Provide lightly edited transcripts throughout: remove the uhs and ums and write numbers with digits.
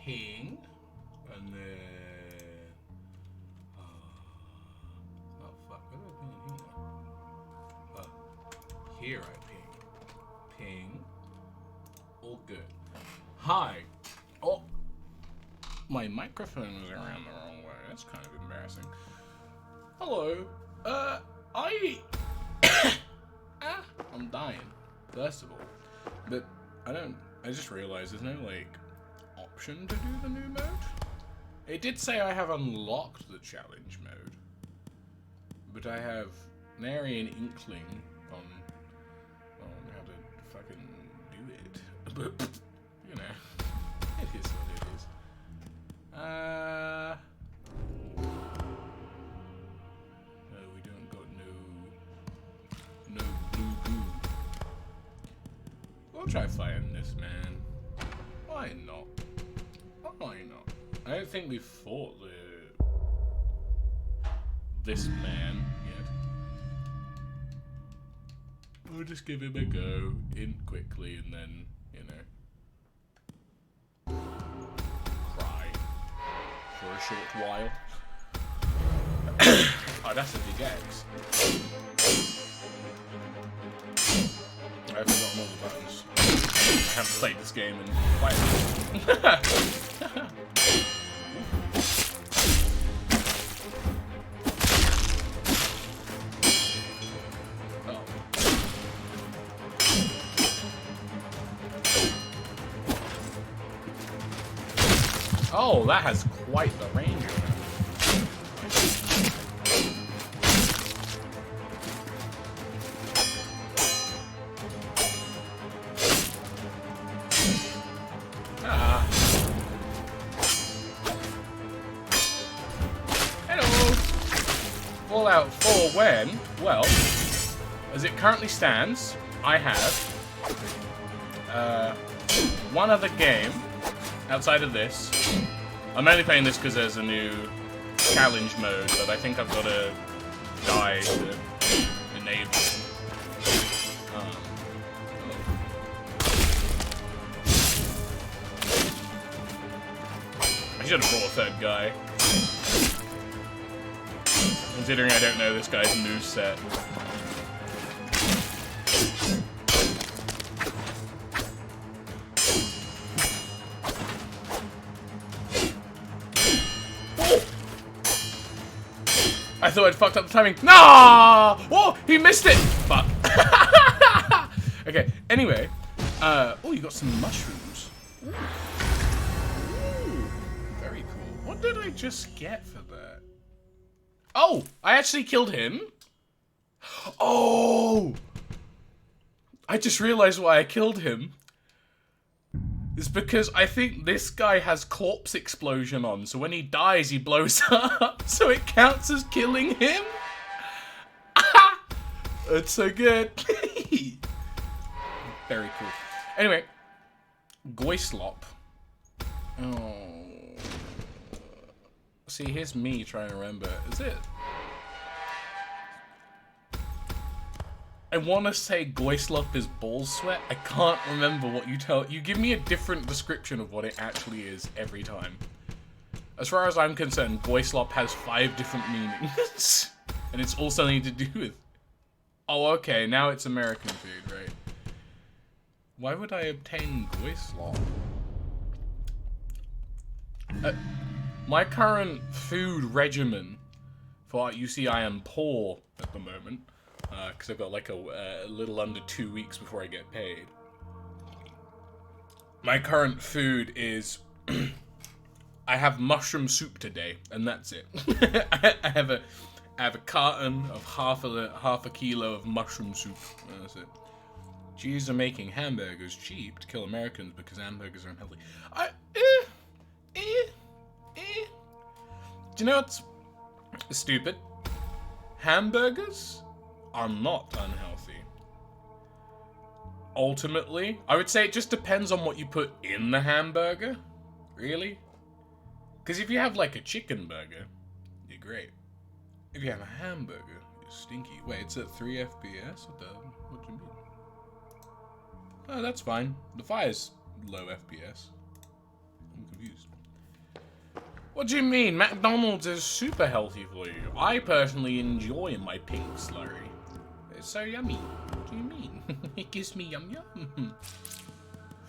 ping, and then oh fuck, where do I ping here? Here I ping, all good. Hi. Oh, my microphone was around the wrong way. That's kind of embarrassing. Hello. I'm dying, first of all. But I just realized there's no, like, option to do the new mode. It did say I have unlocked the challenge mode. But I have nary an inkling on how to fucking do it. But, you know, it is what it is. No, we don't got no blue goo. We'll try fighting this man. Why not? Why not? I don't think we've fought this man yet. We'll just give him a go in quickly and then, you know, cry for a short while. Oh, that's a big X. I've forgotten all the buttons. I haven't played this game in quite a while. Oh, that has quite the range on it. Fallout 4 when? Well, as it currently stands, I have one other game outside of this. I'm only playing this because there's a new challenge mode, but I think I've got to die to enable it. I should have brought a third guy. Considering I don't know this guy's moveset. I thought I'd fucked up the timing. No! Oh, he missed it! Fuck. Okay, anyway. Oh, you got some mushrooms. Ooh, very cool. What did I just get for that? Oh, I actually killed him. Oh! I just realized why I killed him. It's because I think this guy has corpse explosion on, so when he dies, he blows up, so it counts as killing him. That's so good. Very cool. Anyway, Goislop. Oh. See, here's me trying to remember. Is it? I want to say Goislop is ball sweat. I can't remember what you tell. You give me a different description of what it actually is every time. As far as I'm concerned, Goislop has 5 different meanings. And it's all something to do with... Oh, okay. Now it's American food, right? Why would I obtain Goislop? My current food regimen, for you see I am poor at the moment, because I've got like a little under 2 weeks before I get paid. My current food is, I have mushroom soup today, and that's it. I have a carton of half a kilo of mushroom soup, and that's it. Jews are making hamburgers cheap to kill Americans because hamburgers are unhealthy. Do you know what's stupid? Hamburgers are not unhealthy. Ultimately, I would say it just depends on what you put in the hamburger. Really? Because if you have like a chicken burger, you're great. If you have a hamburger, you're stinky. Wait, it's at 3 FPS? What do you mean? Oh, that's fine. The fire's low FPS. I'm confused. What do you mean? McDonald's is super healthy for you. I personally enjoy my pink slurry. It's so yummy. What do you mean? It gives me yum yum.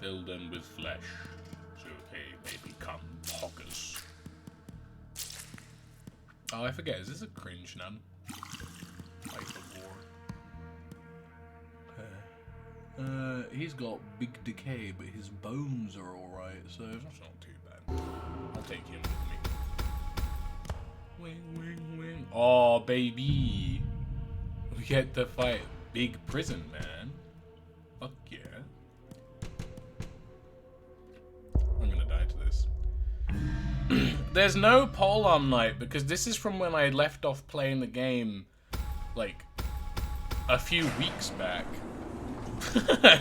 Fill them with flesh, so they may become poggers. Oh, I forget. Is this a cringe nun? He's got big decay, but his bones are alright, so that's not too bad. I'll take him with me. Wing, wing, wing. Oh, baby. We get to fight Big Prison Man. Fuck yeah. I'm gonna die to this. There's no polearm night because this is from when I left off playing the game, like, a few weeks back.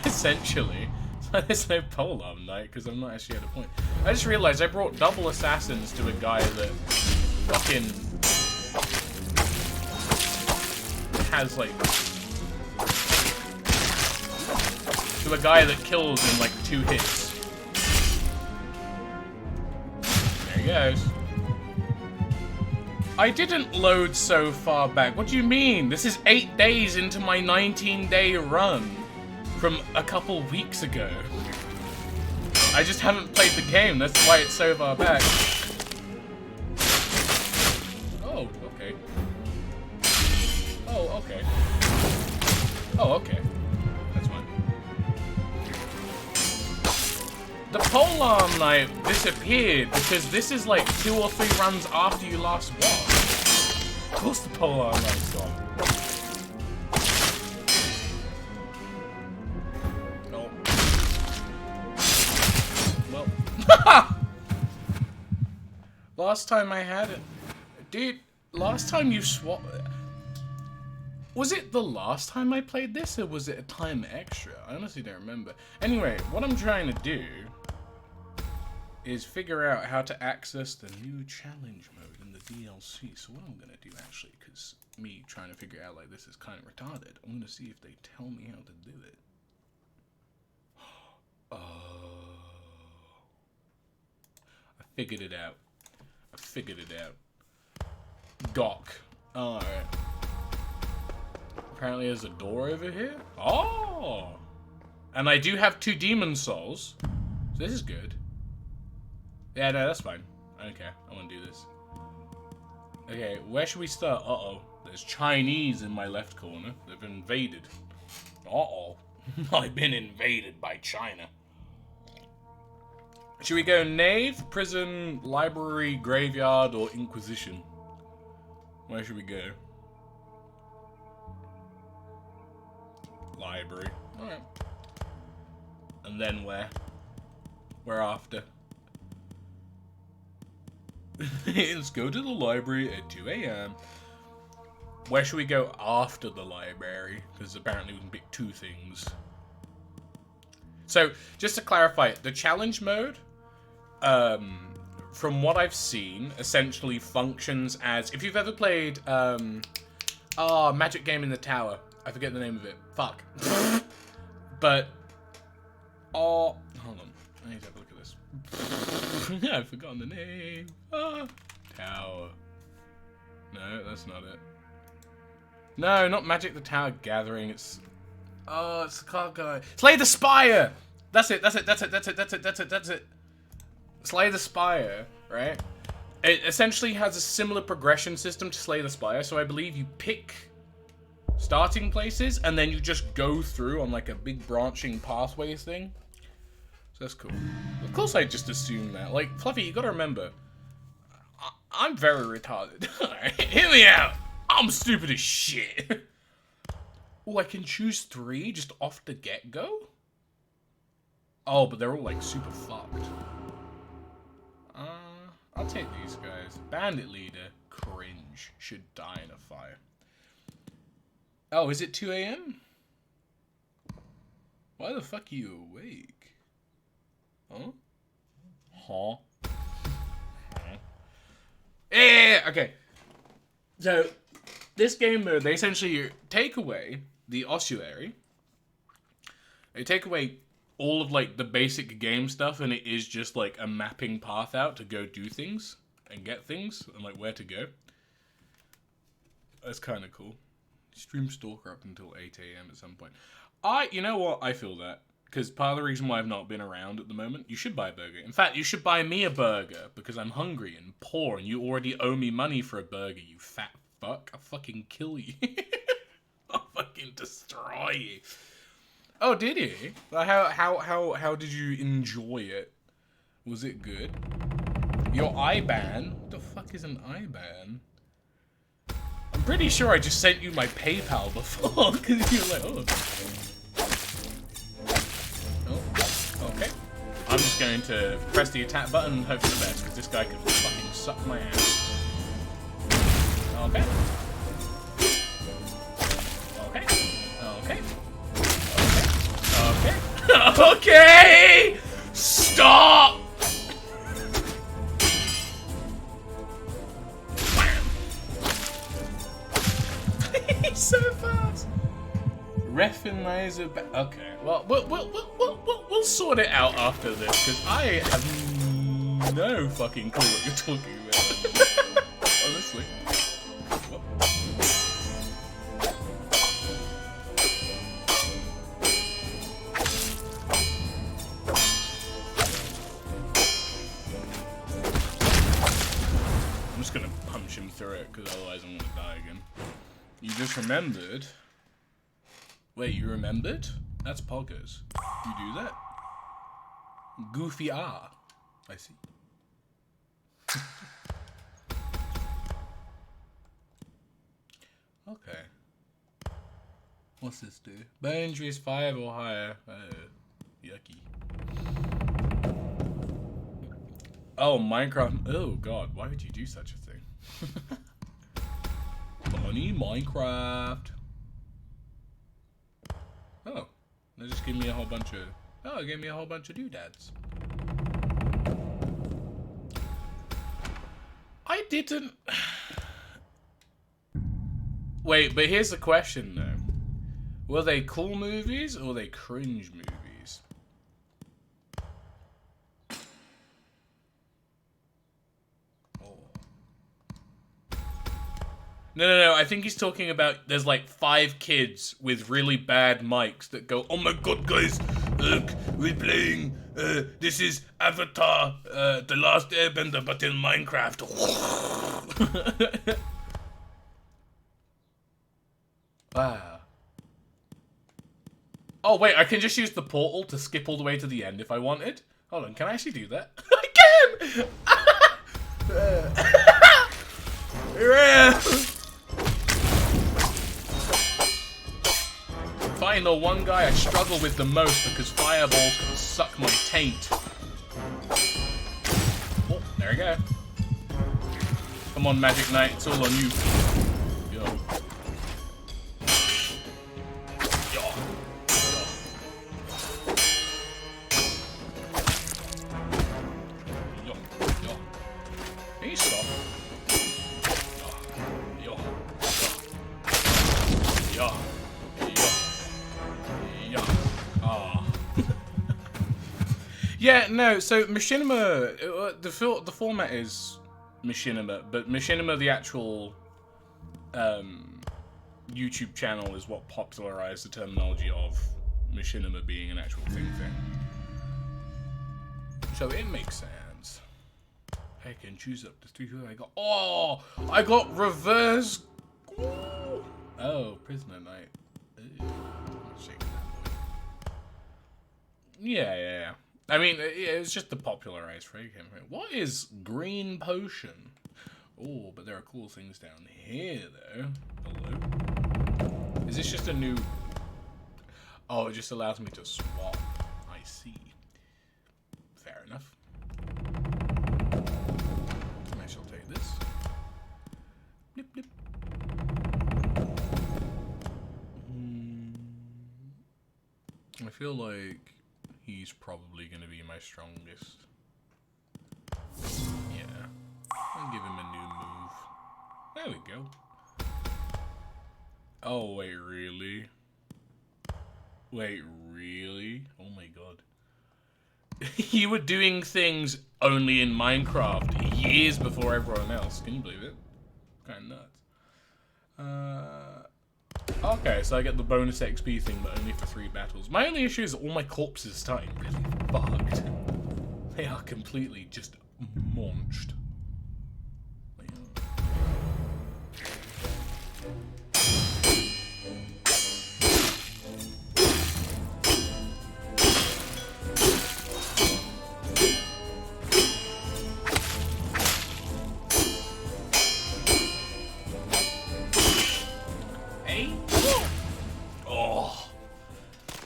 Essentially. So there's no polearm night because I'm not actually at a point. I just realized I brought double assassins to a guy that fucking has like to a guy that kills in like 2 hits. There he goes. I didn't load so far back. What do you mean? This is 8 days into my 19-day run from a couple weeks ago. I just haven't played the game. That's why it's so far back. Oh, okay. Oh, okay. Oh, okay. That's fine. The polearm night disappeared because this is like 2 or 3 runs after you last won. Of course the polearm night's gone. Oh. Well. Last time I had it. Dude, last time you swapped... Was it the last time I played this, or was it a time extra? I honestly don't remember. Anyway, what I'm trying to do is figure out how to access the new challenge mode in the DLC. So what I'm going to do, actually, because me trying to figure out like this is kind of retarded, I'm going to see if they tell me how to do it. Oh. I figured it out. I figured it out. Gawk. Alright. Apparently there's a door over here. Oh! And I do have 2 demon souls. So this is good. Yeah, no, that's fine. Okay, I want to do this. Okay, where should we start? Uh-oh. There's Chinese in my left corner. They've invaded. Uh-oh. I've been invaded by China. Should we go Nave, Prison, Library, Graveyard, or Inquisition? Where should we go? Library. Alright. And then where? Where after? Let's go to the library at 2 AM. Where should we go after the library? Because apparently we can pick 2 things. So, just to clarify, the challenge mode, from what I've seen, essentially functions as... If you've ever played, Magic Game in the Tower. I forget the name of it. Fuck. But... hold on. I need to have a look at this. I've forgotten the name. Tower. No, that's not it. No, not Magic the Tower Gathering. It's... Oh, it's the card guy. Slay the Spire! That's it, that's it, that's it, that's it, that's it, that's it, that's it. Slay the Spire, right? It essentially has a similar progression system to Slay the Spire, so I believe you pick starting places, and then you just go through on like a big branching pathways thing. So that's cool. Of course I just assumed that. Like, Fluffy, you gotta remember, I'm very retarded. Alright, hear me out! I'm stupid as shit! Oh, I can choose 3 just off the get-go? Oh, but they're all like super fucked. I'll take these guys. Bandit leader, cringe, should die in a fire. Oh, is it 2 AM? Why the fuck are you awake? Huh? Huh? Yeah, okay. So, this game mode, they essentially take away the ossuary. They take away all of, like, the basic game stuff, and it is just, like, a mapping path out to go do things. and get things and like where to go. That's kind of cool. Stream Stalker up until 8 a.m. at some point. You know what? I feel that. Because part of the reason why I've not been around at the moment, you should buy a burger. In fact, you should buy me a burger because I'm hungry and poor and you already owe me money for a burger, you fat fuck. I'll fucking kill you. I'll fucking destroy you. Oh, did you? How did you enjoy it? Was it good? Your IBAN? What the fuck is an IBAN? I'm pretty sure I just sent you my PayPal before, because you were like, oh. Oh, okay. I'm just going to press the attack button and hope for the best, because this guy could fucking suck my ass. Okay. Okay. Okay. Okay. Okay. Okay! Stop! He's so fast. Refinizer. Okay. Well, we'll sort it out after this because I have no fucking clue what you're talking about. Honestly. I'm just gonna punch him through it because otherwise I'm gonna die again. You just remembered. Wait, you remembered? That's Poggers. You do that? Goofy R. I see. Okay. What's this do? Burn injury is 5 or higher. Yucky. Oh, Minecraft. Oh, God. Why would you do such a thing? Funny Minecraft. Oh, they just gave me a whole bunch of. Oh, it gave me a whole bunch of doodads. I didn't. Wait, but here's the question though: were they cool movies or were they cringe movies? No, I think he's talking about there's like 5 kids with really bad mics that go, oh my god guys, look, we're playing, this is Avatar, The Last Airbender, but in Minecraft. Wow. Oh wait, I can just use the portal to skip all the way to the end if I wanted? Hold on, can I actually do that? I can! Fighting the one guy I struggle with the most because fireballs can suck my taint. Oh, there we go. Come on, Magic Knight, it's all on you. Yo. Yo. Yo. Yo. Can you stop? Yo. Yo. Yo. Yeah, no, so Machinima, the format is Machinima, but Machinima, the actual YouTube channel, is what popularized the terminology of Machinima being an actual thing. So it makes sense. I can choose up to 3 I got. Oh, I got reverse. Ooh. Oh, Prisoner Knight. Yeah. I mean, it's just the popularized frame. What is Green Potion? Oh, but there are cool things down here, though. Hello? Is this just a new... Oh, it just allows me to swap. I see. Fair enough. I shall take this. Blip, blip. I feel like... he's probably going to be my strongest. Yeah. I'll give him a new move. There we go. Oh, wait, really? Wait, really? Oh my god. You were doing things only in Minecraft. years before everyone else. Can you believe it? Kind of nuts. Okay, so I get the bonus XP thing, but only for 3 battles. My only issue is all my corpses are starting really fucked. They are completely just maunched.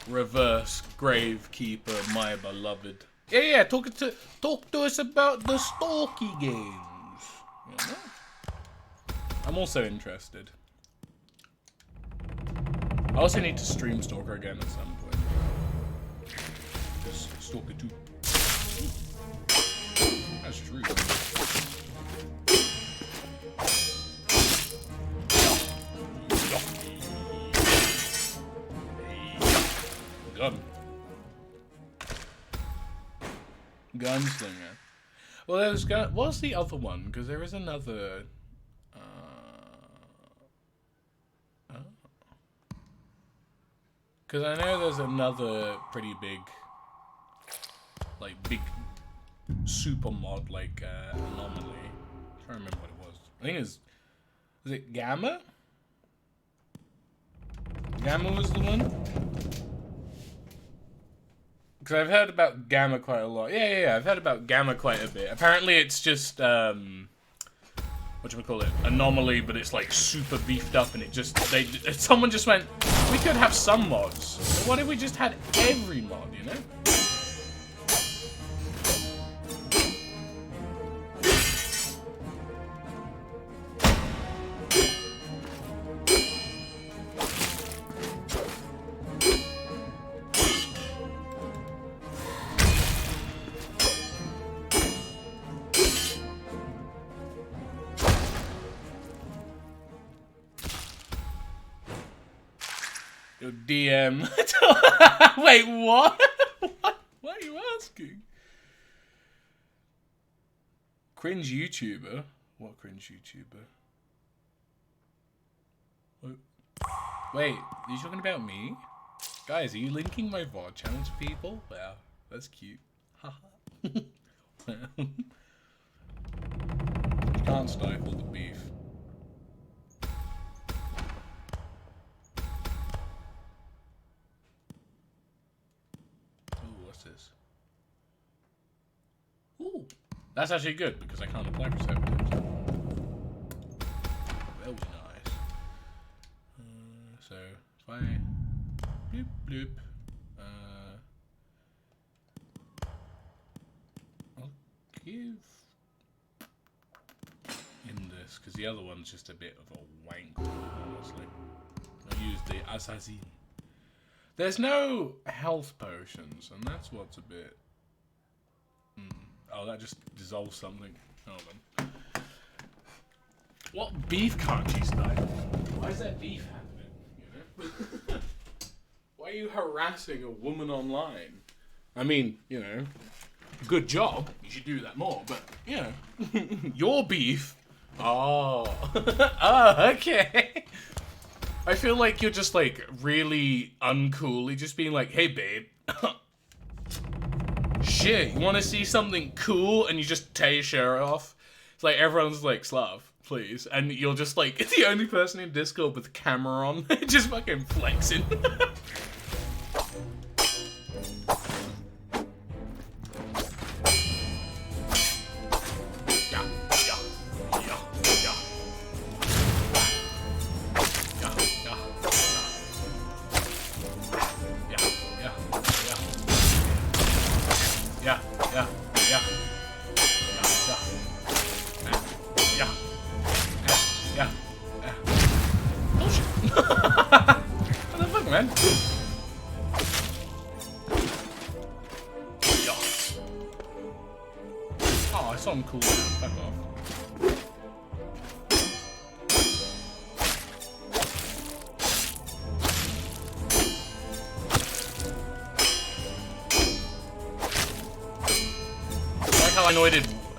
Reverse Gravekeeper, my beloved. Yeah, talk to us about the Stalky games. You know? I'm also interested. I also need to stream Stalker again at some point. Just Stalker 2. That's true. Gunslinger. Well, there's what's the other one? Because there is another. Because I know there's another pretty big, big super mod like Anomaly. I'm trying to remember what it was. I think was it Gamma? Gamma was the one. Because I've heard about Gamma quite a lot. Yeah, I've heard about Gamma quite a bit. Apparently it's just, whatchamacallit, Anomaly, but it's like super beefed up and it just, someone just went, we could have some mods. But what if we just had every mod, you know? DM. Wait, what? What are you asking? Cringe YouTuber? What cringe YouTuber? Wait, are you talking about me? Guys, are you linking my VOD channel to people? Wow, that's cute. Haha. You can't stifle the beef. This. Ooh, that's actually good because I can't apply for separatives. That was nice. So if I bloop bloop, I'll give him this because the other one's just a bit of a wank, honestly. I'll use the Assassin. There's no health potions, and that's what's a bit... Oh, that just dissolves something. Hold on. What beef can't you stifle? Why is there beef happening? You know? Why are you harassing a woman online? I mean, you know, good job. You should do that more, but, you know, your beef. Oh. Oh, okay. I feel like you're just, like, really uncool. You're just being like, hey, babe. Shit, you want to see something cool? And you just tear your shirt off. It's like, everyone's like, Slav, please. And you're just, like, the only person in Discord with the camera on. Just fucking flexing.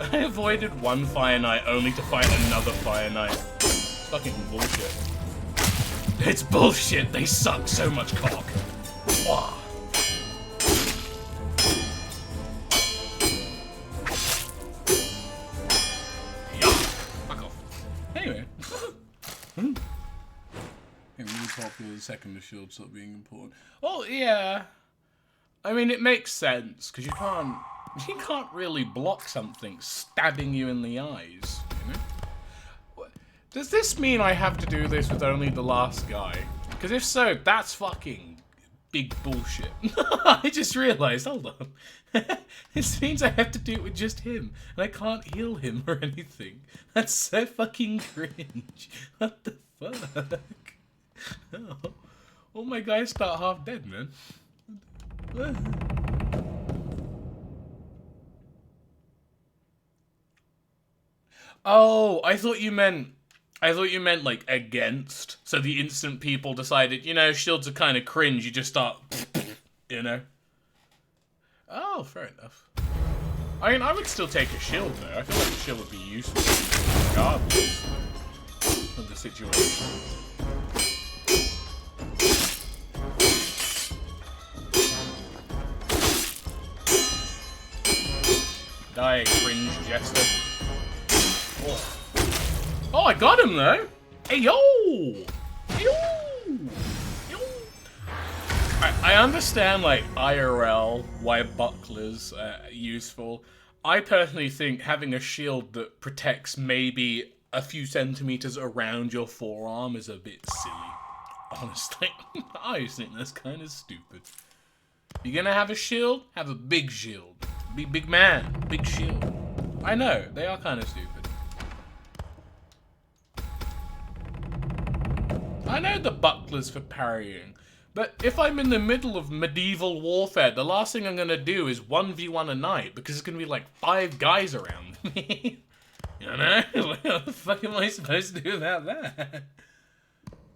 I avoided one Fire Knight only to fight another Fire Knight. It's fucking bullshit. It's bullshit. They suck so much cock. Wow. Yeah. Fuck off. Anyway. Really popular, the second the shield stopped being important. Oh yeah. I mean, it makes sense because you can't really block something stabbing you in the eyes. You know? Does this mean I have to do this with only the last guy? Because if so, that's fucking big bullshit. I just realized. Hold on. This means I have to do it with just him, and I can't heal him or anything. That's so fucking cringe. What the fuck? Oh. All my guys start half dead, man. Oh, I thought you meant like against. So the instant people decided, you know, shields are kind of cringe, you just start, you know. Oh, fair enough. I mean, I would still take a shield though. I feel like a shield would be useful regardless of the situation. Die, cringe jester. Oh, I got him though. Hey yo! Hey, yo! Yo! I understand like IRL why bucklers are useful. I personally think having a shield that protects maybe a few centimeters around your forearm is a bit silly. Honestly, I just think that's kind of stupid. You're gonna have a shield? Have a big shield. Be big man, big shield. I know, they are kind of stupid. I know the buckler's for parrying, but if I'm in the middle of medieval warfare, the last thing I'm gonna do is 1v1 a knight, because there's gonna be like 5 guys around me. You know? What the fuck am I supposed to do about that?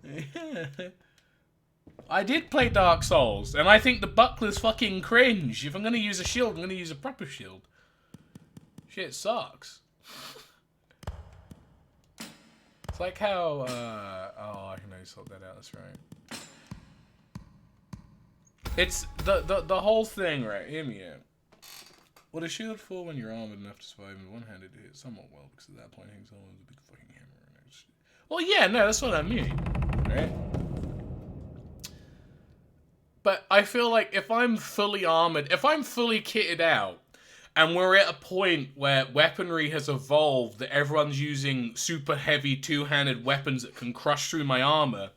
Yeah. I did play Dark Souls, and I think the buckler's fucking cringe. If I'm gonna use a shield, I'm gonna use a proper shield. Shit sucks. It's like how, oh, I can only sort that out, that's right. It's, the whole thing, right, hear me out. What a shield for when you're armored enough to survive and one-handed to hit somewhat well, because at that point hangs on with a big fucking hammer and it. Well, yeah, no, that's what I mean, right? But I feel like if I'm fully armored, if I'm fully kitted out, and we're at a point where weaponry has evolved that everyone's using super heavy two-handed weapons that can crush through my armor,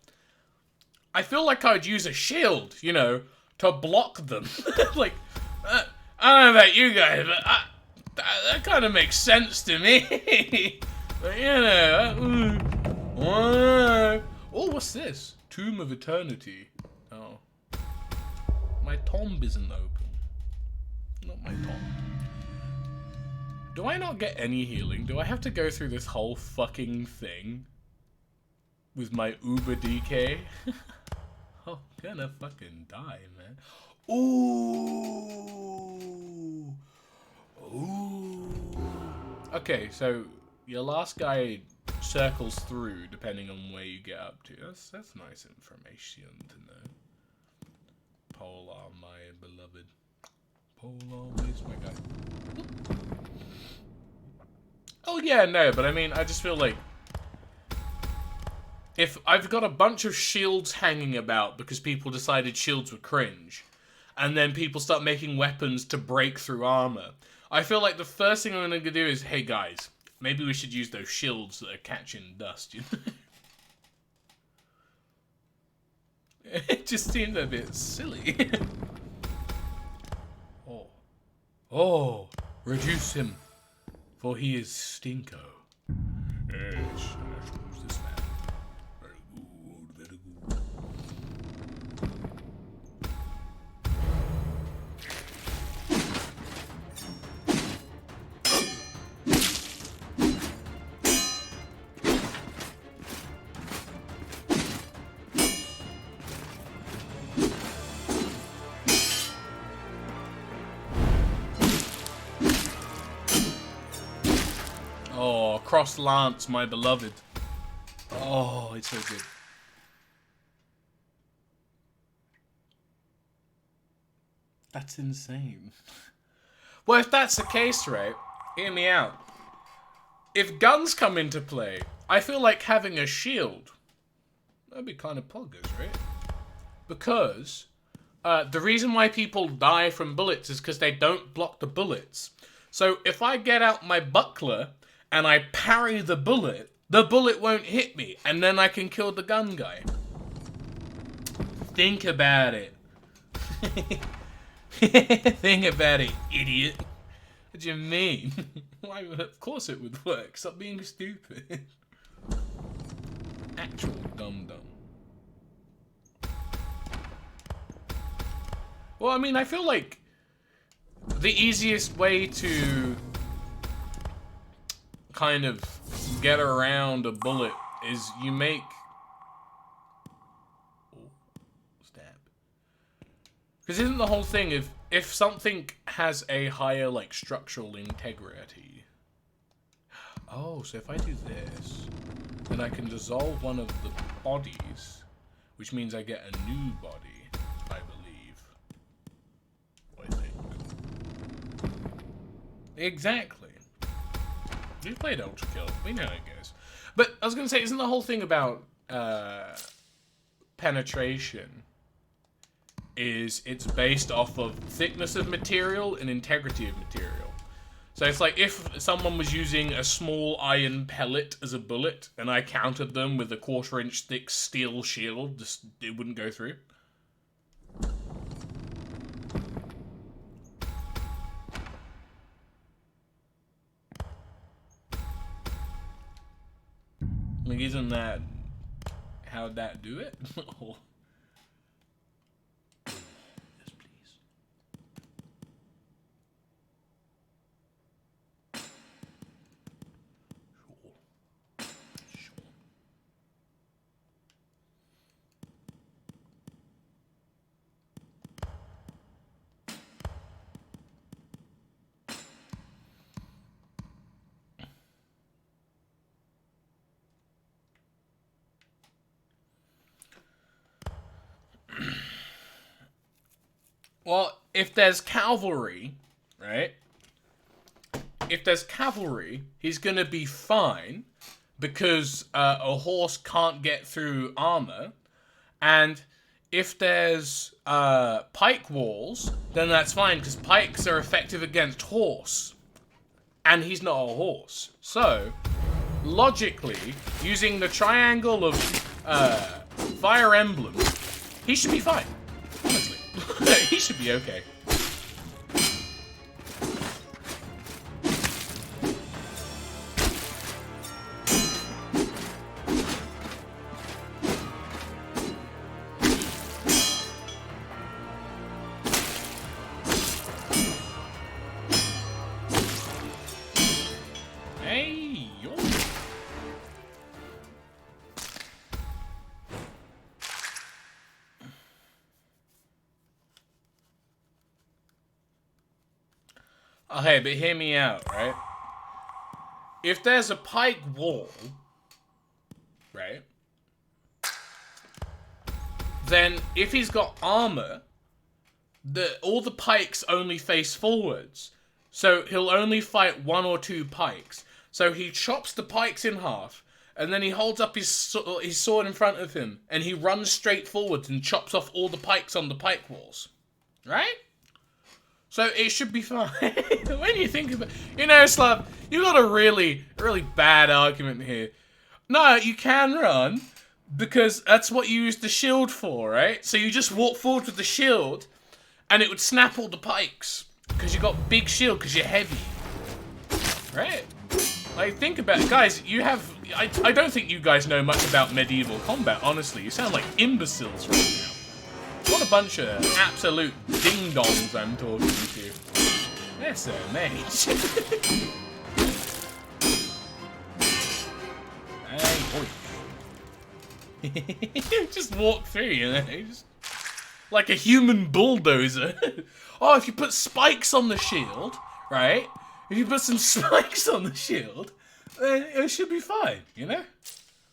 I feel like I'd use a shield, you know, to block them. Like, I don't know about you guys, but that kind of makes sense to me. But, you know, oh, what's this? Tomb of Eternity. Oh. My tomb isn't open. Not my tomb. Do I not get any healing? Do I have to go through this whole fucking thing with my Uber DK? I'm gonna fucking die, man. Ooh. Ooh. Okay, so your last guy circles through depending on where you get up to. That's nice information to know. Polar, my beloved. Polar, where's my guy? Oh yeah, no, but I mean, I just feel like if I've got a bunch of shields hanging about because people decided shields were cringe, and then people start making weapons to break through armor, I feel like the first thing I'm going to do is, hey guys, maybe we should use those shields that are catching dust, you know? It just seemed a bit silly. Oh, reduce him, for he is Stinko. Yes, who's this man? Very good, very good. cross lance, my beloved. Oh, it's so good. That's insane. Well, if that's the case, right, hear me out. If guns come into play, I feel like having a shield, that'd be kind of poggers, right? Because the reason why people die from bullets is because they don't block the bullets. So if I get out my buckler and I parry the bullet won't hit me, and then I can kill the gun guy. Think about it. Think about it, idiot. What do you mean? Why? Of course it would work. Stop being stupid. Actual dum-dum. Well, I mean, I feel like the easiest way to kind of get around a bullet is you make... Oh, stab. Because isn't the whole thing, if something has a higher, like, structural integrity... Oh, so if I do this, then I can dissolve one of the bodies, which means I get a new body, I believe. I think. Exactly. We've played Ultra Kill. We know how it goes. But I was going to say, isn't the whole thing about penetration is it's based off of thickness of material and integrity of material. So it's like if someone was using a small iron pellet as a bullet and I countered them with a 1/4 inch thick steel shield, it wouldn't go through. Like, isn't that how'd that do it? Yes, please. Sure. Well, if there's cavalry, right? If there's cavalry, he's gonna be fine because a horse can't get through armor. And if there's pike walls, then that's fine because pikes are effective against horse. And he's not a horse. So, logically, using the triangle of Fire Emblem, he should be fine. Honestly. He should be okay. Hey, yo. Okay, but hear me out, right? If there's a pike wall, right? Then if he's got armor, all the pikes only face forwards. So he'll only fight 1 or 2 pikes. So he chops the pikes in half, and then he holds up his sword in front of him, and he runs straight forwards and chops off all the pikes on the pike walls. Right? So it should be fine. When you think about it, you know, Slav, you got a really, really bad argument here. No, you can run, because that's what you use the shield for, right? So you just walk forward with the shield, and it would snap all the pikes. Because you got big shield, because you're heavy. Right? Like, think about it. Guys, you have... I don't think you guys know much about medieval combat, honestly. You sound like imbeciles right now. What a bunch of absolute ding-dongs I'm talking to. That's a mage. Hey, just walk through, you know? Just like a human bulldozer. Oh, if you put spikes on the shield, right? If you put some spikes on the shield, it should be fine, you know?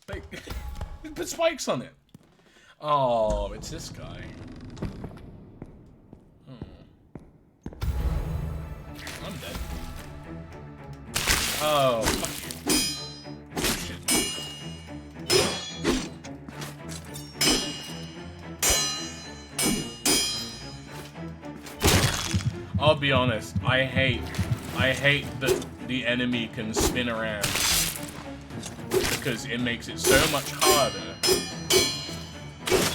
Like, put spikes on it. Oh, it's this guy. I'm dead. Oh, fuck you. Shit. I'll be honest, I hate that the enemy can spin around because it makes it so much harder.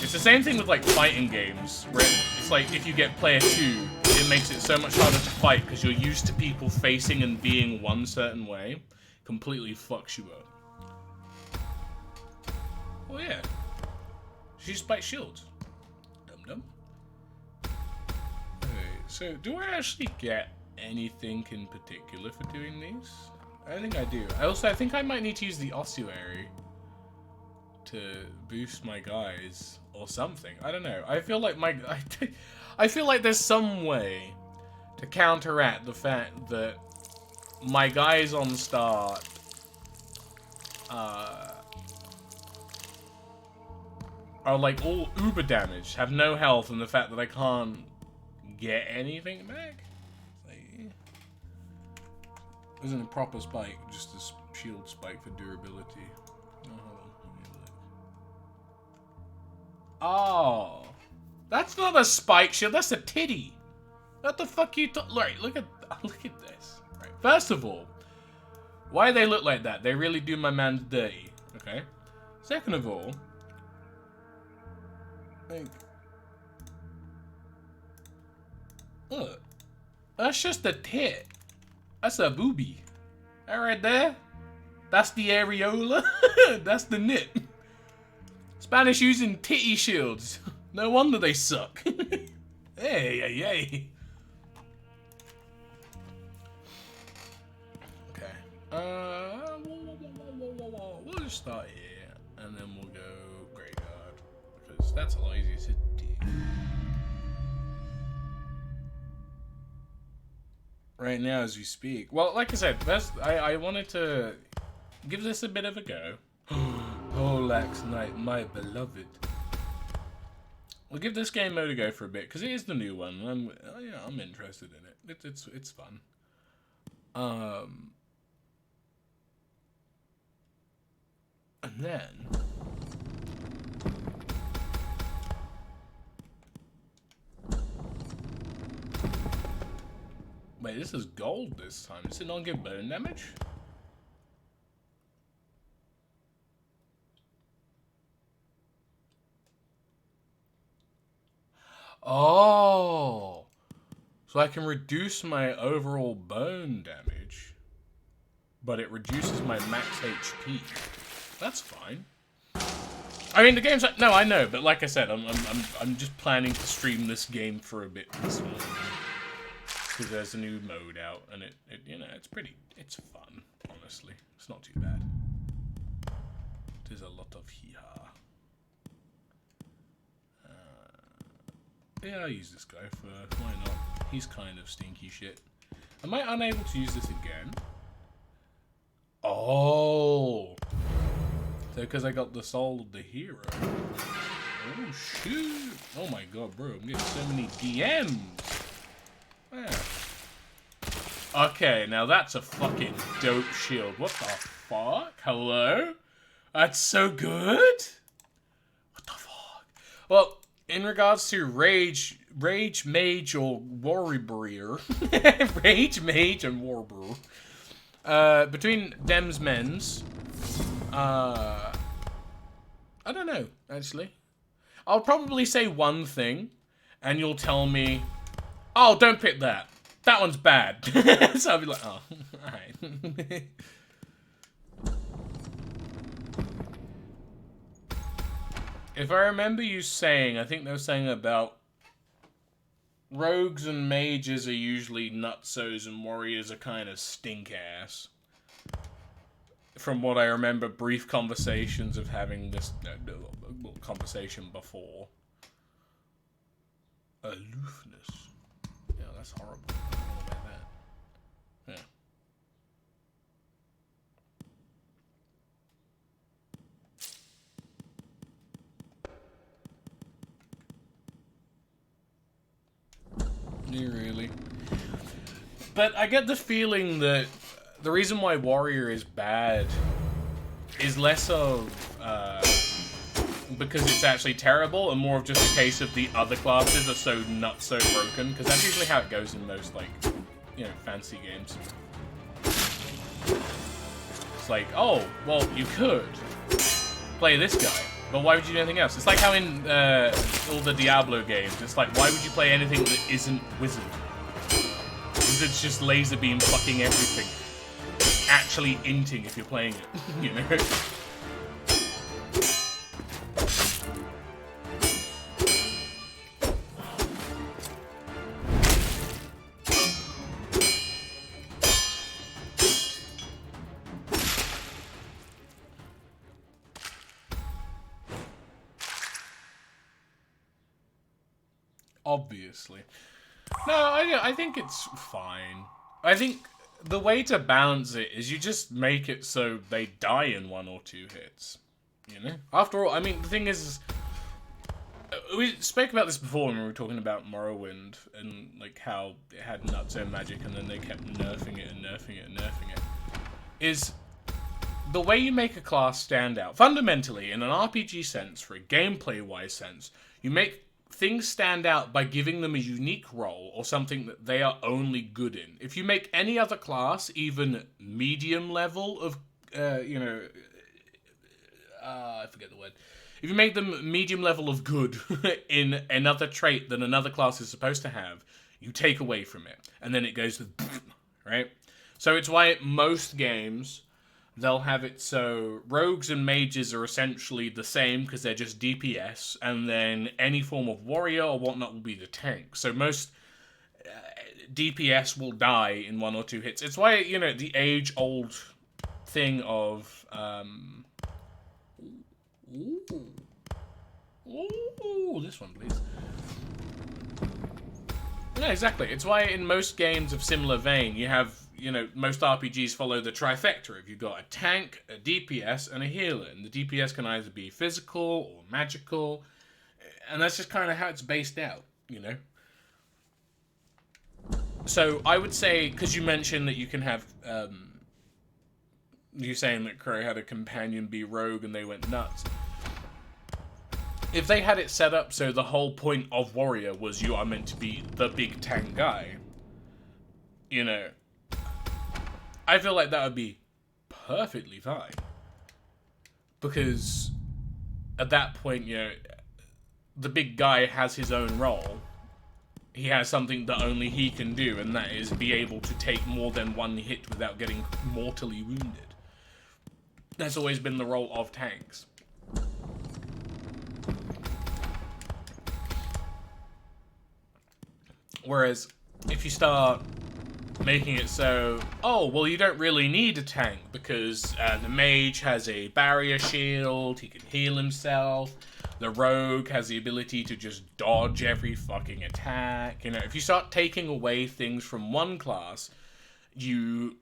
It's the same thing with like fighting games, where it's like if you get player 2, it makes it so much harder to fight because you're used to people facing and being one certain way. Completely fucks you up. Oh yeah. She spikes shields. Dum-dum. Okay, so do I actually get anything in particular for doing these? I don't think I do. I think I might need to use the ossuary to boost my guys or something. I don't know. I feel like I feel like there's some way to counteract the fact that my guys on start are like all uber damaged, have no health, and the fact that I can't get anything back. Like, isn't a proper spike, just a shield spike for durability. Oh, that's not a spike shield. That's a titty. What the fuck you right? Look at this. Right. First of all, why they look like that? They really do my man's dirty. Okay. Second of all, like, look, that's just a tit. That's a boobie. That right there. That's the areola. That's the nip. Spanish using titty shields. No wonder they suck. Hey. Okay. We'll just start here, and then we'll go graveyard, because that's a lot easier to do. Right now, as we speak. Well, like I said, I wanted to give this a bit of a go. Polax Knight, my beloved. We'll give this game mode a go for a bit because it is the new one. I'm interested in it. It's fun. And then wait, this is gold this time. Does it not give burn damage? Oh, so I can reduce my overall bone damage, but it reduces my max HP. That's fine. I mean, the game's like, no, I know, but like I said, I'm just planning to stream this game for a bit this morning because there's a new mode out, and it you know, it's fun. Honestly, it's not too bad. There's a lot of hee-haw. Yeah, I'll use this guy for, why not? He's kind of stinky shit. Am I unable to use this again? Oh! So because I got the soul of the hero. Oh, shoot! Oh my god, bro, I'm getting so many DMs! Yeah. Okay, now that's a fucking dope shield. What the fuck? Hello? That's so good? What the fuck? Well, in regards to Rage Mage or Warrior, Rage Mage and Warbrew, between Dems Men's, I don't know, actually. I'll probably say one thing, and you'll tell me, oh, don't pick that. That one's bad. So I'll be like, oh, alright. If I remember you saying, I think they were saying about rogues and mages are usually nutsos and warriors are kind of stink ass. From what I remember, brief conversations of having this conversation before. Aloofness. Yeah, that's horrible. I don't know about that. You really. But I get the feeling that the reason why Warrior is bad is less of because it's actually terrible, and more of just a case of the other classes are so so broken. Because that's usually how it goes in most, like, you know, fantasy games. It's like, oh, well, you could play this guy, but why would you do anything else? It's like how in all the Diablo games, it's like, why would you play anything that isn't Wizard? Wizard's just laser beam fucking everything. Actually inting if you're playing it, you know? Obviously. No, I think it's fine. I think the way to balance it is you just make it so they die in 1 or 2 hits. You know? After all, I mean, the thing is we spoke about this before when we were talking about Morrowind and, like, how it had Nutso magic and then they kept nerfing it and nerfing it and nerfing it. Is the way you make a class stand out, fundamentally, in an RPG sense, for a gameplay-wise sense, you make things stand out by giving them a unique role or something that they are only good in. If you make any other class even medium level of, I forget the word. If you make them medium level of good in another trait than another class is supposed to have, you take away from it. And then it goes with, right? So it's why most games, they'll have it so rogues and mages are essentially the same because they're just DPS, and then any form of warrior or whatnot will be the tank. So most DPS will die in 1 or 2 hits. It's why, you know, the age-old thing of... Ooh, this one, please. Yeah, exactly. It's why in most games of similar vein, you have... You know, most RPGs follow the trifecta. If you've got a tank, a DPS, and a healer. And the DPS can either be physical or magical. And that's just kind of how it's based out, you know? So I would say, because you mentioned that you can have... you're saying that Crow had a companion be rogue and they went nuts. If they had it set up so the whole point of Warrior was you are meant to be the big tank guy, you know... I feel like that would be perfectly fine. Because at that point, you know, the big guy has his own role. He has something that only he can do, and that is be able to take more than 1 hit without getting mortally wounded. That's always been the role of tanks. Whereas, if you start making it so, oh, well, you don't really need a tank because the mage has a barrier shield, he can heal himself, the rogue has the ability to just dodge every fucking attack. You know, if you start taking away things from one class, you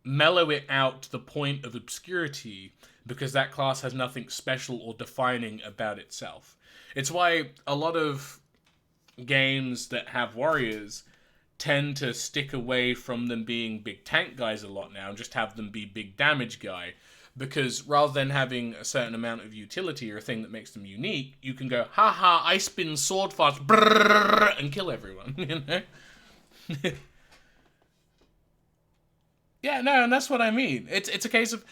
mellow it out to the point of obscurity because that class has nothing special or defining about itself. It's why a lot of games that have warriors tend to stick away from them being big tank guys a lot now and just have them be big damage guy. Because rather than having a certain amount of utility or a thing that makes them unique, you can go, haha, I spin sword fast, brrr, and kill everyone, you know? Yeah, no, and that's what I mean. It's a case of...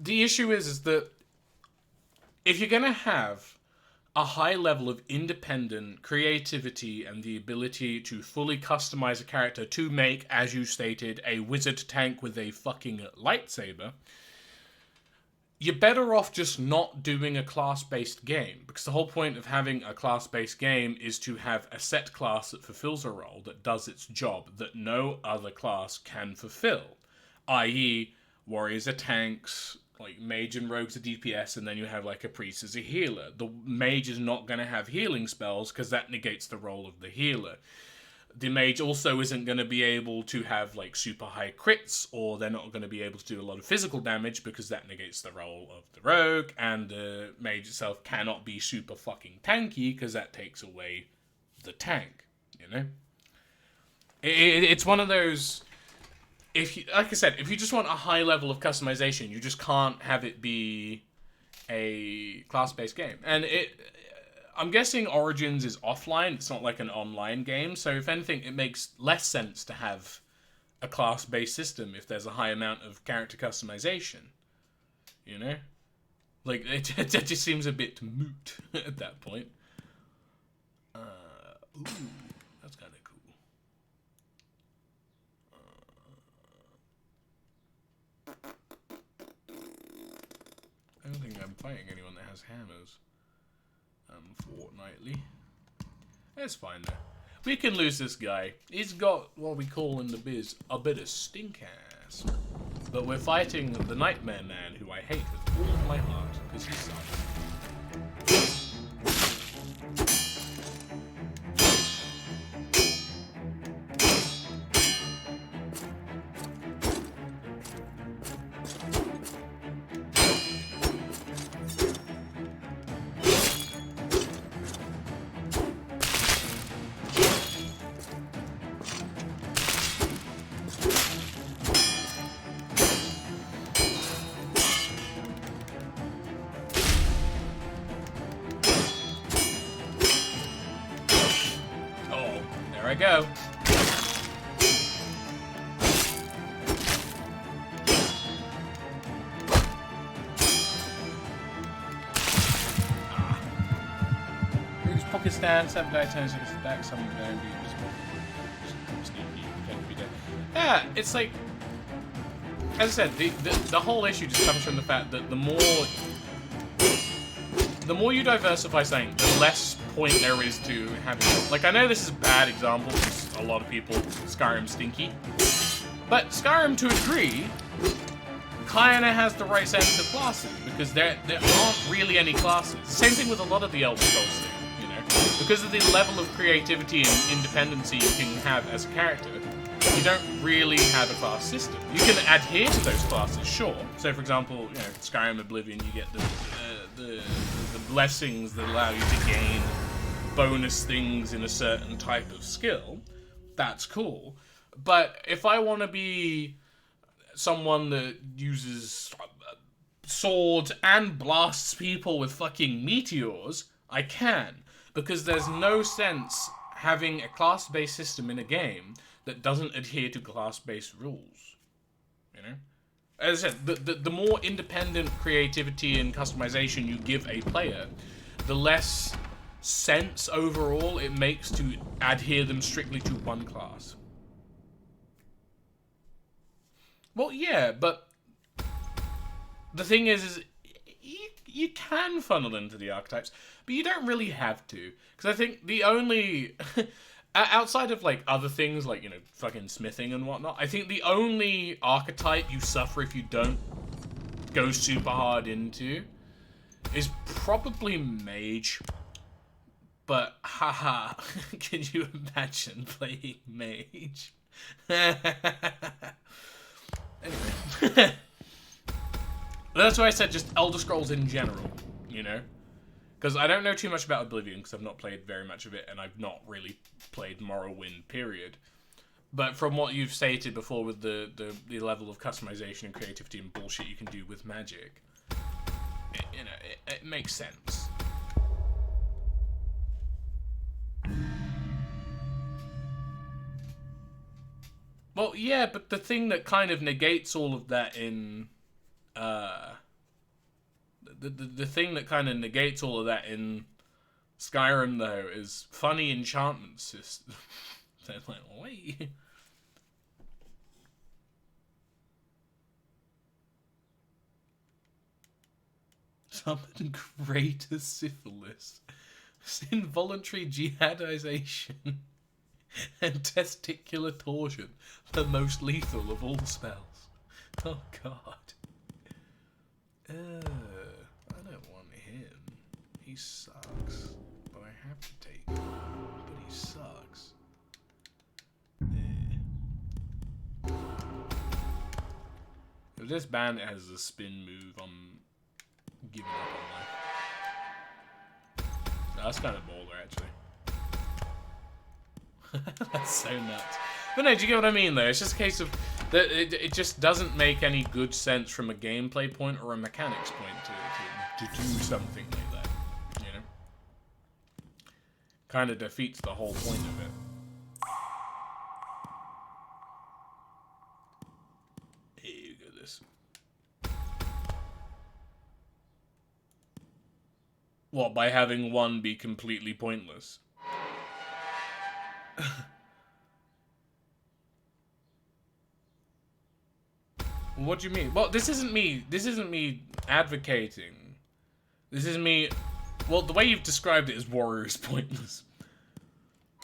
The issue is that if you're going to have a high level of independent creativity and the ability to fully customize a character to make, as you stated, a wizard tank with a fucking lightsaber, you're better off just not doing a class-based game. Because the whole point of having a class-based game is to have a set class that fulfills a role, that does its job, that no other class can fulfill. I.e., warriors are tanks, like mage and rogues are DPS, and then you have like a priest as a healer. The mage is not going to have healing spells because that negates the role of the healer. The mage also isn't going to be able to have like super high crits, or they're not going to be able to do a lot of physical damage because that negates the role of the rogue, and the mage itself cannot be super fucking tanky because that takes away the tank, you know? It's one of those. If you, like I said, if you just want a high level of customization, you just can't have it be a class-based game. And I'm guessing Origins is offline. It's not like an online game. So if anything, it makes less sense to have a class-based system if there's a high amount of character customization. You know? Like, it just seems a bit moot at that point. Ooh, that's kind of cool. I don't think I'm fighting anyone that has hammers. Fortnightly. That's fine though. We can lose this guy. He's got what we call in the biz a bit of stink ass. But we're fighting the Nightmare Man, who I hate with all of my heart, because he sucks. There I go. Bruce pocket stand, 7 die turns into back, some invisible. Yeah, it's like, as I said, the whole issue just comes from the fact that the more you diversify something, the less point there is to having it. Like, I know this is a bad example because a lot of people Skyrim stinky, but Skyrim, to a degree, kinda has the right sense of classes because there aren't really any classes. Same thing with a lot of the Elder Scrolls thing, you know, because of the level of creativity and independency you can have as a character. You don't really have a class system. You can adhere to those classes, sure. So, for example, you know, Skyrim Oblivion, you get the blessings that allow you to gain bonus things in a certain type of skill. That's cool. But if I want to be someone that uses swords and blasts people with fucking meteors, I can. Because there's no sense having a class-based system in a game that doesn't adhere to class-based rules. You know? As I said, the more independent creativity and customization you give a player, the less sense overall it makes to adhere them strictly to one class. Well, yeah, but the thing is you can funnel into the archetypes, but you don't really have to. Because I think the only... outside of, like, other things, like, you know, fucking smithing and whatnot, I think the only archetype you suffer if you don't go super hard into is probably mage. But, haha, can you imagine playing mage? Anyway. That's why I said just Elder Scrolls in general, you know? Because I don't know too much about Oblivion, because I've not played very much of it, and I've not really played Morrowind, period. But from what you've stated before with the level of customization and creativity and bullshit you can do with magic, it makes sense. Well, yeah, but the thing that kind of negates all of that in... The thing that kind of negates all of that in Skyrim, though, is funny enchantment system. They're like, wait. Summon greater syphilis. Involuntary jihadization. And testicular torsion. The most lethal of all spells. Oh, God. I don't want him. He sucks. But I have to take him. But he sucks. If this bandit has a spin move, I'm giving up on life. No, that's kind of baller, actually. That's so nuts. But no, do you get what I mean, though? It's just a case of that it just doesn't make any good sense from a gameplay point or a mechanics point to do something like that, you know? Kind of defeats the whole point of it. Here you go, this. What, by having one be completely pointless? What do you mean? Well, this isn't me advocating. This is me... Well, the way you've described it as warrior is pointless.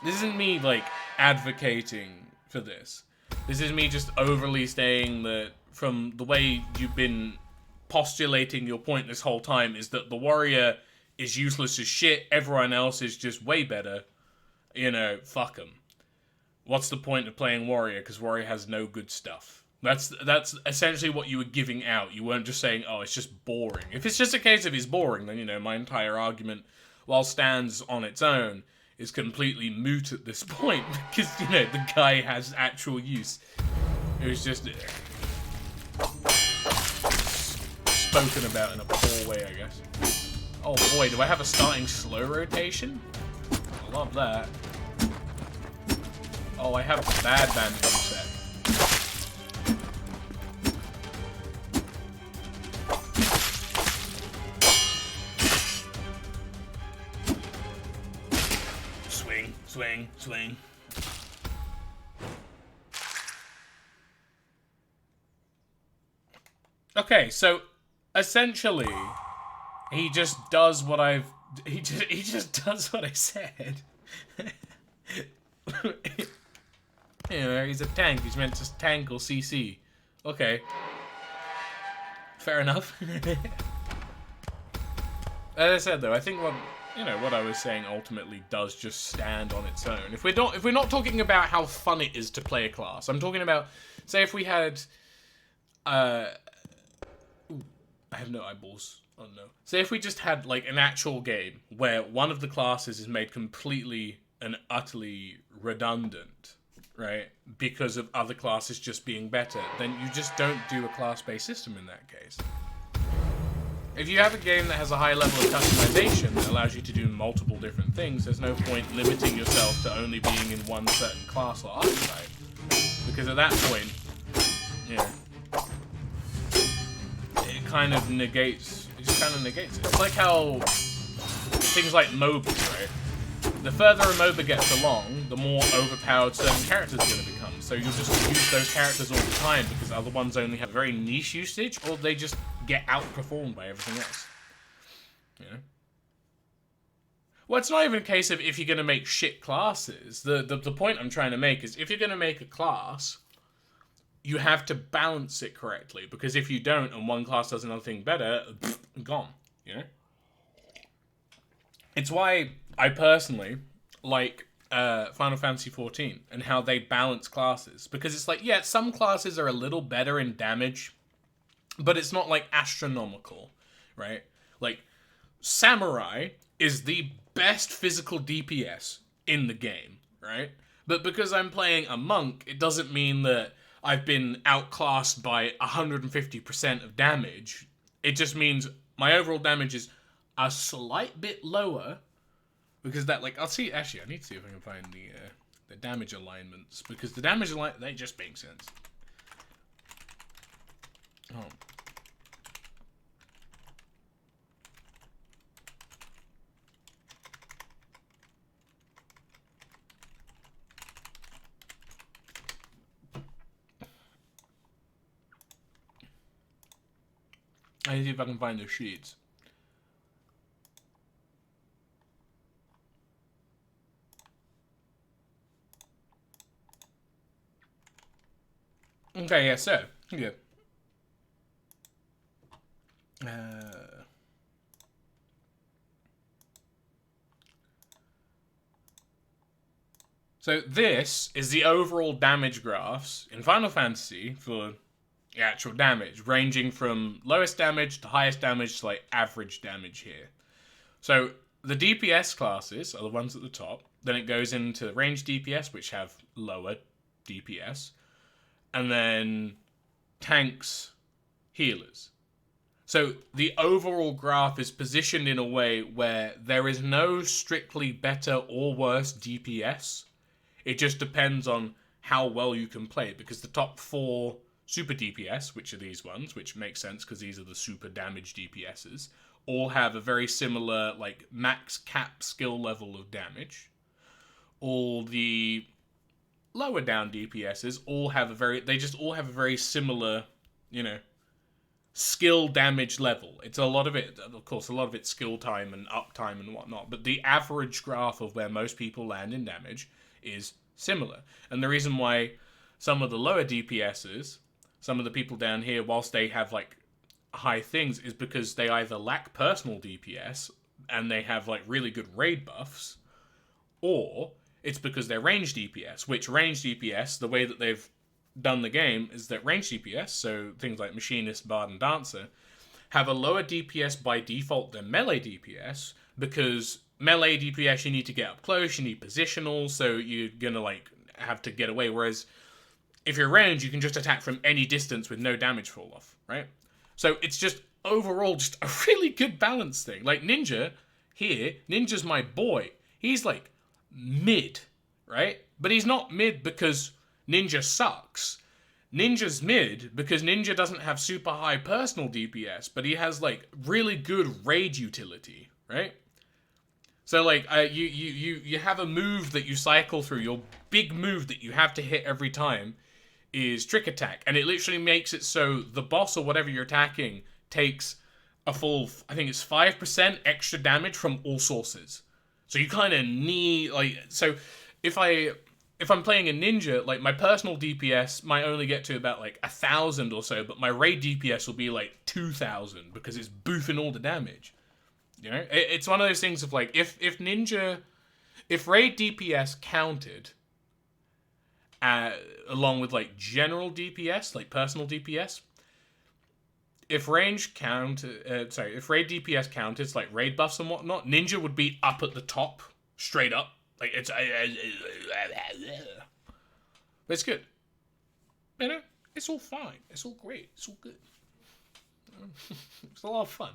This isn't me, like, advocating for this. This is me just overly saying that from the way you've been postulating your point this whole time is that the warrior is useless as shit, everyone else is just way better. You know, fuck them. What's the point of playing warrior? Because warrior has no good stuff. That's essentially what you were giving out. You weren't just saying, oh, it's just boring. If it's just a case of it's boring, then, you know, my entire argument, while stands on its own, is completely moot at this point. Because, you know, the guy has actual use. It was just... spoken about in a poor way, I guess. Oh boy, do I have a starting slow rotation? I love that. Oh, I have a bad bandaging set. Swing, swing, swing. Okay, so essentially, he just does what he just does what I said. You know, he's a tank. He's meant to tank or CC. Okay. Fair enough. As I said, though, I think what I was saying ultimately does just stand on its own. If we're not talking about how fun it is to play a class, I'm talking about, say, if we had, I have no eyeballs. Oh no. Say if we just had, like, an actual game where one of the classes is made completely and utterly redundant, right? Because of other classes just being better, then you just don't do a class-based system in that case. If you have a game that has a high level of customization that allows you to do multiple different things, there's no point limiting yourself to only being in one certain class or archetype. Because at that point, yeah, it kind of negates it. It's like how things like MOBAs, right? The further a MOBA gets along, the more overpowered certain characters are going to become. So you'll just use those characters all the time because other ones only have very niche usage, or they just get outperformed by everything else. You know? Well, it's not even a case of if you're going to make shit classes. The point I'm trying to make is if you're going to make a class, you have to balance it correctly. Because if you don't, and one class does another thing better, gone. You know? It's why I personally like Final Fantasy XIV and how they balance classes. Because it's like, yeah, some classes are a little better in damage, but it's not, like, astronomical, right? Like, Samurai is the best physical DPS in the game, right? But because I'm playing a monk, it doesn't mean that I've been outclassed by 150% of damage. It just means my overall damage is a slight bit lower, because that, like, I'll see, actually, I need to see if I can find the damage alignments, because the damage alignment, they just make sense. Oh. I need to see if I can find the sheets. Okay, yeah, so, yeah. So this is the overall damage graphs in Final Fantasy for the actual damage, ranging from lowest damage to highest damage to, like, average damage here. So the DPS classes are the ones at the top. Then it goes into range DPS, which have lower DPS, and then tanks, healers. So the overall graph is positioned in a way where there is no strictly better or worse DPS. It just depends on how well you can play, because the top 4 super DPS, which are these ones, which makes sense because these are the super damage DPSs, all have a very similar, like, max cap skill level of damage. All the lower down DPSs all have they just all have a very similar, skill damage level. It's a lot of it, of course, a lot of it's skill time and uptime and whatnot, but the average graph of where most people land in damage is similar. And the reason why some of the lower DPSs, some of the people down here, whilst they have, like, high things, is because they either lack personal DPS and they have, like, really good raid buffs, or it's because they're range DPS, which range DPS, the way that they've done the game is that range DPS, so things like Machinist, Bard, and Dancer, have a lower DPS by default than melee DPS, because melee DPS you need to get up close, you need positional, so you're gonna, like, have to get away, whereas if you're range, you can just attack from any distance with no damage fall off, right? So it's just overall just a really good balance thing. Like Ninja here, Ninja's my boy. He's like mid, right? But he's not mid because Ninja sucks. Ninja's mid because Ninja doesn't have super high personal DPS, but he has, like, really good raid utility, right? So, like, you have a move that you cycle through. Your big move that you have to hit every time is Trick Attack, and it literally makes it so the boss or whatever you're attacking takes a full, I think it's 5% extra damage from all sources. So you kind of need, like, so if I'm playing a Ninja, like, my personal DPS might only get to about, like, 1,000 or so, but my raid DPS will be, like, 2,000 because it's boofing all the damage. You know? It's one of those things of, like, if raid DPS counted along with, like, general DPS, like, personal DPS, if raid DPS counted, it's like raid buffs and whatnot, Ninja would be up at the top, straight up. Like, it's good. You know, it's all fine. It's all great. It's all good. It's a lot of fun.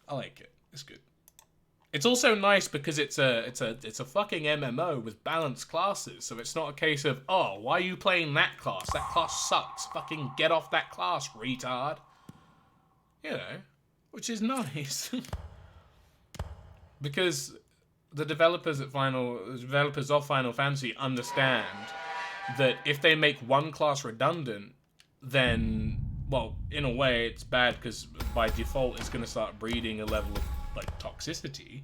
I like it. It's good. It's also nice because it's a fucking MMO with balanced classes, so it's not a case of, oh, why are you playing that class? That class sucks. Fucking get off that class, retard. You know, which is nice. Because the developers of Final Fantasy understand that if they make one class redundant, then, well, in a way it's bad because by default it's going to start breeding a level of, like, toxicity.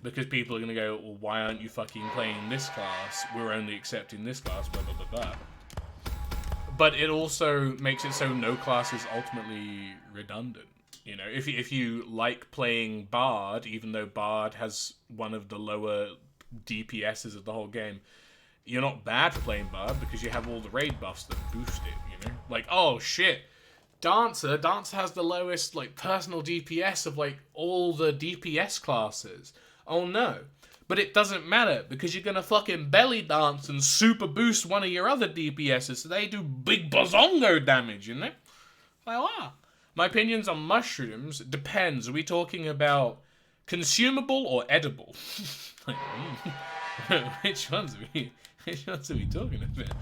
Because people are going to go, well, why aren't you fucking playing this class? We're only accepting this class, blah, blah, blah, blah. But it also makes it so no class is ultimately redundant. You know, if you like playing Bard, even though Bard has one of the lower DPSs of the whole game, you're not bad for playing Bard because you have all the raid buffs that boost it, you know? Like, oh, shit. Dancer has the lowest, like, personal DPS of, like, all the DPS classes. Oh, no. But it doesn't matter, because you're gonna fucking belly dance and super boost one of your other DPSs so they do big bazongo damage, you know? Like, wow. My opinions on mushrooms depends. Are we talking about consumable or edible? Like, which ones are we talking about?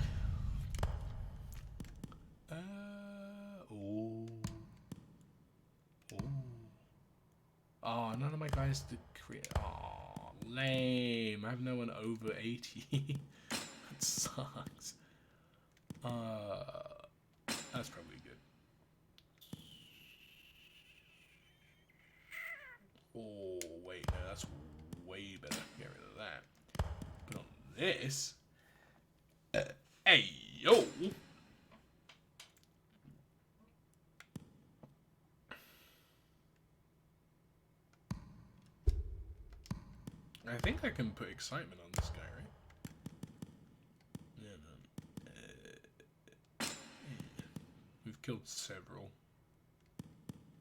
Oh, none of my guys did create. Oh, lame. I have no one over 80. That sucks. That's probably good. Oh, wait, no, that's way better. Get rid of that. Put on this. Hey, yo! I think I can put excitement on this guy, right? Yeah, no. We've killed several.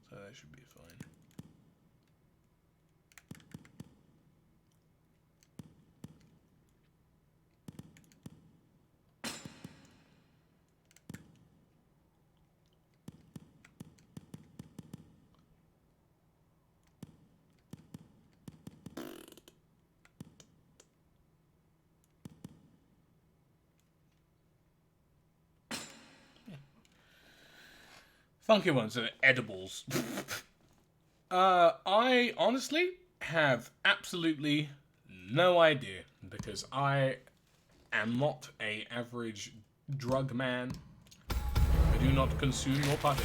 So that should be fine. Funky ones are edibles. I honestly have absolutely no idea because I am not a average drug man. I do not consume or partake.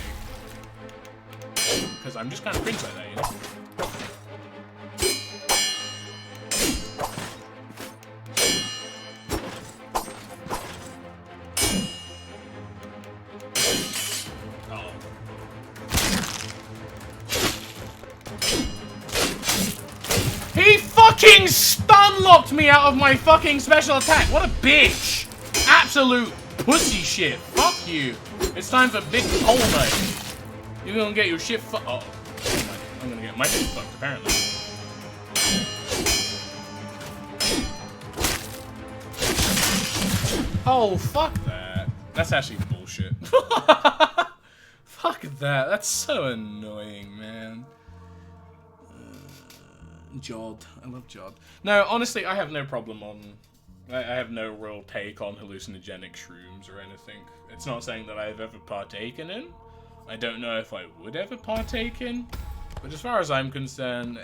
Because I'm just kind of cringe like that, you know? He fucking stun-locked me out of my fucking special attack! What a bitch! Absolute pussy shit. Fuck you. It's time for big pole night. You're gonna get your shit fucked. Oh, I'm gonna get my shit fucked, apparently. Oh, fuck that. That's actually bullshit. Fuck that. That's so annoying, man. Jod. I love Jod. No, honestly, I have no problem on... I have no real take on hallucinogenic shrooms or anything. It's not saying that I've ever partaken in. I don't know if I would ever partake in. But as far as I'm concerned...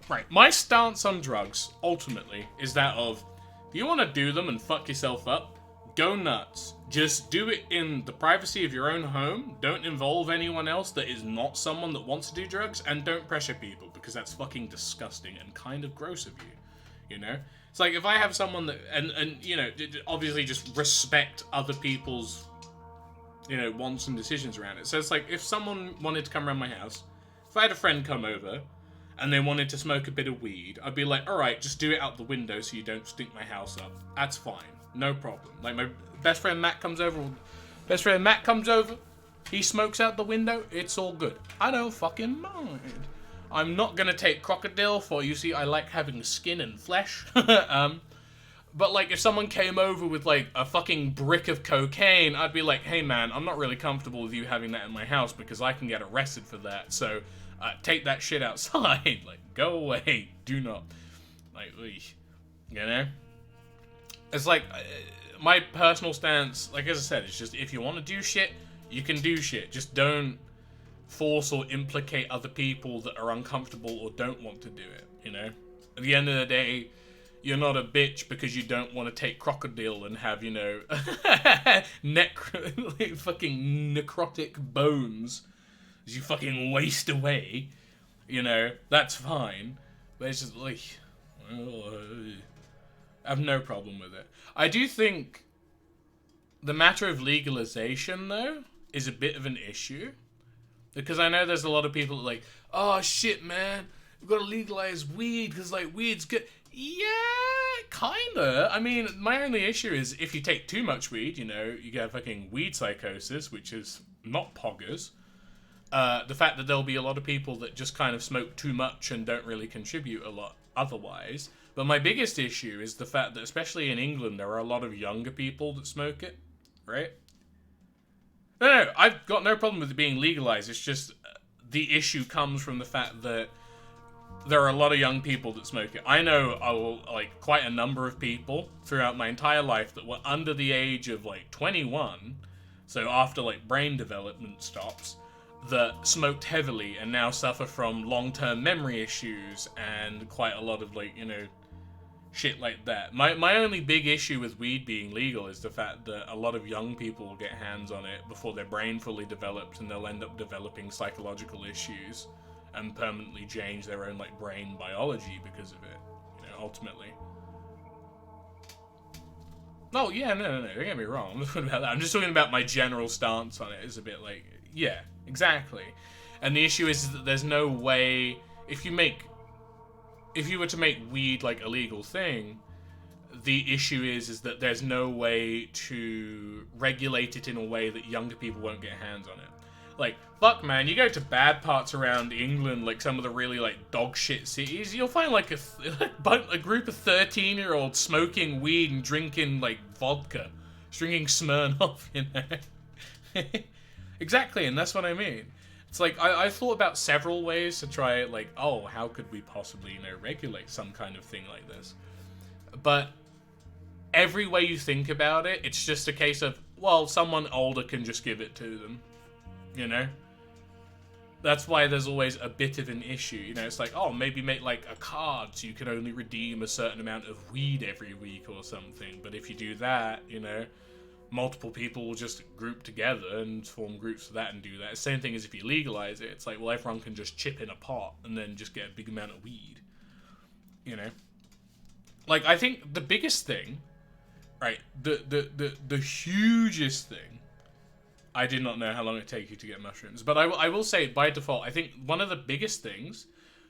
Right, my stance on drugs, ultimately, is that of... If you want to do them and fuck yourself up, go nuts. Just do it in the privacy of your own home. Don't involve anyone else that is not someone that wants to do drugs. And don't pressure people, because that's fucking disgusting and kind of gross of you. You know? It's like, if I have someone that... And you know, obviously just respect other people's, you know, wants and decisions around it. So it's like, if someone wanted to come around my house, if I had a friend come over, and they wanted to smoke a bit of weed, I'd be like, alright, just do it out the window so you don't stink my house up. That's fine. No problem. Like, my best friend Matt comes over, he smokes out the window, it's all good. I don't fucking mind. I'm not gonna take crocodile for, you see, I like having skin and flesh. But like, if someone came over with like a fucking brick of cocaine, I'd be like, hey man, I'm not really comfortable with you having that in my house because I can get arrested for that, so take that shit outside. Like, go away. Do not. Like, you know? It's like, my personal stance, like as I said, it's just, if you want to do shit, you can do shit. Just don't force or implicate other people that are uncomfortable or don't want to do it, you know? At the end of the day, you're not a bitch because you don't want to take crocodile and have, you know, fucking necrotic bones as you fucking waste away, you know, that's fine. But it's just like, I have no problem with it. I do think the matter of legalization, though, is a bit of an issue. Because I know there's a lot of people that are like, oh shit, man, we've got to legalize weed because, like, weed's good. Yeah, kinda. I mean, my only issue is if you take too much weed, you know, you get fucking weed psychosis, which is not poggers. The fact that there'll be a lot of people that just kind of smoke too much and don't really contribute a lot otherwise. But my biggest issue is the fact that, especially in England, there are a lot of younger people that smoke it, right? No, I've got no problem with it being legalized. It's just the issue comes from the fact that there are a lot of young people that smoke it. I know like quite a number of people throughout my entire life that were under the age of like 21, so after like brain development stops, that smoked heavily and now suffer from long-term memory issues and quite a lot of, like, you know, shit like that. My only big issue with weed being legal is the fact that a lot of young people will get hands on it before their brain fully developed, and they'll end up developing psychological issues and permanently change their own, like, brain biology because of it, you know, ultimately. Oh, yeah, no, don't get me wrong. I'm not talking about that. I'm just talking about my general stance on it. It's a bit like, yeah, exactly. And the issue is that there's no way, if you were to make weed, like, a legal thing, the issue is that there's no way to regulate it in a way that younger people won't get hands on it. Like, fuck, man, you go to bad parts around England, like some of the really, like, dog shit cities, you'll find, like, a group of 13-year-olds smoking weed and drinking, like, vodka. Drinking Smirnoff, you know? Exactly, and that's what I mean. It's like, I thought about several ways to try, like, oh, how could we possibly, you know, regulate some kind of thing like this? But every way you think about it, it's just a case of, well, someone older can just give it to them, you know? That's why there's always a bit of an issue, you know? It's like, oh, maybe make like a card so you can only redeem a certain amount of weed every week or something. But if you do that, you know, multiple people will just group together and form groups for that and do that. The same thing as if you legalize it. It's like, well, everyone can just chip in a pot and then just get a big amount of weed, you know? Like, I think the biggest thing, right, the hugest thing, I did not know how long it take you to get mushrooms, but I will say, by default, I think one of the biggest things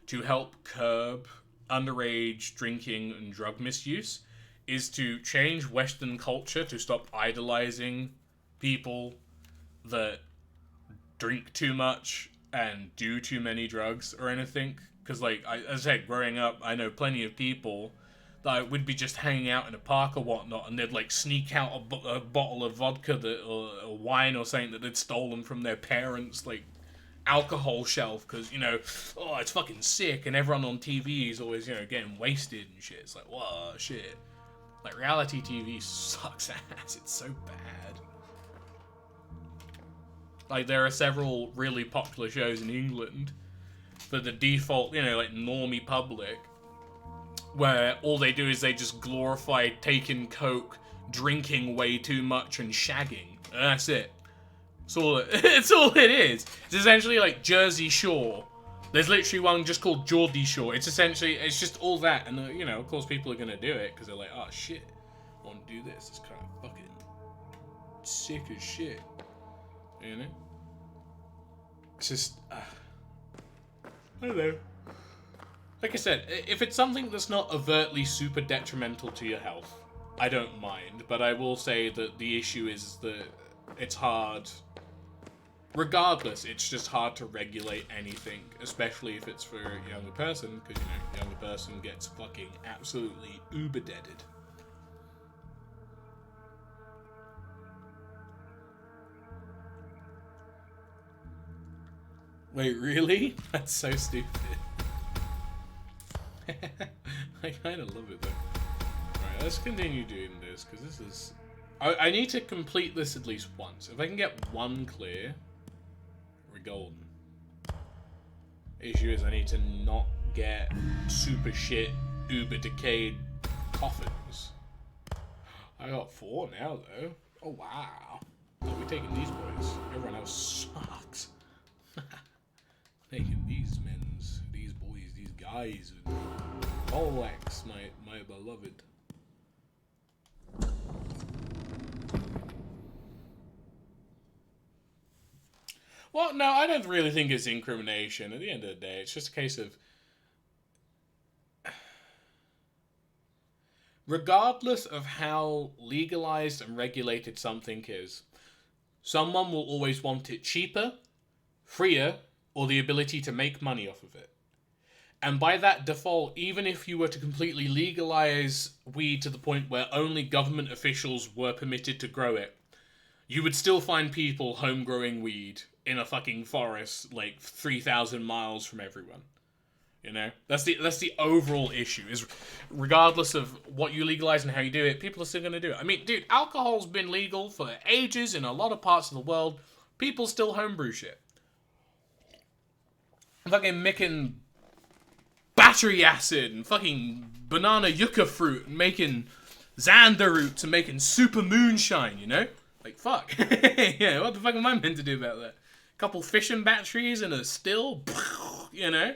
to help curb underage drinking and drug misuse is to change Western culture to stop idolizing people that drink too much and do too many drugs or anything. Because, like, as I said, growing up, I know plenty of people that would be just hanging out in a park or whatnot, and they'd like sneak out a bottle of vodka or wine or something that they'd stolen from their parents' like alcohol shelf because, you know, oh, it's fucking sick, and everyone on TV is always, you know, getting wasted and shit. It's like, whoa, shit. Like, reality TV sucks ass. It's so bad. Like, there are several really popular shows in England for the default, you know, like normie public, where all they do is they just glorify taking coke, drinking way too much, and shagging. And that's it. It's all it is. It's essentially like Jersey Shore. There's literally one just called Geordie Shore. It's essentially, it's just all that. And, you know, of course people are going to do it because they're like, oh, shit, I want to do this. It's kind of fucking sick as shit. You know? It's just, I don't know. Like I said, if it's something that's not overtly super detrimental to your health, I don't mind. But I will say that the issue is that it's hard. Regardless, it's just hard to regulate anything, especially if it's for a younger person, because, you know, younger person gets fucking absolutely uber-deaded. Wait, really? That's so stupid. I kind of love it though. Alright, let's continue doing this, because this is... I need to complete this at least once. If I can get one clear, we're golden. Issue is I need to not get super shit, uber decayed coffins. I got 4 now though. Oh wow. I'll be taking these boys. Everyone else sucks. Taking these men's, these boys, these guys. Poleaxe, my beloved. Well, no, I don't really think it's incrimination. At the end of the day, it's just a case of... regardless of how legalized and regulated something is, someone will always want it cheaper, freer, or the ability to make money off of it. And by that default, even if you were to completely legalize weed to the point where only government officials were permitted to grow it, you would still find people home-growing weed in a fucking forest like 3,000 miles from everyone. You know? That's the overall issue, is regardless of what you legalize and how you do it, people are still going to do it. I mean, dude, alcohol's been legal for ages in a lot of parts of the world. People still homebrew shit. Fucking making battery acid and fucking banana yucca fruit and making Xander roots and making super moonshine, you know? Like, fuck. Yeah, what the fuck am I meant to do about that? A couple fishing batteries and a still, you know?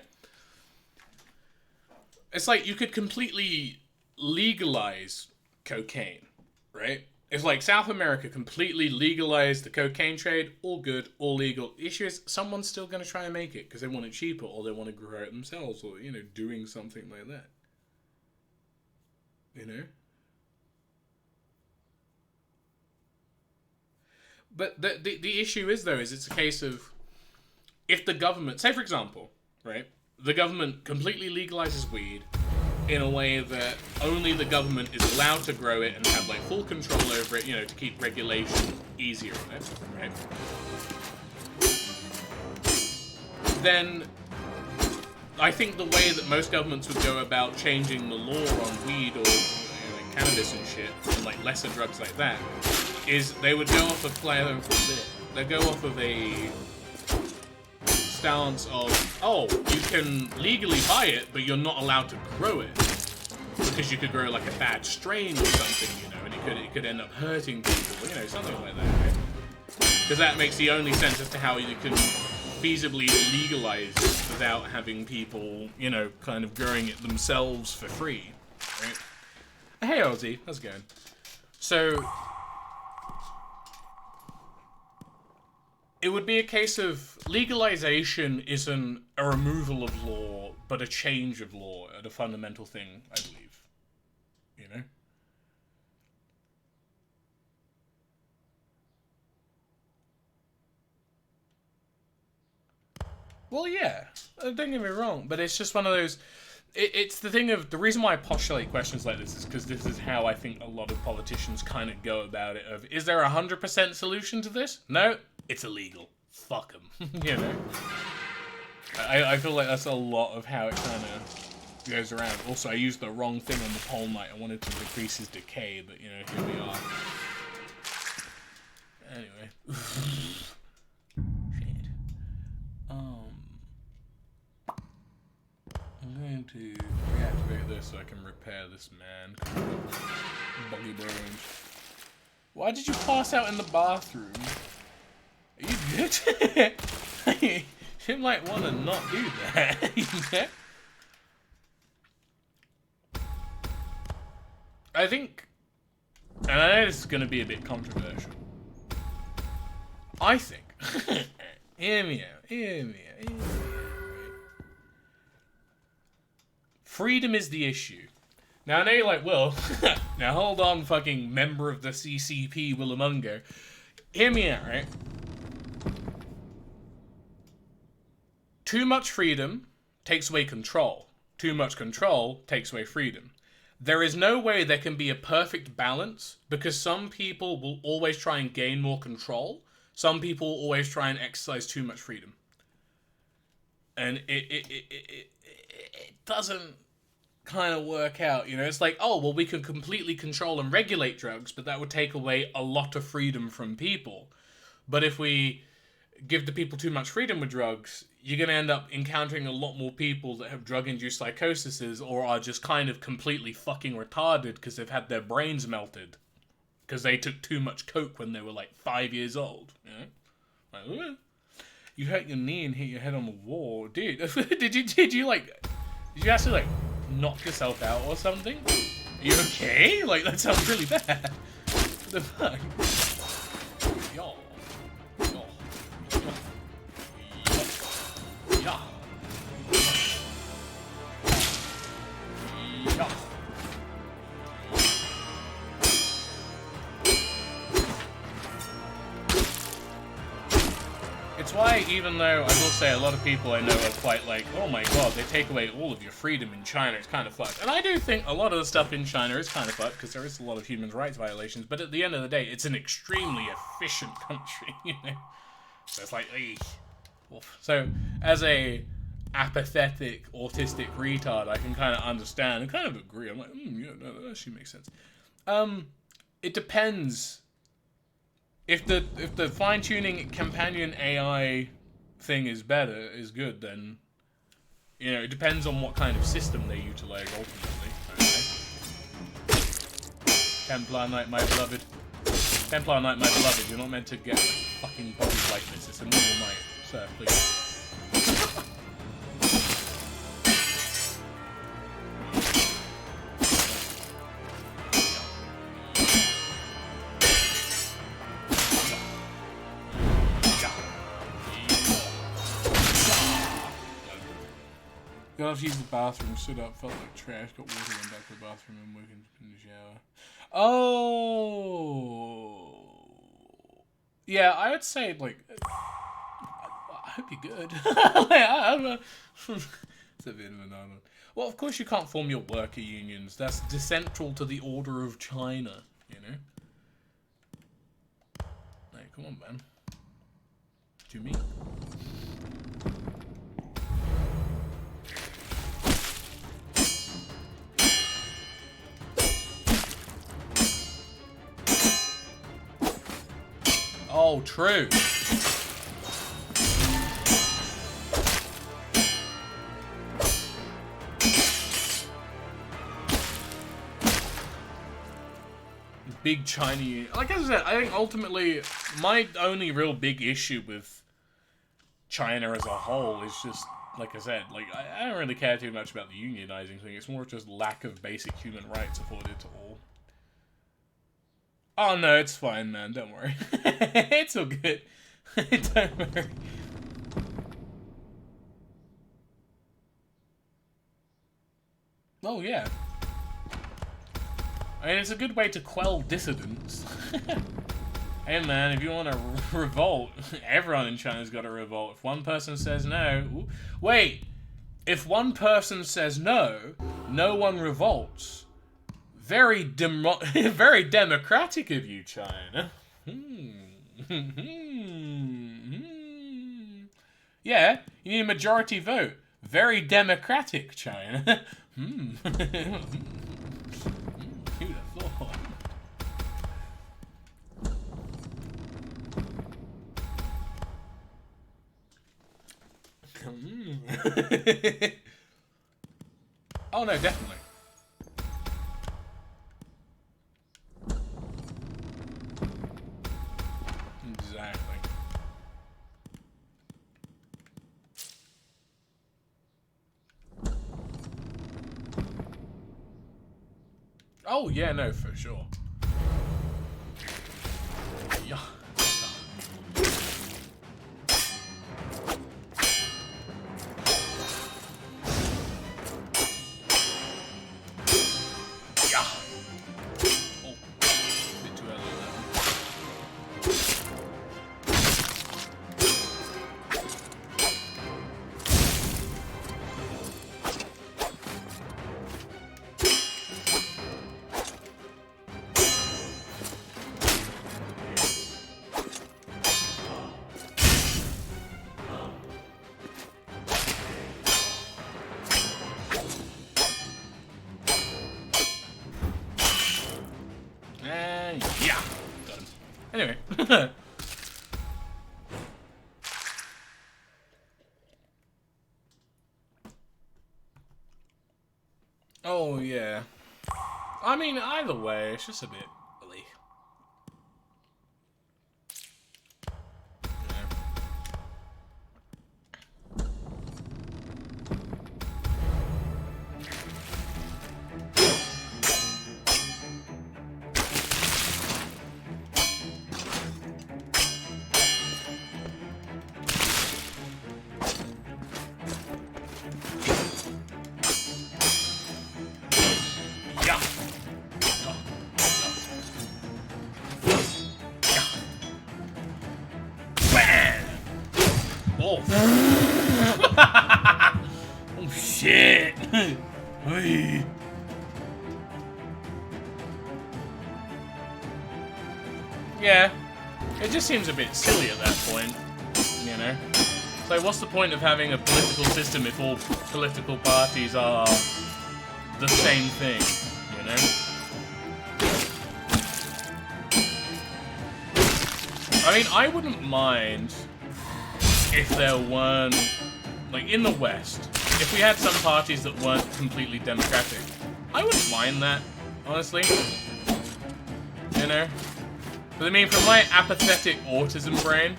It's like you could completely legalize cocaine, right? It's like South America completely legalized the cocaine trade, all good, all legal. The issue is someone's still going to try and make it because they want it cheaper or they want to grow it themselves or, you know, doing something like that. You know? But the issue is, though, is it's a case of if the government, say for example, right, the government completely legalizes weed in a way that only the government is allowed to grow it and have like full control over it, you know, to keep regulation easier on it, right? Then I think the way that most governments would go about changing the law on weed or, you know, like cannabis and shit, and like lesser drugs like that, is they would go off of they go off of a stance of, oh, you can legally buy it, but you're not allowed to grow it because you could grow like a bad strain or something, you know, and it could end up hurting people, you know, something like that, right? Because that makes the only sense as to how you can feasibly legalize it without having people, you know, kind of growing it themselves for free, right? Hey, Ozzy, how's it going? So it would be a case of legalization isn't a removal of law, but a change of law at a fundamental thing, I believe. You know? Well, yeah. Don't get me wrong, but it's just one of those... It's the thing of... The reason why I postulate questions like this is because this is how I think a lot of politicians kind of go about it. Of, is there a 100% solution to this? No. It's illegal. Fuck them. You know? I feel like that's a lot of how it kind of goes around. Also, I used the wrong thing on the pole knight. I wanted to decrease his decay, but, you know, here we are. Anyway. Shit. I'm going to reactivate this so I can repair this man. Buggy bones. Why did you pass out in the bathroom? Are you good? You might want to not do that. Yeah? I think, and I know this is going to be a bit controversial. I think, hear me out. Freedom is the issue. Now I know you're like, well, now hold on, fucking member of the CCP, Willamungo. Hear me out, right? Too much freedom takes away control. Too much control takes away freedom. There is no way there can be a perfect balance because some people will always try and gain more control. Some people will always try and exercise too much freedom. And it doesn't kind of work out, you know? It's like, oh, well, we can completely control and regulate drugs, but that would take away a lot of freedom from people. But if we give the people too much freedom with drugs, you're going to end up encountering a lot more people that have drug-induced psychoses or are just kind of completely fucking retarded because they've had their brains melted because they took too much coke when they were like 5 years old. You know? Like, ooh, you hurt your knee and hit your head on the wall, dude. Did you actually like knock yourself out or something? Are you okay? Like, that sounds really bad. What the fuck? Yo. Yeah. Yeah. It's why, even though I will say a lot of people I know are quite like, oh my god, they take away all of your freedom in China, it's kind of fucked. And I do think a lot of the stuff in China is kind of fucked, because there is a lot of human rights violations, but at the end of the day, it's an extremely efficient country, you know? So it's like, so, as a apathetic, autistic retard, I can kind of understand and kind of agree. I'm like, yeah, no, that actually makes sense. It depends. If the fine-tuning companion AI thing is good, then, you know, it depends on what kind of system they utilize ultimately. Okay? Templar Knight, my beloved. Templar Knight, my beloved. You're not meant to get like, fucking bodies like this. It's a normal knight. Sir, please. Got off to use the bathroom, stood up, felt like trash, got water, went back to the bathroom and woke in the shower. Oh. Yeah, I would say, like, I hope you're good. It's a bit of an odd one. Well, of course you can't form your worker unions. That's central to the order of China, you know? Hey, come on, man. What do you mean? Oh, true. Big China. Like I said, I think ultimately my only real big issue with China as a whole is just, like I said, like I don't really care too much about the unionizing thing. It's more just lack of basic human rights afforded to all. Oh no, it's fine, man. Don't worry. It's all good. Don't worry. Oh yeah. I mean, it's a good way to quell dissidents. Hey man, if you want to revolt, everyone in China's got to revolt. If one person says no... Wait! If one person says no, no one revolts. Very very democratic of you, China. Yeah, you need a majority vote. Very democratic, China. Who'd have thought? Oh no, definitely. Exactly. Oh yeah, no, for sure. Yeah. Yeah. Done. Anyway. Oh, yeah. I mean, either way, it's just a bit bleak. Oh. Oh shit. Yeah. It just seems a bit silly at that point, you know? It's like, what's the point of having a political system if all political parties are the same thing, you know? I mean, I wouldn't mind if there weren't, like, in the West, if we had some parties that weren't completely democratic. I wouldn't mind that, honestly. You know? But I mean, from my apathetic autism brain,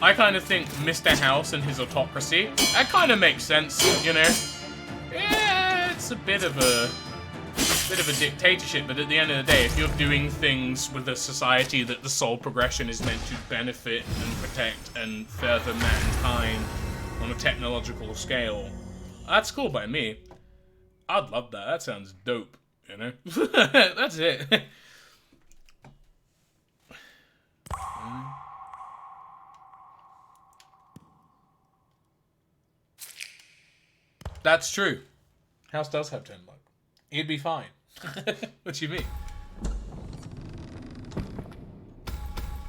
I kind of think Mr. House and his autocracy, that kind of makes sense, you know? Yeah, it's a bit of a dictatorship, but at the end of the day, if you're doing things with a society that the sole progression is meant to benefit and protect and further mankind on a technological scale, that's cool by me. I'd love that. That sounds dope, you know? That's it. That's true. House does have 10 luck. He'd be fine. What do you mean?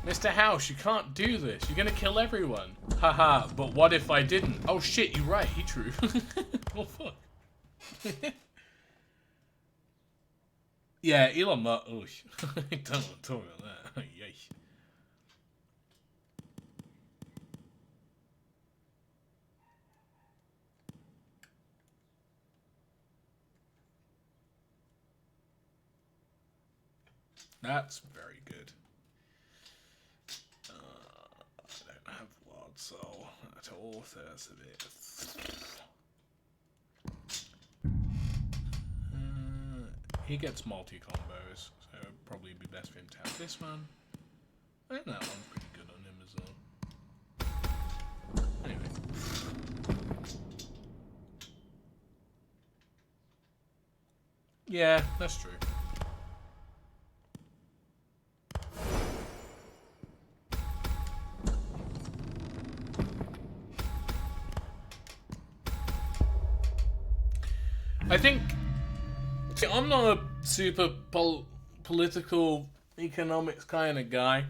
Mr. House, you can't do this. You're gonna kill everyone. Haha, but what if I didn't? Oh shit, you're right. He true. Oh fuck. Yeah, Elon Musk. Oh, don't want to talk about that. Yay. That's very good. I don't have Wild Soul at all, so that's a bit... he gets multi-combos, so it'd probably be best for him to have this one. And that one's pretty good on him as well. Anyway. Yeah, that's true. I think... See, I'm not a super political economics kind of guy.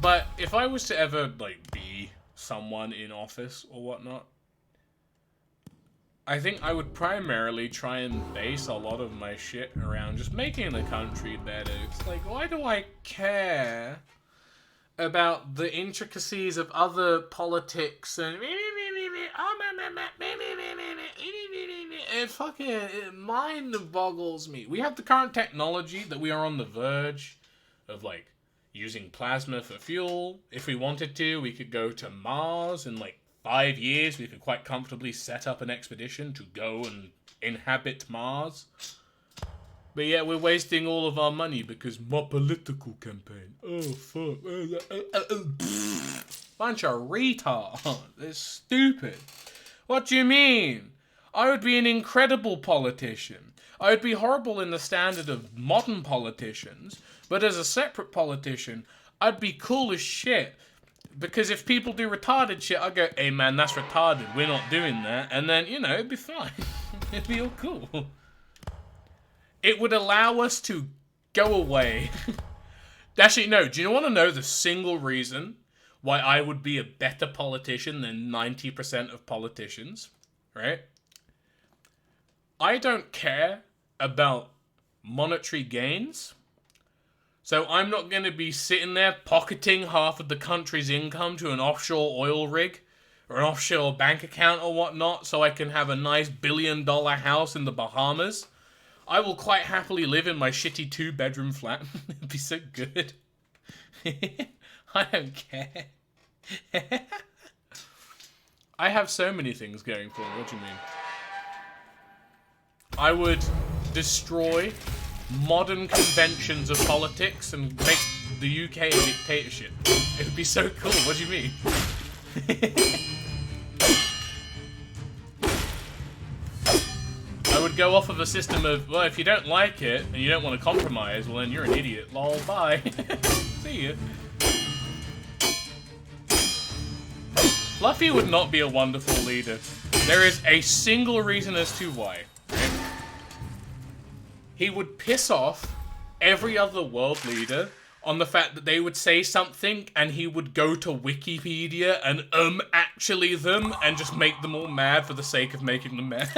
But if I was to ever, like, be someone in office or whatnot, I think I would primarily try and base a lot of my shit around just making the country better. It's like, why do I care about the intricacies of other politics and... It mind boggles me. We have the current technology that we are on the verge of, like, using plasma for fuel. If we wanted to, we could go to Mars in, like, 5 years. We could quite comfortably set up an expedition to go and inhabit Mars. But yet we're wasting all of our money because my political campaign. Oh, fuck. Bunch of retards. It's stupid. What do you mean? I would be an incredible politician. I would be horrible in the standard of modern politicians, but as a separate politician, I'd be cool as shit. Because if people do retarded shit, I go, hey man, that's retarded, we're not doing that. And then, you know, it'd be fine. It'd be all cool. It would allow us to go away. Actually, no, do you want to know the single reason why I would be a better politician than 90% of politicians? Right? I don't care about monetary gains. So I'm not going to be sitting there pocketing half of the country's income to an offshore oil rig or an offshore bank account or whatnot so I can have a nice $1 billion house in the Bahamas. I will quite happily live in my shitty 2-bedroom flat. It'd be so good. I don't care. I have so many things going for me. What do you mean? I would destroy modern conventions of politics and make the UK a dictatorship. It would be so cool. What do you mean? I would go off of a system of, well, if you don't like it and you don't want to compromise, well then you're an idiot. Lol, bye. See ya. Fluffy would not be a wonderful leader. There is a single reason as to why. He would piss off every other world leader on the fact that they would say something and he would go to Wikipedia and actually them and just make them all mad for the sake of making them mad.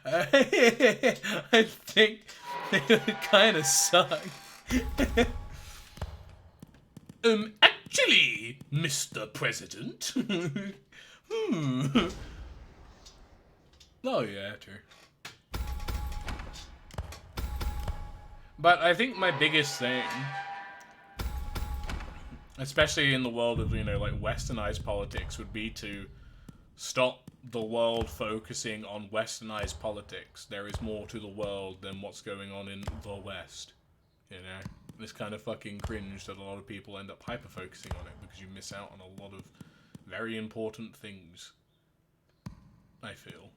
I think they would kind of suck. Actually, Mr. President. Oh yeah, true. But I think my biggest thing, especially in the world of, you know, like westernized politics, would be to stop the world focusing on westernized politics. There is more to the world than what's going on in the West. You know? It's kind of fucking cringe that a lot of people end up hyper-focusing on it because you miss out on a lot of very important things. I feel.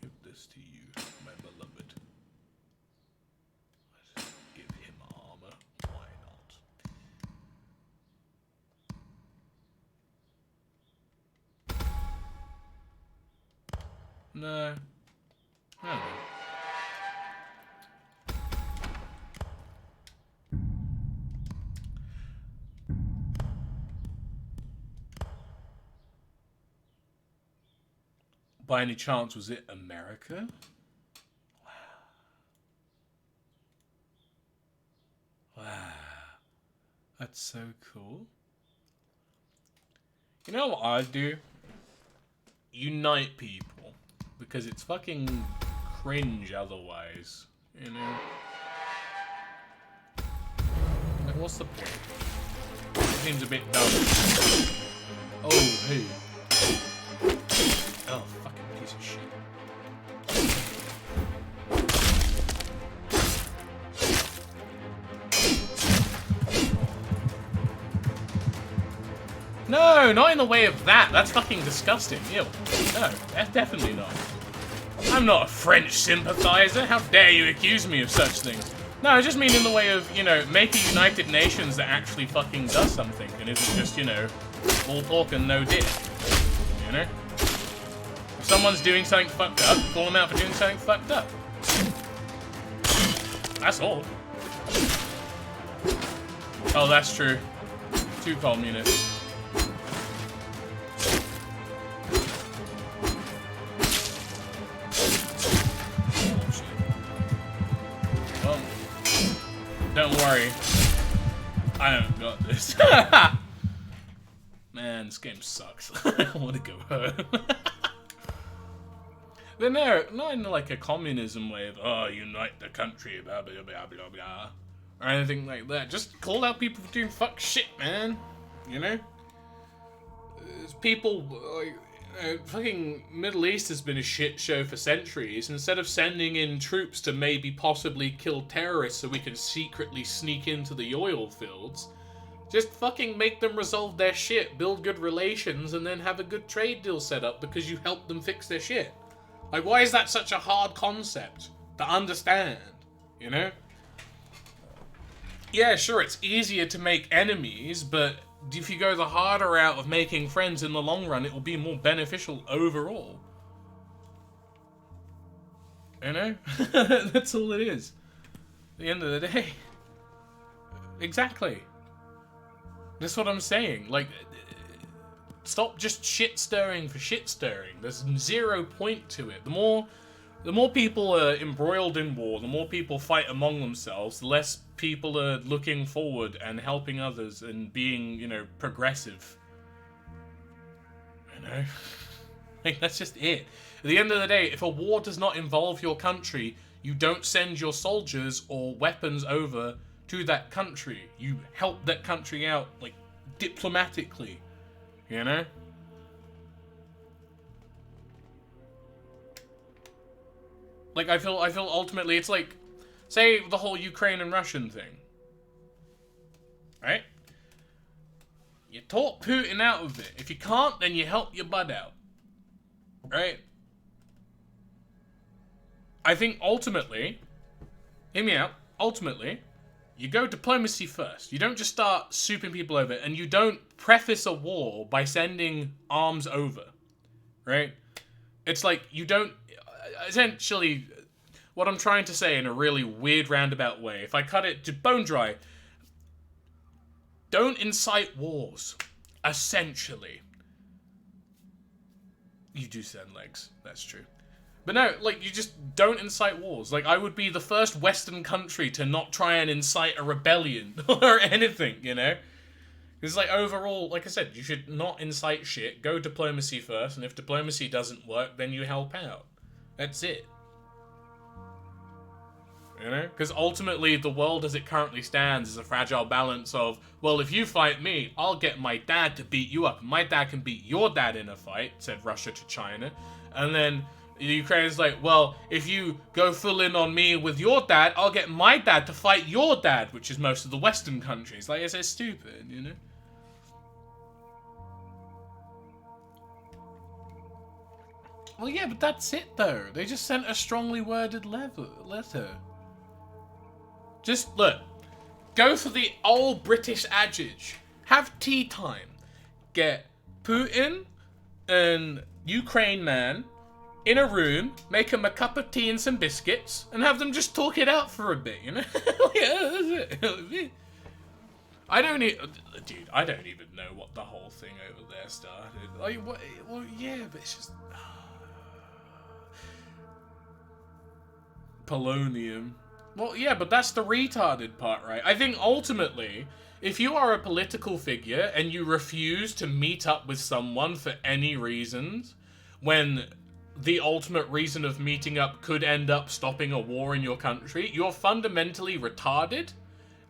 Give this to you, my beloved. Let's give him armor. Why not? No. I don't know. By any chance, was it America? Wow. Wow. That's so cool. You know what I'd do? unite people. Because it's fucking cringe otherwise, you know? Like, what's the point? It seems a bit dumb. Oh, hey. Oh, fucking piece of shit. No, not in the way of that. That's fucking disgusting. Ew. No, that's definitely not. I'm not a French sympathizer. How dare you accuse me of such things? No, I just mean in the way of, you know, make a United Nations that actually fucking does something and isn't just, you know, all talk and no did. You know? If someone's doing something fucked up, call them out for doing something fucked up. That's all. Oh, that's true. 2 communists. Don't worry. I haven't got this. Man, this game sucks. I want to go home. But no, not in like a communism way of, oh, unite the country, blah, blah, blah, blah, blah. Or anything like that. Just call out people for doing fuck shit, man. You know? There's people, like, fucking Middle East has been a shit show for centuries. Instead of sending in troops to maybe possibly kill terrorists so we can secretly sneak into the oil fields, just fucking make them resolve their shit, build good relations, and then have a good trade deal set up because you helped them fix their shit. Like, why is that such a hard concept to understand? You know? Yeah, sure, it's easier to make enemies, but if you go the harder route of making friends in the long run, it will be more beneficial overall. You know? That's all it is. At the end of the day. Exactly. That's what I'm saying. Like, stop just shit stirring for shit stirring. There's 0 point to it. The more people are embroiled in war, the more people fight among themselves, the less people are looking forward and helping others and being, you know, progressive. You know? Like, that's just it. At the end of the day, if a war does not involve your country, you don't send your soldiers or weapons over to that country. You help that country out, like, diplomatically. You know? Like, I feel ultimately it's like, say the whole Ukraine and Russian thing. Right? You talk Putin out of it. If you can't, then you help your bud out. Right? I think ultimately, hear me out, ultimately, you go diplomacy first. You don't just start souping people over, and you don't preface a war by sending arms over. Right? It's like, you don't, essentially, what I'm trying to say in a really weird roundabout way, if I cut it to bone dry, don't incite wars, essentially. You do send legs, that's true. But no, like, you just don't incite wars. Like, I would be the first Western country to not try and incite a rebellion or anything, you know? Because, like, overall, like I said, you should not incite shit, go diplomacy first, and if diplomacy doesn't work, then you help out. That's it. You know? Because ultimately, the world as it currently stands is a fragile balance of, well, if you fight me, I'll get my dad to beat you up. My dad can beat your dad in a fight, said Russia to China. And then Ukraine's like, well, if you go full in on me with your dad, I'll get my dad to fight your dad, which is most of the Western countries. Like, it's stupid, you know? Well, yeah, but that's it, though. They just sent a strongly worded letter. Just, look, go for the old British adage. Have tea time. Get Putin and Ukraine man in a room, make them a cup of tea and some biscuits, and have them just talk it out for a bit, you know? Yeah, that's it. I don't even know what the whole thing over there started. Like, what? Well, yeah, but it's just polonium. Well, yeah, but that's the retarded part, right? I think ultimately, if you are a political figure and you refuse to meet up with someone for any reasons, when the ultimate reason of meeting up could end up stopping a war in your country, you're fundamentally retarded,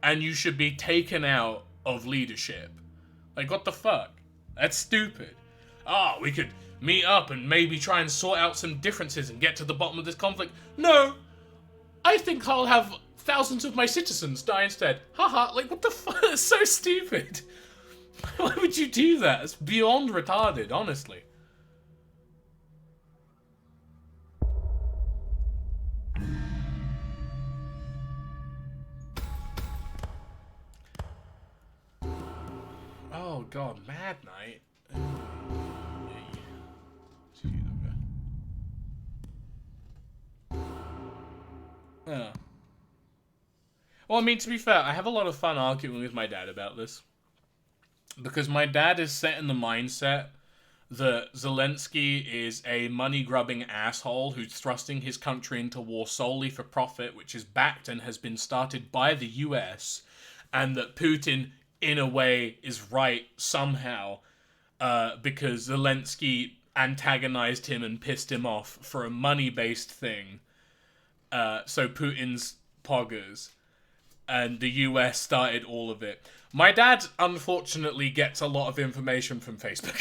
and you should be taken out of leadership. Like, what the fuck? That's stupid. We could meet up and maybe try and sort out some differences and get to the bottom of this conflict. No! I think I'll have thousands of my citizens die instead. Haha, like, what the fuck? That's so stupid. Why would you do that? It's beyond retarded, honestly. Oh god, Mad Knight. Yeah. Well, I mean, to be fair, I have a lot of fun arguing with my dad about this. Because my dad is set in the mindset that Zelensky is a money-grubbing asshole who's thrusting his country into war solely for profit, which is backed and has been started by the US, and that Putin, in a way, is right somehow, because Zelensky antagonized him and pissed him off for a money-based thing. So Putin's poggers, and the US started all of it. My dad, unfortunately, gets a lot of information from Facebook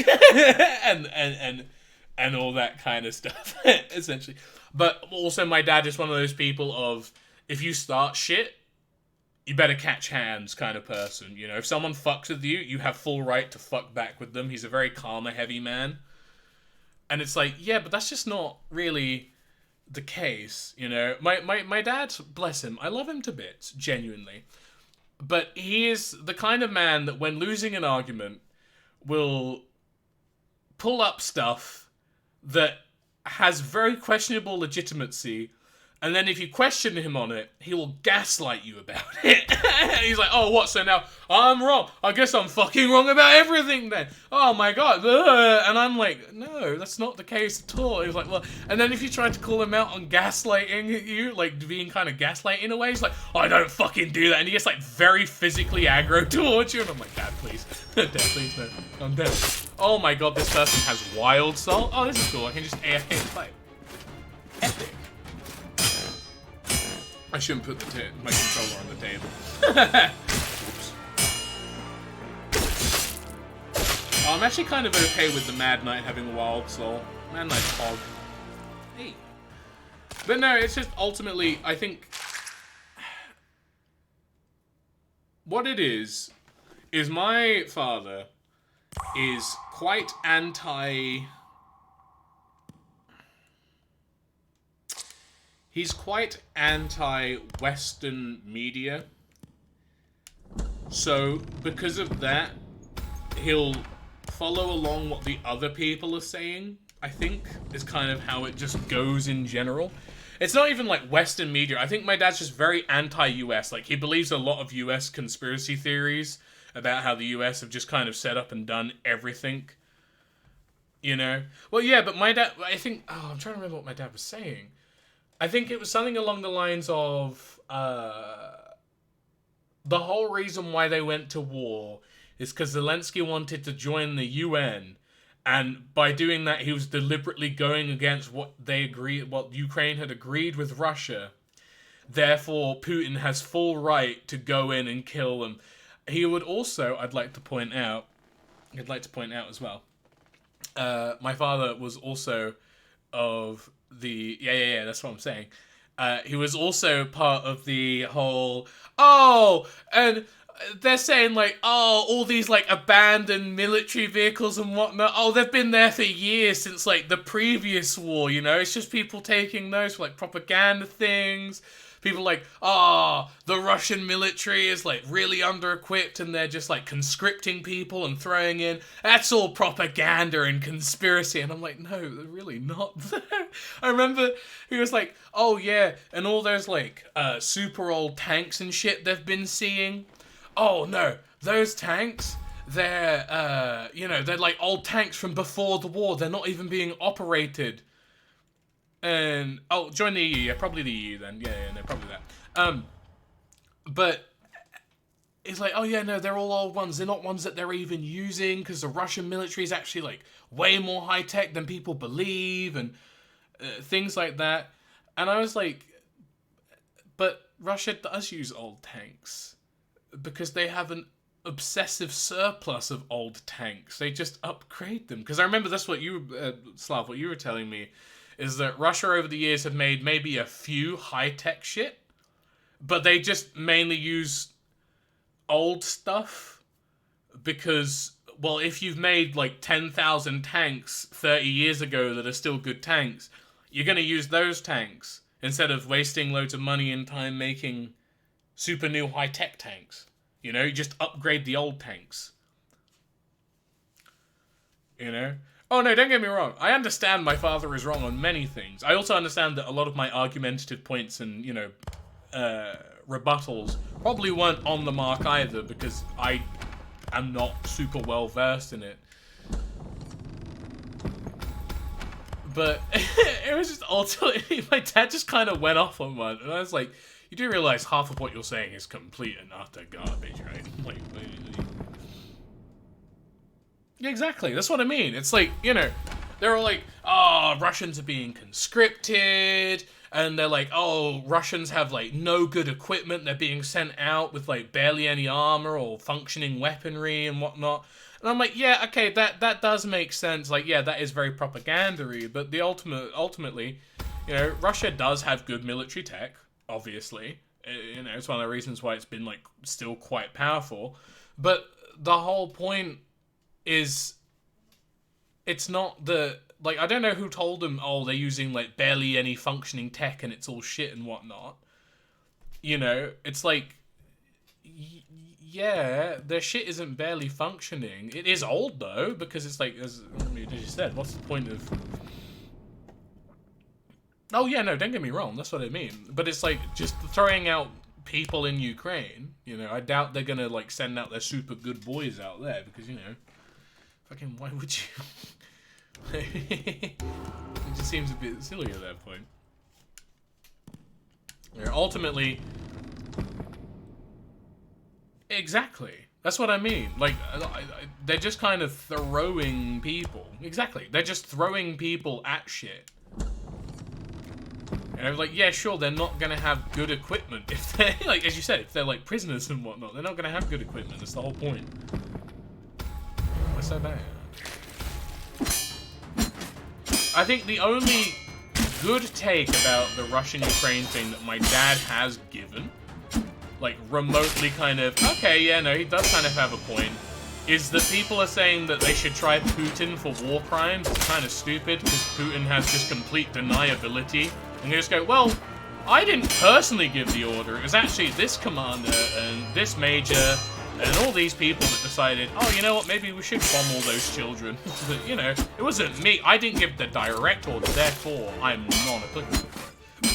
and all that kind of stuff, essentially. But also, my dad is one of those people of, if you start shit, you better catch hands kind of person. You know, if someone fucks with you, you have full right to fuck back with them. He's a very karma-heavy man. And it's like, yeah, but that's just not really the case, you know. My dad, bless him, I love him to bits, genuinely. But he is the kind of man that when losing an argument will pull up stuff that has very questionable legitimacy, and then if you question him on it, he will gaslight you about it. He's like, oh, what, so now I'm wrong? I guess I'm fucking wrong about everything then. Oh my god. And I'm like, no, that's not the case at all. He's like, well, and then if you try to call him out on gaslighting you, like being kind of gaslight in a way, he's like, oh, I don't fucking do that. And he gets like very physically aggro towards you. And I'm like, Dad, please. Dad, please, no. I'm dead. Oh my god, this person has wild soul. Oh, this is cool. I can just AFK the fight. Epic. I shouldn't put my controller on the table. Oops. Oh, I'm actually kind of okay with the Mad Knight having a wild soul. Mad Knight's hog. Hey. But no, it's just ultimately, I think... what it is my father is quite he's quite anti-Western media. So, because of that, he'll follow along what the other people are saying, I think, is kind of how it just goes in general. It's not even like Western media. I think my dad's just very anti-US. Like, he believes a lot of US conspiracy theories about how the US have just kind of set up and done everything. You know? Well, yeah, but my dad, I think, I'm trying to remember what my dad was saying. I think it was something along the lines of, the whole reason why they went to war is because Zelensky wanted to join the UN, and by doing that, he was deliberately going against what Ukraine had agreed with Russia. Therefore, Putin has full right to go in and kill them. He would also, I'd like to point out as well, my father was also of the... Yeah, that's what I'm saying. He was also part of the whole... Oh, and they're saying, like, oh, all these, like, abandoned military vehicles and whatnot. Oh, they've been there for years since, like, the previous war, you know? It's just people taking those for, like, propaganda things. People like, oh, the Russian military is, like, really under-equipped and they're just, like, conscripting people and throwing in. That's all propaganda and conspiracy. And I'm like, no, they're really not. I remember he was like, oh, yeah, and all those, like, super old tanks and shit they've been seeing. Oh, no, those tanks, they're, they're, like, old tanks from before the war. They're not even being operated. And, oh, join the EU. Yeah, probably the EU then. Yeah, no, probably that. But it's like, oh yeah, no, they're all old ones. They're not ones that they're even using because the Russian military is actually like way more high tech than people believe and things like that. And I was like, but Russia does use old tanks because they have an obsessive surplus of old tanks. They just upgrade them. Because I remember that's what you, Slav, what you were telling me is that Russia over the years have made maybe a few high tech shit, but they just mainly use old stuff because, well, if you've made like 10,000 tanks 30 years ago that are still good tanks, you're going to use those tanks instead of wasting loads of money and time making super new high-tech tanks. You know, you just upgrade the old tanks. You know? Oh no, don't get me wrong. I understand my father is wrong on many things. I also understand that a lot of my argumentative points and, you know, rebuttals probably weren't on the mark either because I am not super well versed in it. But it was just ultimately, my dad just kind of went off on one, and I was like, you do realize half of what you're saying is complete and utter garbage, right? Like, yeah, exactly, that's what I mean. It's like, you know, they're all like, oh, Russians are being conscripted, and they're like, oh, Russians have, like, no good equipment, they're being sent out with, like, barely any armor or functioning weaponry and whatnot. And I'm like, yeah, okay, that does make sense. Like, yeah, that is very propagandary, but the ultimately, you know, Russia does have good military tech, obviously. You know, it's one of the reasons why it's been, like, still quite powerful. But the whole point is, it's not the... Like, I don't know who told them, oh, they're using, like, barely any functioning tech and it's all shit and whatnot. You know, it's like, yeah, their shit isn't barely functioning. It is old, though, because it's like, as you said, what's the point of... Oh, yeah, no, don't get me wrong, that's what I mean. But it's like, just throwing out people in Ukraine, you know, I doubt they're gonna, like, send out their super good boys out there, because, you know, fucking, why would you... It just seems a bit silly at that point. Yeah, ultimately, exactly. That's what I mean. Like, they're just kind of throwing people. Exactly. They're just throwing people at shit. And I was like, yeah, sure, they're not gonna have good equipment if they're, like, as you said, if they're like prisoners and whatnot. They're not gonna have good equipment. That's the whole point. What's so bad? I think the only good take about the Russian-Ukraine thing that my dad has given, like remotely kind of, okay, yeah, no, he does kind of have a point, is that people are saying that they should try Putin for war crimes. It's kind of stupid because Putin has just complete deniability. And they just go, well, I didn't personally give the order. It was actually this commander and this major and all these people that decided, oh, you know what, maybe we should bomb all those children. But, you know, it wasn't me. I didn't give the direct order, therefore I'm non-applicable for it.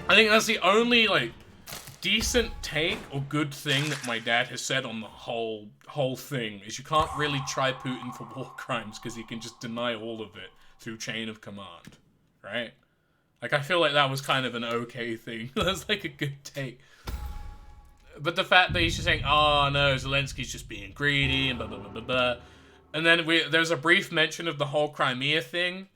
I think that's the only, like, decent take or good thing that my dad has said on the whole thing, is you can't really try Putin for war crimes because he can just deny all of it through chain of command, right? Like, I feel like that was kind of an okay thing. That's, like, a good take. But the fact that he's just saying, oh no, Zelensky's just being greedy and blah blah blah blah blah, and then there's a brief mention of the whole Crimea thing,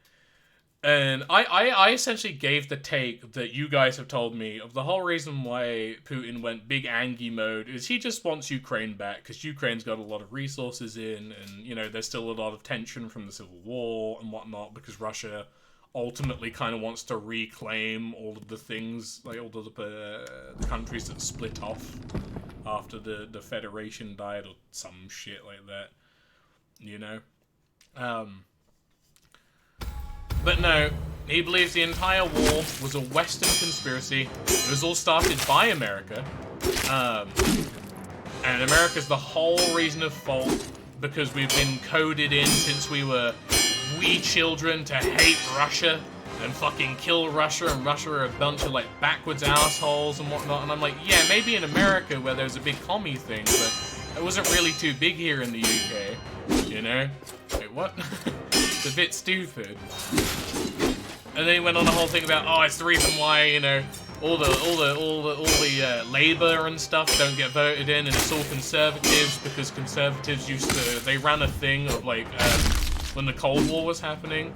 and I essentially gave the take that you guys have told me of the whole reason why Putin went big Angie mode is he just wants Ukraine back because Ukraine's got a lot of resources in, and you know there's still a lot of tension from the civil war and whatnot because Russia ultimately kind of wants to reclaim all of the things, like all of the countries that split off after the Federation died or some shit like that, you know? But no, he believes the entire war was a Western conspiracy. It was all started by America. And America's the whole reason of fault because we've been coded in since we were wee children to hate Russia and fucking kill Russia, and Russia are a bunch of like backwards assholes and whatnot. And I'm like, yeah, maybe in America where there's a big commie thing, but it wasn't really too big here in the UK, you know? Wait, what? It's a bit stupid. And then he went on a whole thing about, oh, it's the reason why, you know, all the Labour and stuff don't get voted in, and it's all Conservatives because Conservatives they ran a thing of like when the Cold War was happening,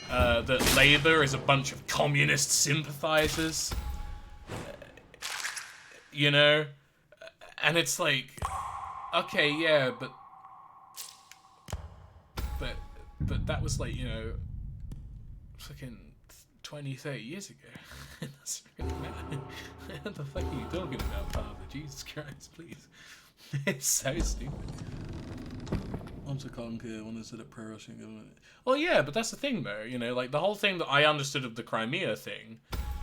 that Labour is a bunch of communist sympathizers, you know, and it's like, okay, yeah, but that was like, you know, fucking 20, 30 years ago. That's fucking mad. What the fuck are you talking about, Father? Jesus Christ, please. It's so stupid. Want to conquer, want to set up pro-Russian government. Well, yeah, but that's the thing, though. You know, like, the whole thing that I understood of the Crimea thing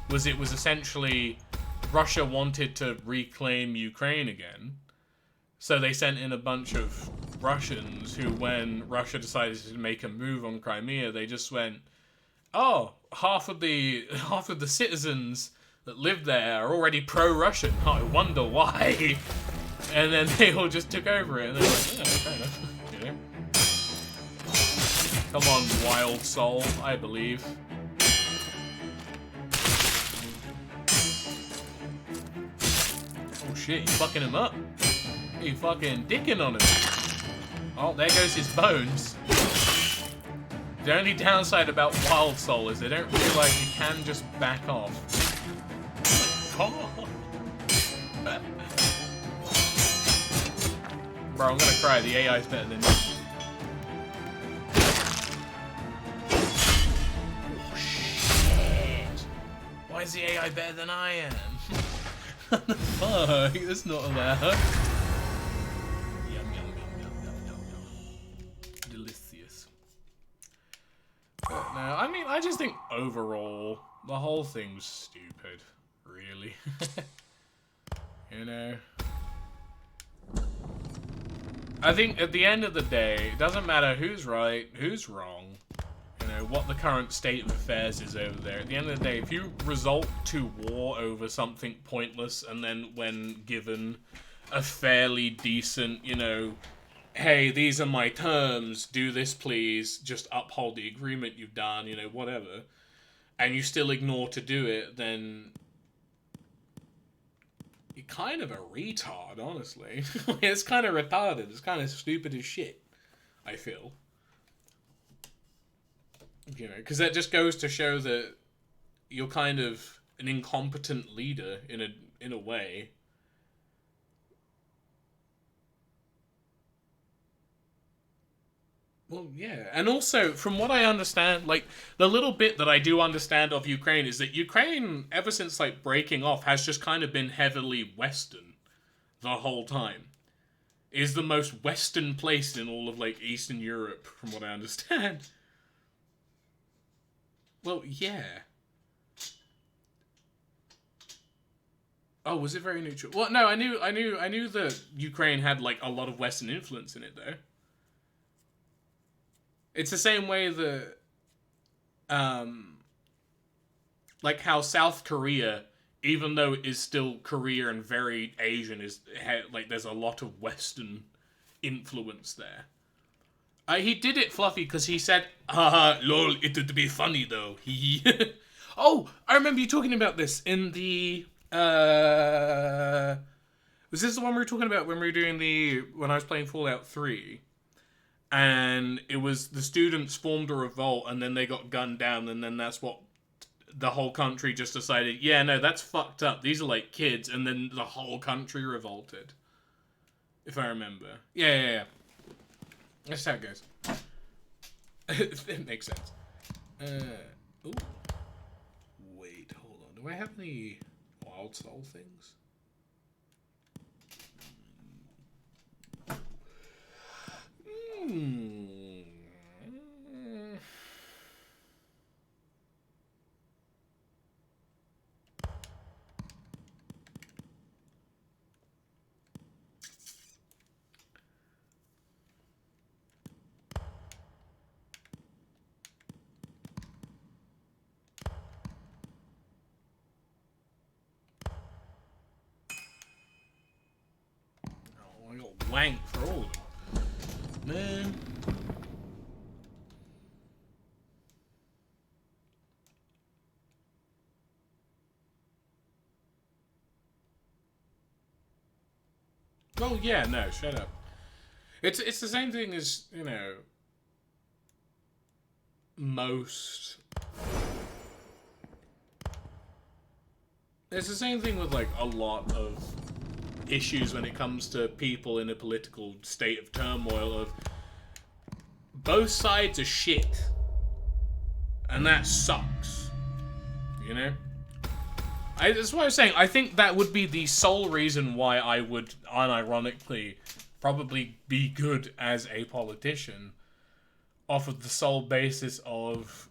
was it was essentially Russia wanted to reclaim Ukraine again. So they sent in a bunch of Russians who, when Russia decided to make a move on Crimea, they just went, oh, half of the citizens that live there are already pro-Russian. I wonder why. And then they all just took over it, and they're like, yeah, fair enough. You know? Come on, wild soul, I believe. Oh shit, you fucking him up. You fucking dicking on him. Oh, there goes his bones. The only downside about Wild Soul is they don't realize you can just back off. Come on. Bro, I'm gonna cry. The AI's better than me. Oh, shit. Why is the AI better than I am? What the fuck? That's not allowed. Delicious. But no, I mean, I just think overall, the whole thing's stupid. Really. You know? I think at the end of the day, it doesn't matter who's right, who's wrong, you know, what the current state of affairs is over there. At the end of the day, if you resort to war over something pointless, and then when given a fairly decent, you know, hey, these are my terms, do this please, just uphold the agreement you've done, you know, whatever, and you still ignore to do it, then you're kind of a retard, honestly. It's kind of retarded. It's kind of stupid as shit, I feel. You know, because that just goes to show that you're kind of an incompetent leader in a way. Well, yeah. And also, from what I understand, like, the little bit that I do understand of Ukraine is that Ukraine, ever since, like, breaking off, has just kind of been heavily Western the whole time. Is the most Western place in all of, like, Eastern Europe, from what I understand. Well, yeah. Oh, was it very neutral? Well, no, I knew that Ukraine had, like, a lot of Western influence in it, though. It's the same way that, like how South Korea, even though it is still Korea and very Asian, like there's a lot of Western influence there. He did it, Fluffy, because he said, haha, lol, it would be funny though. Oh, I remember you talking about this in the, was this the one we were talking about when I was playing Fallout 3? And it was the students formed a revolt, and then they got gunned down, and then that's what the whole country just decided, yeah, no, that's fucked up. These are like kids, and then the whole country revolted. If I remember. Yeah. That's how it goes. It makes sense. Ooh. Wait, hold on. Do I have any Wild Soul things? I got wank for all of them. Man. Well, yeah, no, shut up. It's the same thing as, you know, most... It's the same thing with, like, a lot of issues when it comes to people in a political state of turmoil of both sides are shit. And that sucks. You know? That's what I was saying. I think that would be the sole reason why I would, unironically, probably be good as a politician. Off of the sole basis of...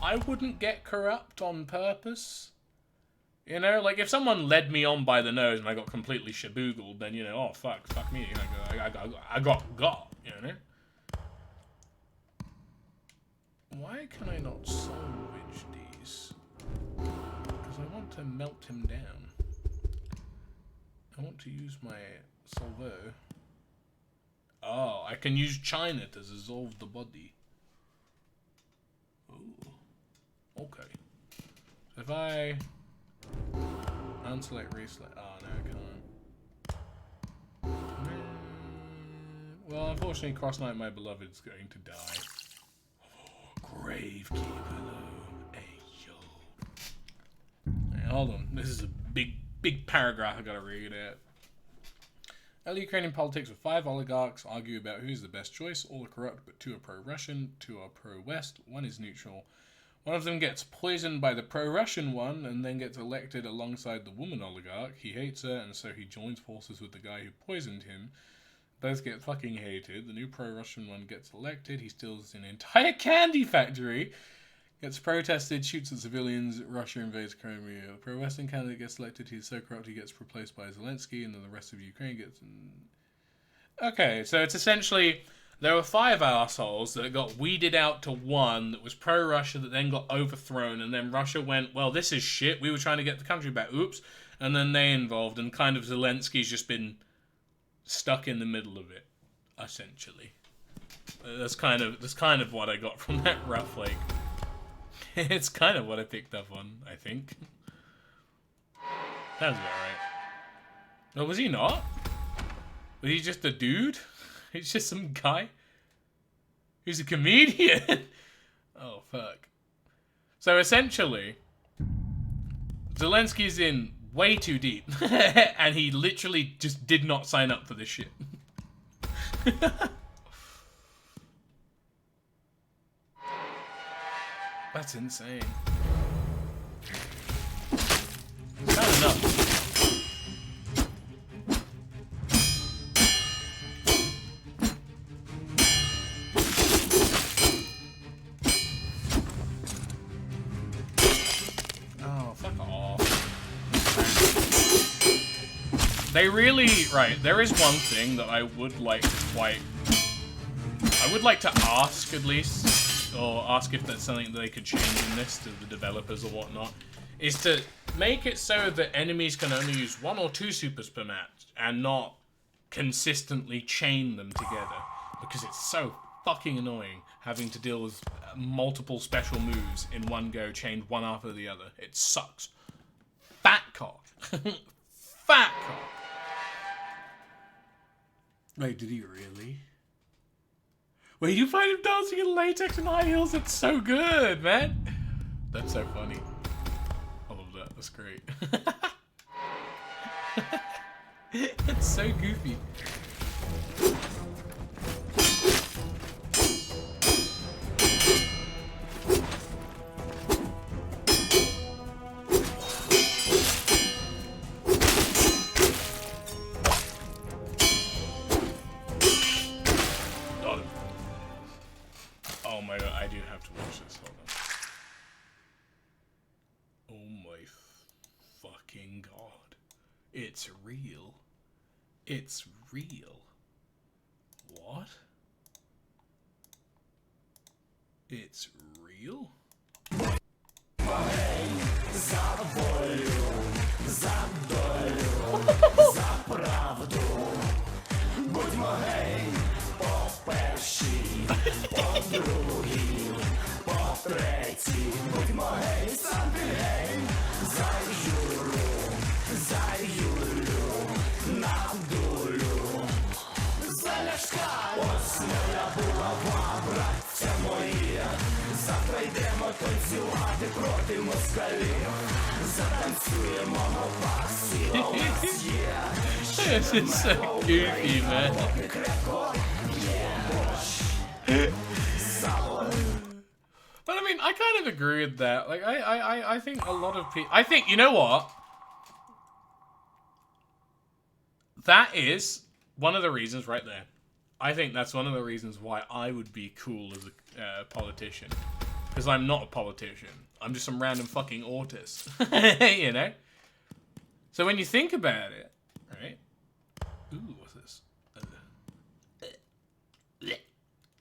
I wouldn't get corrupt on purpose. You know, like, if someone led me on by the nose and I got completely shaboogled, then, you know, oh, fuck me. I got, you know? Why can I not salvage these? Because I want to melt him down. I want to use my salvo. Oh, I can use China to dissolve the body. Ooh. Okay. So if I... unselect, reselect... Oh, no, I can't. Well, unfortunately, Cross Knight, my beloved, is going to die. Gravekeeper, though. Hey, yo. Hey, hold on. This is a big paragraph I gotta read out. Early Ukrainian politics with 5 oligarchs argue about who's the best choice. All are corrupt, but 2 are pro-Russian, 2 are pro-West, 1 is neutral. One of them gets poisoned by the pro-Russian one and then gets elected alongside the woman oligarch. He hates her, and so he joins forces with the guy who poisoned him. Both get fucking hated. The new pro-Russian one gets elected. He steals an entire candy factory. Gets protested, shoots at civilians. Russia invades Crimea. The pro-Western candidate gets elected. He's so corrupt he gets replaced by Zelensky, and then the rest of Ukraine gets... Okay, so it's essentially... There were 5 assholes that got weeded out to 1 that was pro-Russia that then got overthrown, and then Russia went, well, this is shit. We were trying to get the country back. Oops. And then they involved, and kind of Zelensky's just been stuck in the middle of it, essentially. That's kind of what I got from that rough, like... It's kind of what I picked up on, I think. Sounds about right. No, was he not? Was he just a dude? He's just some guy? Who's a comedian? Oh, fuck. So, essentially, Zelensky's in way too deep. And he literally just did not sign up for this shit. That's insane. Not enough. Oh, fuck off. They really... Right, there is one thing that I would like to quite... I would like to ask, at least... or ask if there's something that they could change in this to the developers or whatnot, is to make it so that enemies can only use 1 or 2 supers per match and not consistently chain them together, because it's so fucking annoying having to deal with multiple special moves in one go, chained one after the other. It sucks. Fat cock. Fat cock. Wait, did he really? Wait, you find him dancing in latex and high heels? It's so good, man. That's so funny. I love that. That's great. It's so goofy. Oh my god, I do have to watch this. Hold on. Oh my fucking god. It's real. It's real. What? It's real? This is so goofy, man. But I mean, I kind of agree with that. Like, I think a lot of people... I think, you know what? That is one of the reasons right there. I think that's one of the reasons why I would be cool as a politician. Because I'm not a politician. I'm just some random fucking autist. You know? So when you think about it, right? Ooh, what's this?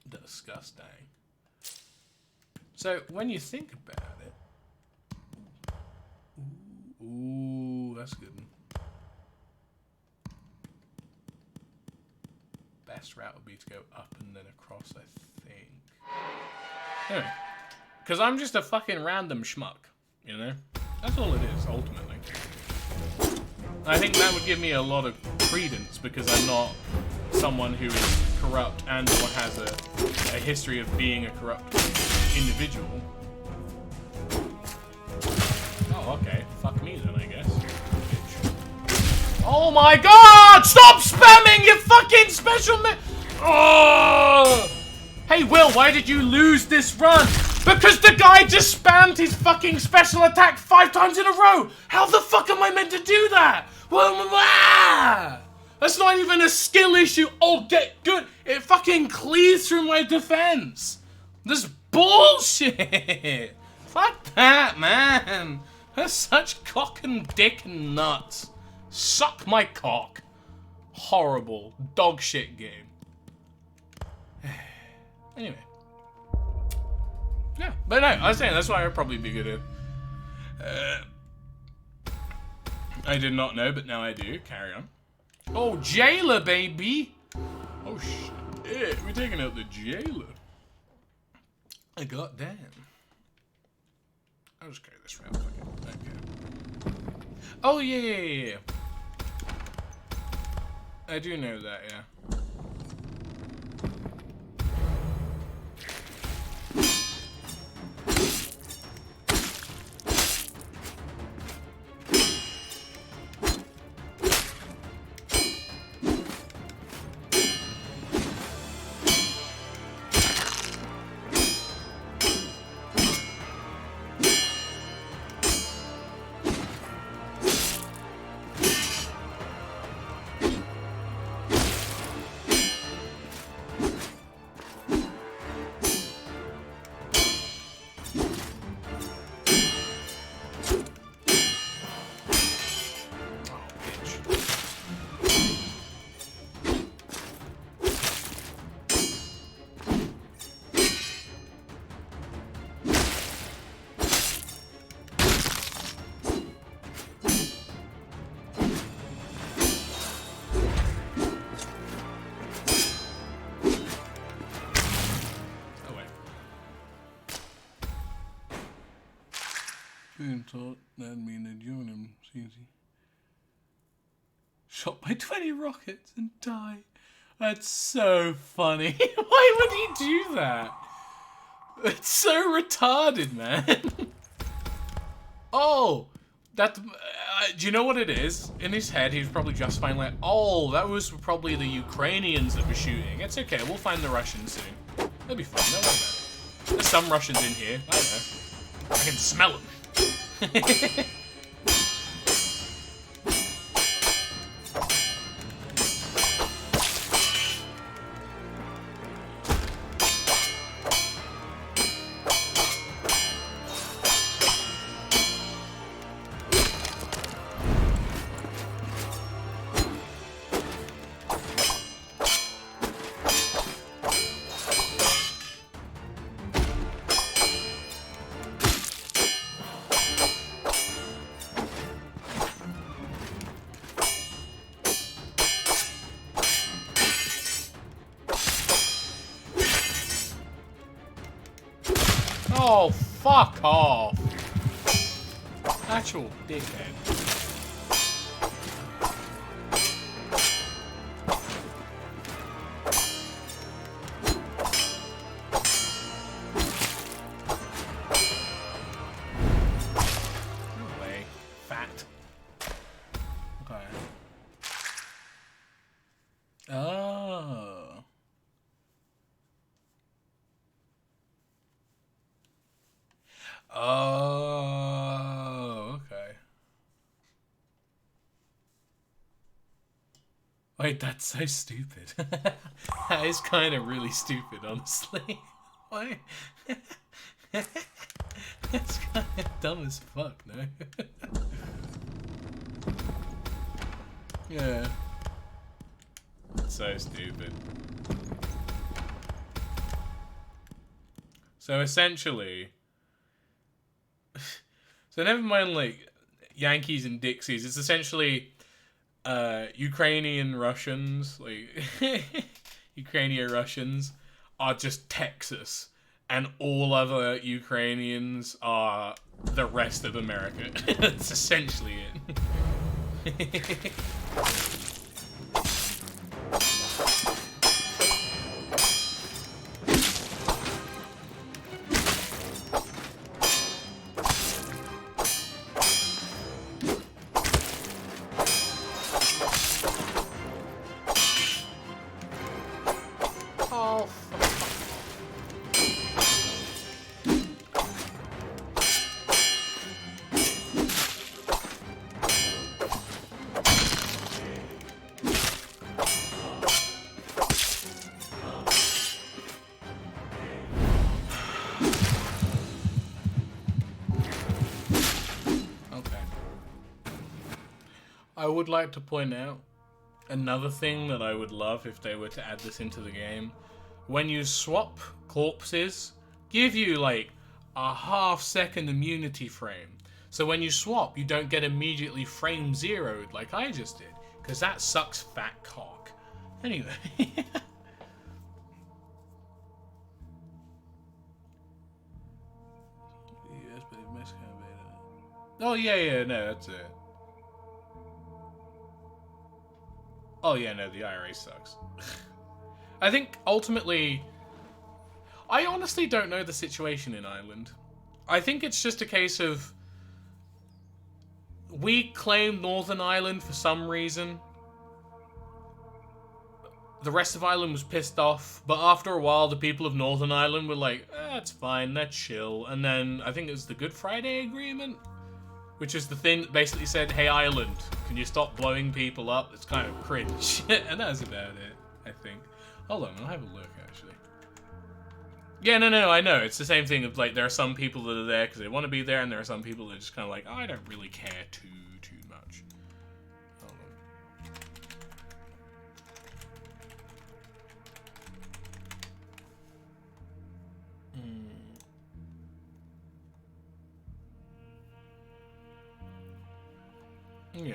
Disgusting. So when you think about it... Ooh, that's good. Best route would be to go up and then across, I think. Anyway. Because I'm just a fucking random schmuck, you know? That's all it is, ultimately. I think that would give me a lot of credence, because I'm not someone who is corrupt and or has a history of being a corrupt individual. Oh, okay. Fuck me then, I guess. Bitch. Oh my god! Stop spamming your fucking special Oh! Hey, Will, why did you lose this run? Because the guy just spammed his fucking special attack 5 times in a row! How the fuck am I meant to do that? That's not even a skill issue. Oh, get good. It fucking cleaves through my defense. This bullshit. Fuck that, man. That's such cock and dick and nuts. Suck my cock. Horrible dog shit game. Anyway. Yeah, but no, I was saying that's why I'd probably be good at. I did not know, but now I do. Carry on. Oh, jailer, baby! Oh shit, we're taking out the jailer. God damn. I'll just carry this round. Okay. Oh yeah. I do know that, yeah. Thought that'd mean they'd join him, Susie. Shot by 20 rockets and die. That's so funny. Why would he do that? It's so retarded, man. Oh, that. Do you know what it is? In his head, he was probably justifying like, oh, that was probably the Ukrainians that were shooting. It's okay, we'll find the Russians soon. They'll be fine, don't worry about it. There's some Russians in here. I don't know. I can smell them. Oh, fuck off. Actual dickhead. Oh, okay. Wait, that's so stupid. That is kind of really stupid, honestly. Why? That's kind of dumb as fuck, no? Yeah. So stupid. So essentially, so never mind like Yankees and Dixies. It's essentially Ukrainian Russians, like Ukrainian Russians, are just Texas, and all other Ukrainians are the rest of America. That's essentially it. Oh, okay. I would like to point out another thing that I would love if they were to add this into the game. When you swap corpses, give you like a half-second immunity frame. So when you swap, you don't get immediately frame zeroed like I just did, because that sucks fat cock. Anyway. Oh yeah, no, that's it. Oh yeah, no, the IRA sucks. I think ultimately, I honestly don't know the situation in Ireland. I think it's just a case of we claimed Northern Ireland for some reason. The rest of Ireland was pissed off, but after a while, the people of Northern Ireland were like, "That's fine, that's chill." And then I think it was the Good Friday Agreement, which is the thing that basically said, "Hey Ireland, can you stop blowing people up? It's kind of cringe." And that was about it, I think. Hold on, I'll have a look actually. Yeah, no, I know. It's the same thing of like there are some people that are there because they want to be there, and there are some people that are just kind of like, oh, I don't really care too much. Hold on. Yeah.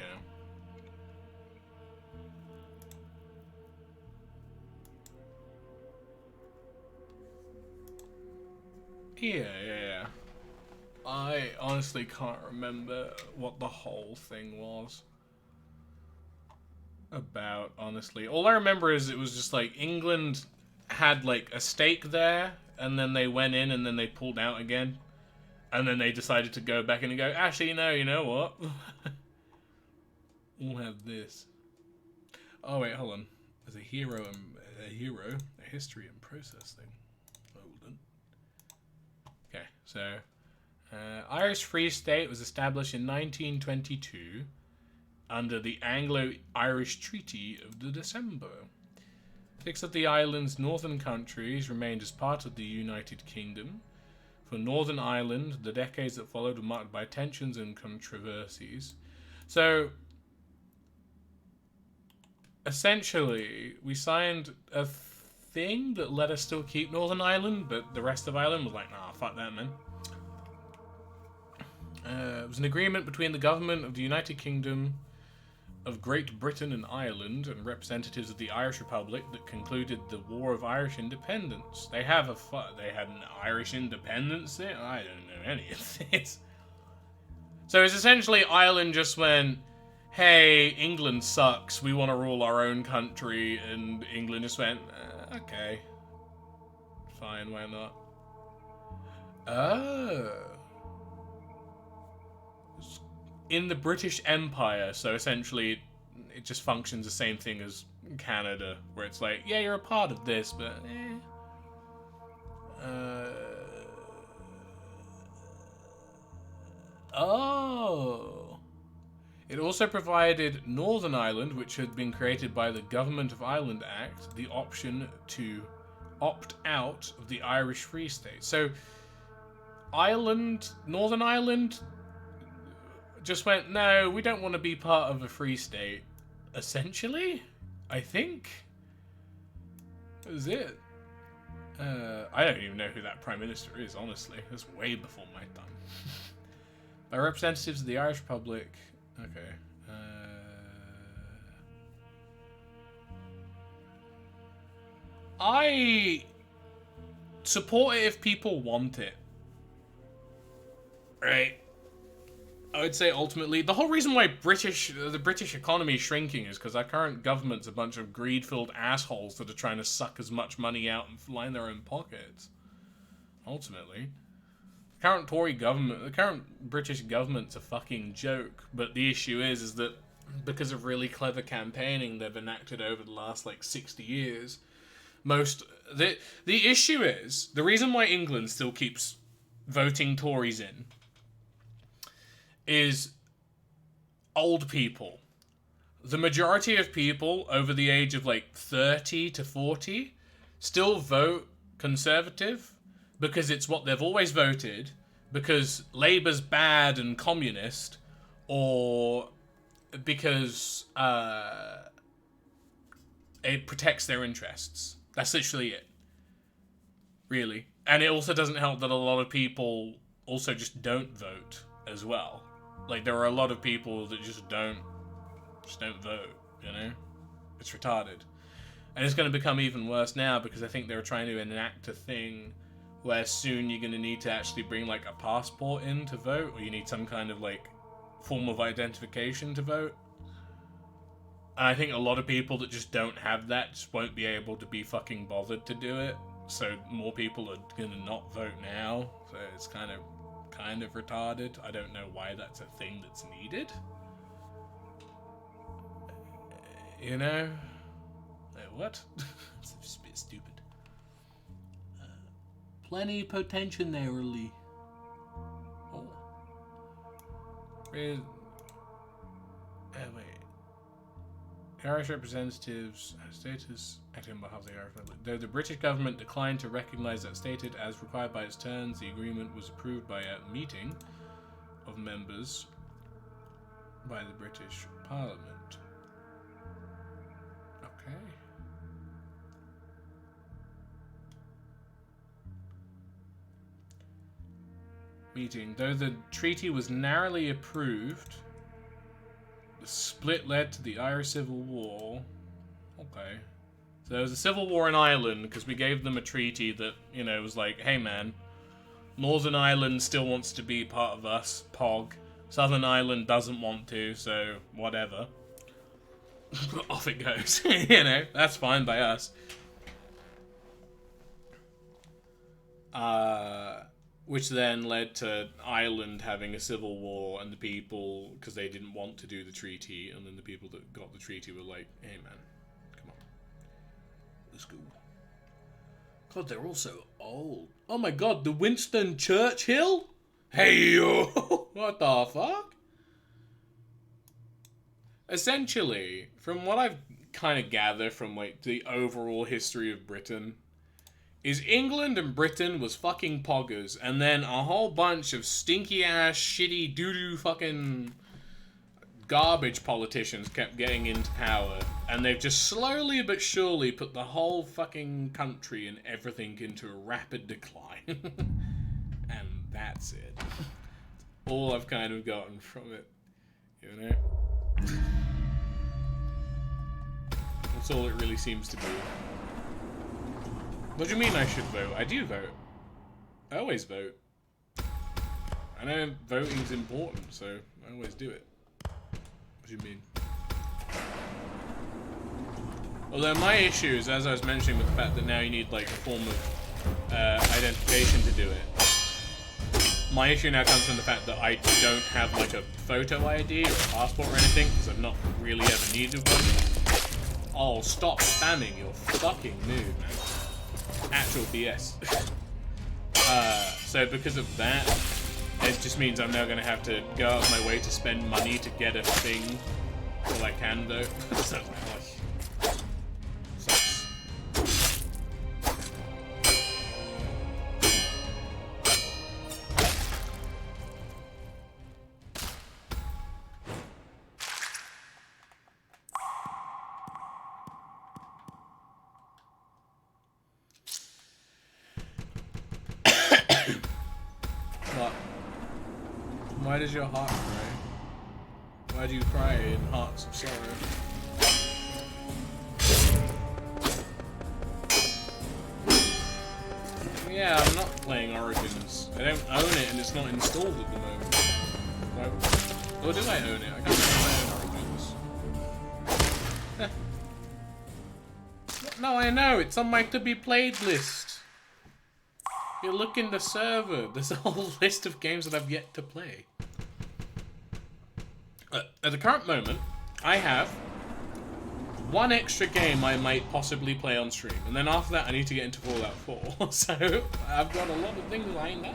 Yeah. I honestly can't remember what the whole thing was about, honestly. All I remember is it was just like England had like a stake there, and then they went in and then they pulled out again. And then they decided to go back in and go, actually, no, you know what? We'll have this. Oh, wait, hold on. There's a history and process thing. Hold on. Okay, so Irish Free State was established in 1922 under the Anglo-Irish Treaty of the December. 6 of the island's northern countries remained as part of the United Kingdom. For Northern Ireland, the decades that followed were marked by tensions and controversies. So, essentially, we signed a thing that let us still keep Northern Ireland, but the rest of Ireland was like, nah, fuck that, man. It was an agreement between the government of the United Kingdom of Great Britain and Ireland and representatives of the Irish Republic that concluded the War of Irish Independence. They had an Irish independence there? I don't know any of this. So it's essentially Ireland just went, hey, England sucks, we want to rule our own country, and England just went, okay. Fine, why not? Oh. In the British Empire, so essentially it just functions the same thing as Canada, where it's like, yeah, you're a part of this, but Oh. It also provided Northern Ireland, which had been created by the Government of Ireland Act, the option to opt out of the Irish Free State. So, Northern Ireland just went, no, we don't want to be part of a free state. Essentially, I think. That was it. I don't even know who that Prime Minister is, honestly. That's way before my time. By representatives of the Irish Republic. Okay. I support it if people want it. Right? I would say ultimately, the whole reason why the British economy is shrinking is because our current government's a bunch of greed-filled assholes that are trying to suck as much money out and line their own pockets. Ultimately. The current Tory government, the current British government's a fucking joke, but the issue is that because of really clever campaigning they've enacted over the last, 60 years, the issue is, the reason why England still keeps voting Tories in is old people. The majority of people over the age of 30 to 40 still vote Conservative because it's what they've always voted, because Labour's bad and communist, or because it protects their interests. That's literally it. Really. And it also doesn't help that a lot of people also just don't vote as well. There are a lot of people that just don't vote, you know? It's retarded. And it's going to become even worse now because I think they're trying to enact a thing where soon you're going to need to actually bring, a passport in to vote, or you need some kind of, form of identification to vote. And I think a lot of people that just don't have that just won't be able to be fucking bothered to do it. So more people are going to not vote now. So it's kind of retarded. I don't know why that's a thing that's needed. You know? What? It's just a bit stupid. Plenipotentiary. Oh. Wait. The Irish representatives status acting on behalf of the Irish Republic. Though the British government declined to recognise that stated as required by its terms, the agreement was approved by a meeting of members by the British Parliament. Okay. Meeting. Though the treaty was narrowly approved, the split led to the Irish Civil War. Okay. So there was a civil war in Ireland because we gave them a treaty that, was hey man, Northern Ireland still wants to be part of us, POG. Southern Ireland doesn't want to, so whatever. Off it goes. That's fine by us. Which then led to Ireland having a civil war, and the people, because they didn't want to do the treaty, and then the people that got the treaty were like, hey man, come on. Let's go. God, they're all so old. Oh my god, the Winston Churchill? Hey yo! What the fuck? Essentially, from what I've kind of gathered from the overall history of Britain, is England and Britain was fucking poggers, and then a whole bunch of stinky ass, shitty, doo-doo fucking garbage politicians kept getting into power, and they've just slowly but surely put the whole fucking country and everything into a rapid decline. And that's it. All I've kind of gotten from it, That's all it really seems to be. What do you mean I should vote? I do vote. I always vote. I know voting's important, so I always do it. What do you mean? Although my issue is, as I was mentioning, with the fact that now you need a form of identification to do it. My issue now comes from the fact that I don't have a photo ID or a passport or anything, because I've not really ever needed one. Oh, stop spamming your fucking mood, man. Actual BS. So because of that, it just means I'm now gonna have to go out of my way to spend money to get a thing. All I can though. So, sucks. What? Why does your heart cry? Why do you cry in hearts of sorrow? Yeah, I'm not playing Origins. I don't own it and it's not installed at the moment. Why? Or do I own it? I can't remember if I own Origins. No, I know. It's on my to be played list. You look in the server. There's a whole list of games that I've yet to play. At the current moment, I have one extra game I might possibly play on stream, and then after that I need to get into Fallout 4. So I've got a lot of things lined up.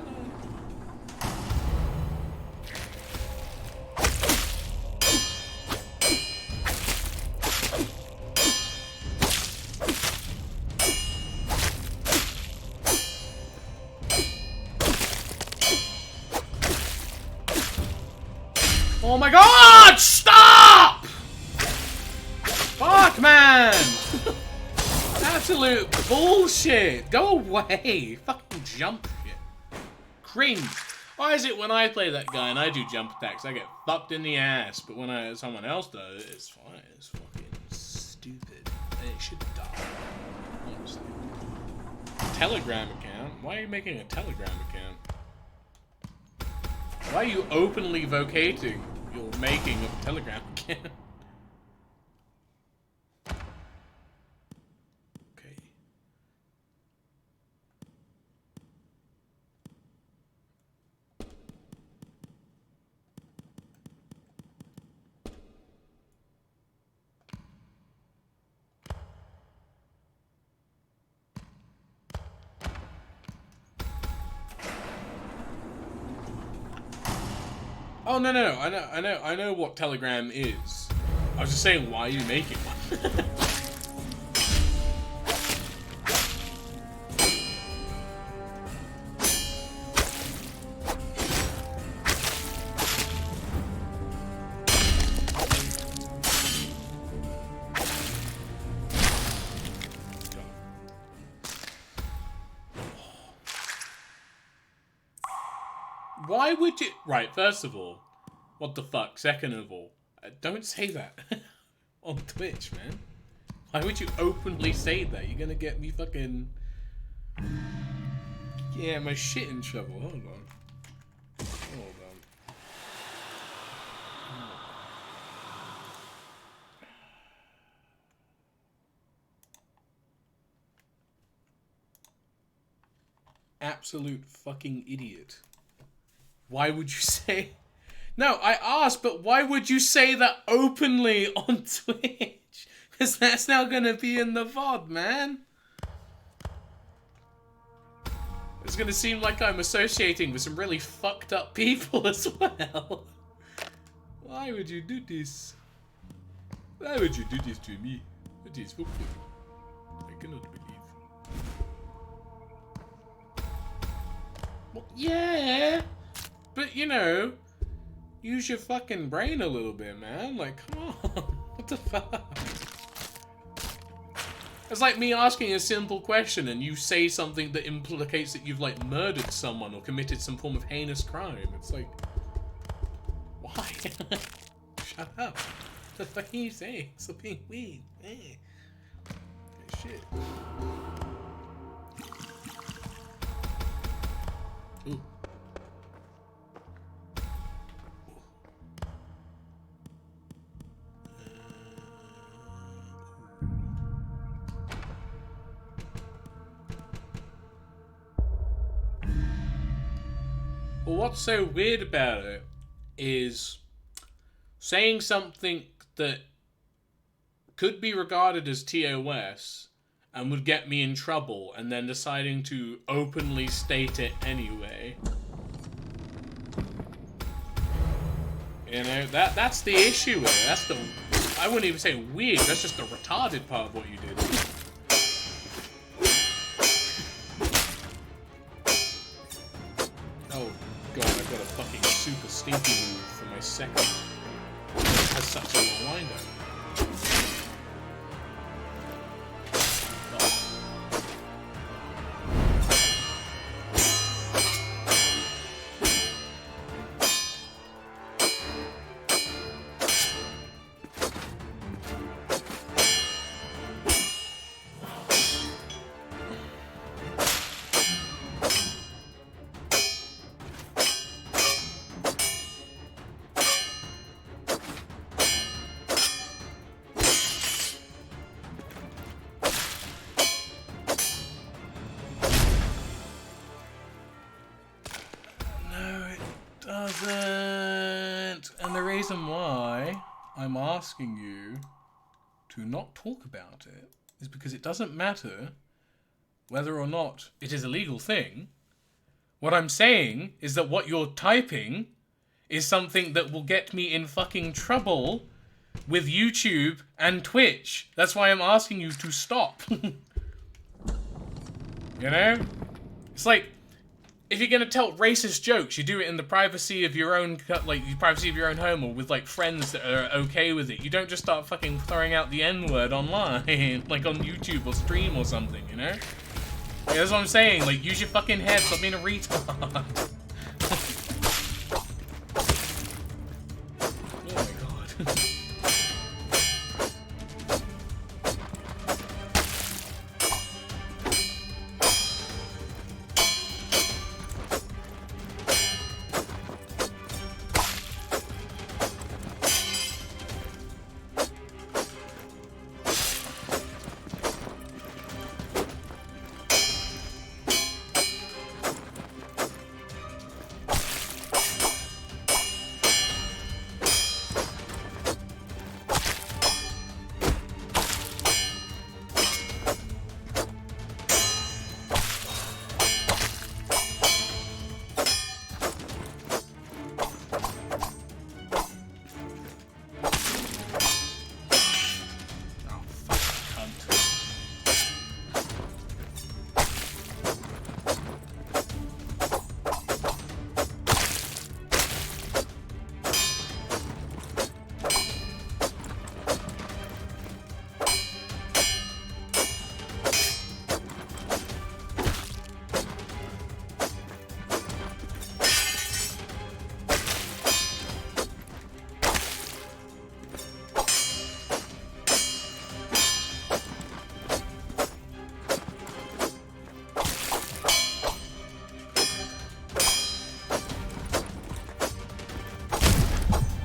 Oh my god! Stop! Fuck, man! Absolute bullshit! Go away! Fucking jump shit. Cringe. Why is it when I play that guy and I do jump attacks, I get fucked in the ass, but when someone else does it, it's fine. It's fucking stupid. And it should die. Honestly. Telegram account? Why are you making a Telegram account? Why are you openly vocating your making of a Telegram account? Okay. Oh no, I know what Telegram is. I was just saying, why are you making one? Why would you... Right, first of all, what the fuck? Second of all, don't say that on Twitch, man. Why would you openly say that? You're gonna get me fucking... Yeah, my shit in trouble. Hold on. Hold on. Absolute fucking idiot. Why would you say... No, I asked, but why would you say that openly on Twitch? Because that's now going to be in the VOD, man. It's going to seem like I'm associating with some really fucked up people as well. Why would you do this? Why would you do this to me? It is fucked up. I cannot believe. Well, yeah. But, you know, use your fucking brain a little bit, man. Like, come on. What the fuck? It's like me asking a simple question and you say something that implicates that you've, like, murdered someone or committed some form of heinous crime. It's like, why? Shut up. What the fuck are you saying? Stop being weird. Hey, shit. Ooh. Well, what's so weird about it is saying something that could be regarded as TOS and would get me in trouble, and then deciding to openly state it anyway. You know, that's the issue with it. That's the, I wouldn't even say weird, that's just the retarded part of what you did. Oh god, I've got a fucking super stinky move for my second. It has such a long window. Doesn't. And the reason why I'm asking you to not talk about it is because it doesn't matter whether or not it is a legal thing. What I'm saying is that what you're typing is something that will get me in fucking trouble with YouTube and Twitch. That's why I'm asking you to stop. You know? It's like, if you're gonna tell racist jokes, you do it in the privacy of your own, like, the privacy of your own home, or with, like, friends that are okay with it. You don't just start fucking throwing out the N-word online, like on YouTube or stream or something, you know? Yeah, that's what I'm saying, like, use your fucking head, stop being a retard. Oh my god.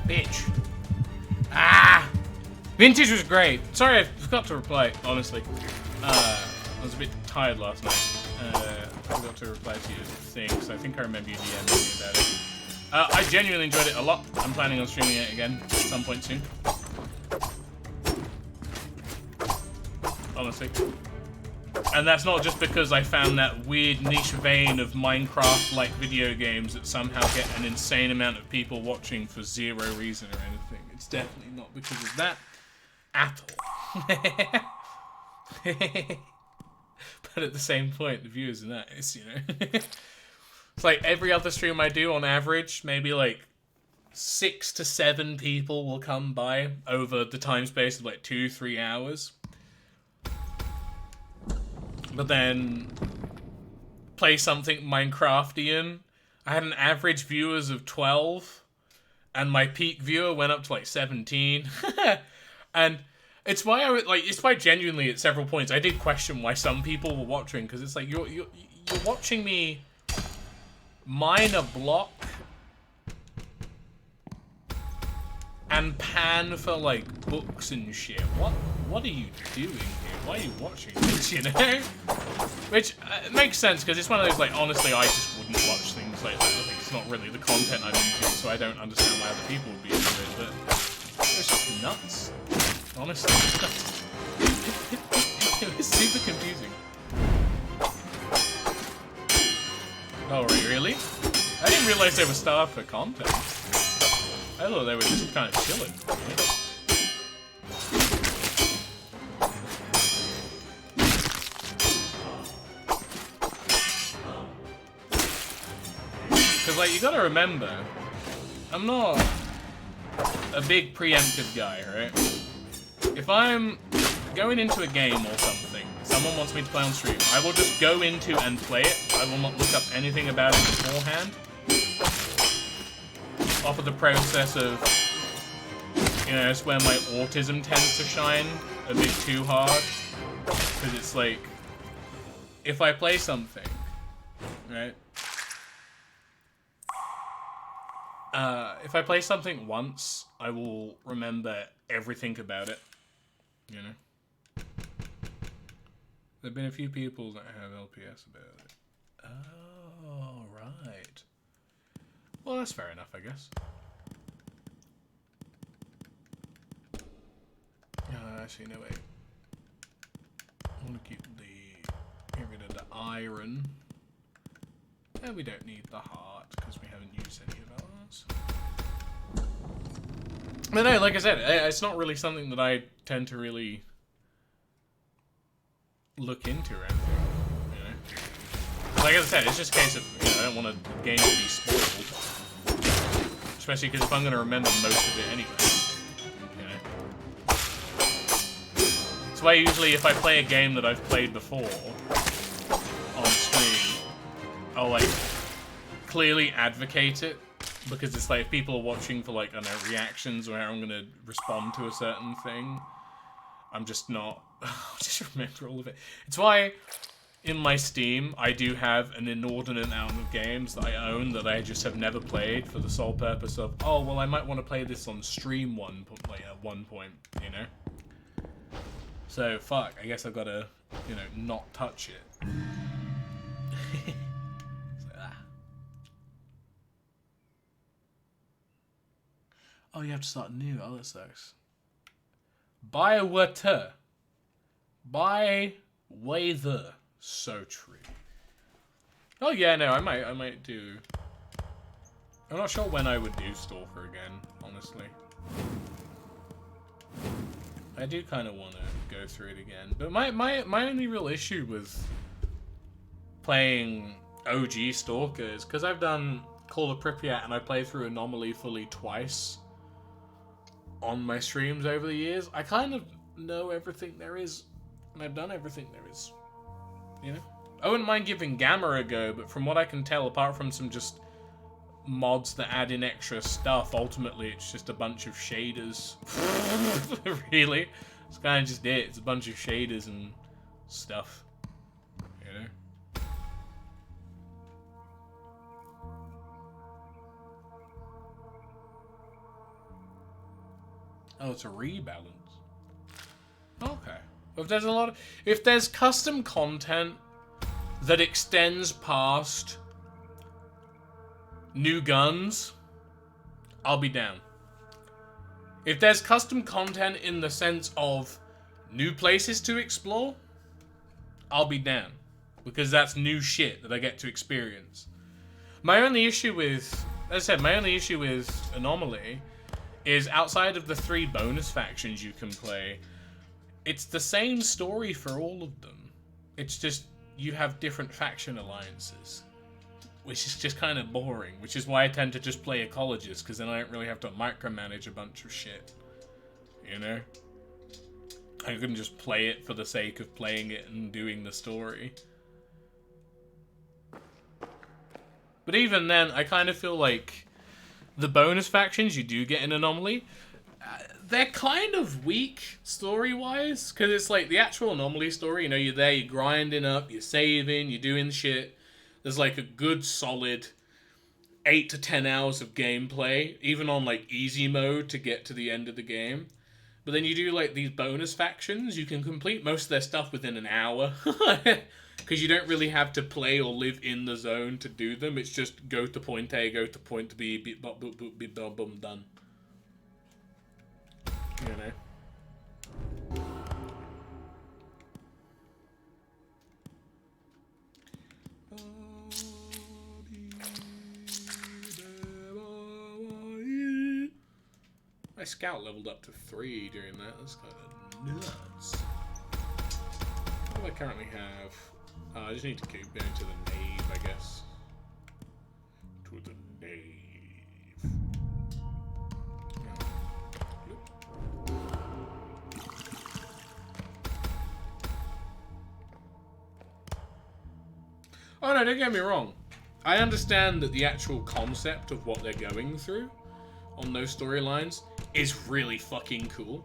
Bitch. Ah! Vintage was great. Sorry, I forgot to reply, honestly. I was a bit tired last night. I forgot to reply to your thing, so I think I remember you DMing me about it. I genuinely enjoyed it a lot. I'm planning on streaming it again at some point soon. Honestly. And that's not just because I found that weird niche vein of Minecraft-like video games that somehow get an insane amount of people watching for zero reason or anything. It's definitely not because of that at all. But at the same point, the viewers are nice, you know? It's like every other stream I do, on average, maybe like 6 to 7 people will come by over the time space of like 2-3 hours. But then play something Minecraftian. I had an average viewers of 12, and my peak viewer went up to like 17. And it's why it's why genuinely at several points I did question why some people were watching, because it's like you're watching me mine a block and pan for like books and shit. What are you doing here? Why are you watching this, you know? Which makes sense, because it's one of those, like, honestly, I just wouldn't watch things like that. Like, it's not really the content I'm into, so I don't understand why other people would be into it, but it's just nuts. Honestly, it's nuts. It was super confusing. Oh, really? I didn't realize they were starved for content. I thought they were just kind of chilling. Because, like, you gotta remember, I'm not a big preemptive guy, right? If I'm going into a game or something, someone wants me to play on stream, I will just go into and play it. I will not look up anything about it beforehand. Off of the process of, you know, it's where my autism tends to shine a bit too hard. Because it's like, if I play something, right? If I play something once, I will remember everything about it, you know? There've been a few people that have LPS about it. Oh, right. Well, that's fair enough, I guess. Actually, no, wait. I want to keep get rid of the iron. And we don't need the heart, because we haven't used any of ours. But no, like I said, it's not really something that I tend to really look into or anything, you know? Like I said, it's just a case of, you know, I don't want a game to be spoiled. Especially because if I'm going to remember most of it anyway, you know? That's why usually if I play a game that I've played before on stream, I'll, like, clearly advocate it. Because it's like, if people are watching for, like, I don't know, reactions or how I'm going to respond to a certain thing, I'm just not... I'll just remember all of it. It's why, in my Steam, I do have an inordinate amount of games that I own that I just have never played for the sole purpose of, oh, well, I might want to play this on stream at one point, you know? So, fuck, I guess I've got to, you know, not touch it. Oh, you have to start new. Oh, that sucks. By water. By weather. So true. Oh yeah, no, I might do. I'm not sure when I would do Stalker again, honestly. I do kind of want to go through it again, but my only real issue with playing OG Stalker is because I've done Call of Pripyat and I played through Anomaly fully twice on my streams over the years. I kind of know everything there is, and I've done everything there is, you know? I wouldn't mind giving Gamma a go, but from what I can tell, apart from some just mods that add in extra stuff, ultimately it's just a bunch of shaders. Really? It's kind of just it. It's a bunch of shaders and stuff, you know? Oh, it's a rebalance. Okay. If there's custom content that extends past new guns, I'll be down. If there's custom content in the sense of new places to explore, I'll be down. Because that's new shit that I get to experience. My only issue with, as I said, Anomaly is outside of the 3 bonus factions you can play, it's the same story for all of them. It's just you have different faction alliances, which is just kind of boring, which is why I tend to just play Ecologist, because then I don't really have to micromanage a bunch of shit, you know? I can just play it for the sake of playing it and doing the story. But even then, I kind of feel like the bonus factions you do get in Anomaly, they're kind of weak story-wise, because it's like the actual Anomaly story, you know, you're there, you're grinding up, you're saving, you're doing shit. There's like a good solid 8 to 10 hours of gameplay, even on like easy mode to get to the end of the game. But then you do like these bonus factions, you can complete most of their stuff within an hour. Because you don't really have to play or live in the zone to do them. It's just go to point A, go to point B, beep, bop, boop, boop, beep, bop, boom, done. You know? scout leveled up to 3 during that. That's kind of nuts. What do I currently have? I just need to keep going to the nave, I guess. To the nave. Oh no, don't get me wrong. I understand that the actual concept of what they're going through on those storylines is really fucking cool.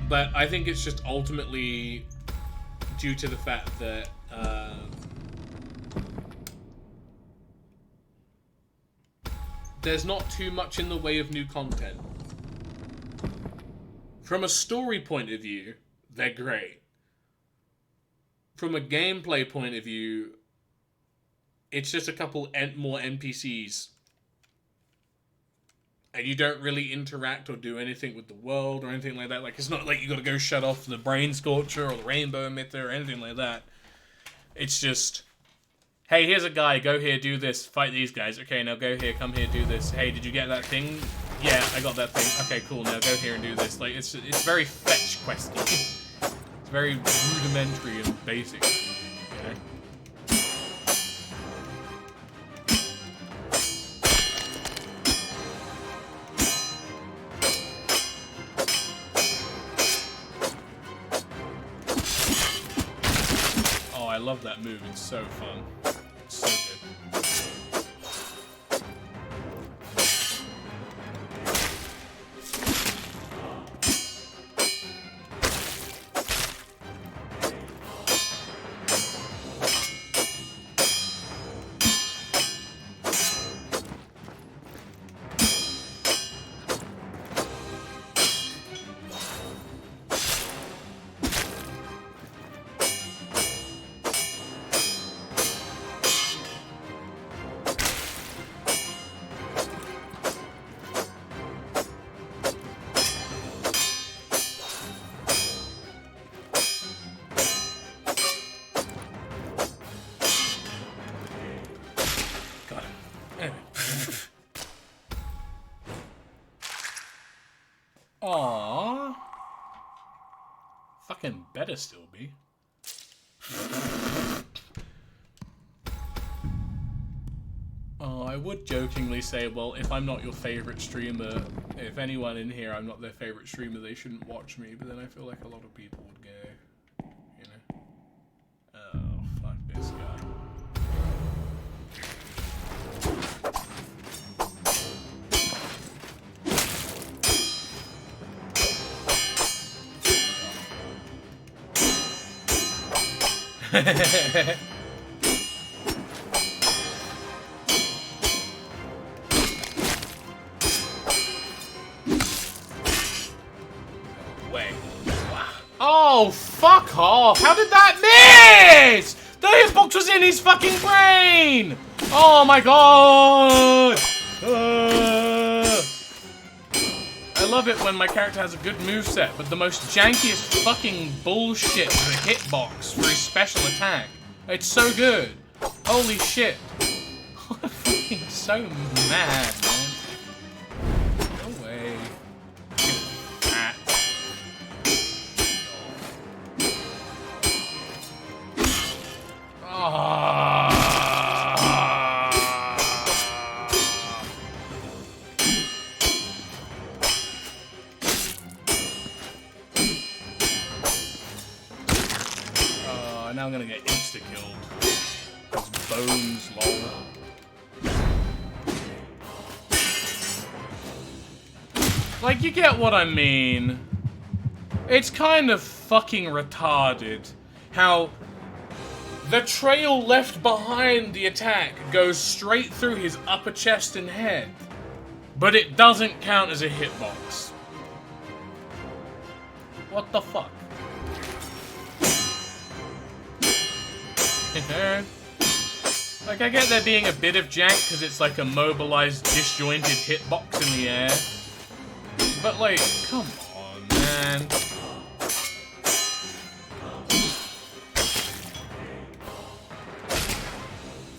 But I think it's just ultimately due to the fact that there's not too much in the way of new content. From a story point of view, they're great. From a gameplay point of view, it's just a couple more NPCs. And you don't really interact or do anything with the world or anything like that. Like, it's not like you gotta go shut off the Brain Scorcher or the Rainbow Emitter or anything like that. It's just, hey, here's a guy, go here, do this, fight these guys. Okay, now go here, come here, do this. Hey, did you get that thing? Yeah, I got that thing. Okay, cool, now go here and do this. Like, it's very fetch questy. It's very rudimentary and basic, you know? Oh, I love that move. It's so fun. It's so good. Aww. Fucking better still be. Oh, I would jokingly say, well, if I'm not your favorite streamer, if anyone in here I'm not their favorite streamer, they shouldn't watch me, but then I feel like a lot of people would go, you know. Oh, fuck this guy. Way. Wow. Oh, fuck off! How did that miss? The hitbox was in his fucking brain! Oh my god! I love it when my character has a good moveset, but the most jankiest fucking bullshit with a hitbox for his special attack. It's so good. Holy shit. I'm fucking so mad, man. No way. Ah. Now I'm gonna get insta-killed. Bones, lol. Like, you get what I mean. It's kind of fucking retarded how the trail left behind the attack goes straight through his upper chest and head, but it doesn't count as a hitbox. What the fuck? Like, I get there being a bit of jank because it's like a mobilized, disjointed hitbox in the air. But, like, come on, man.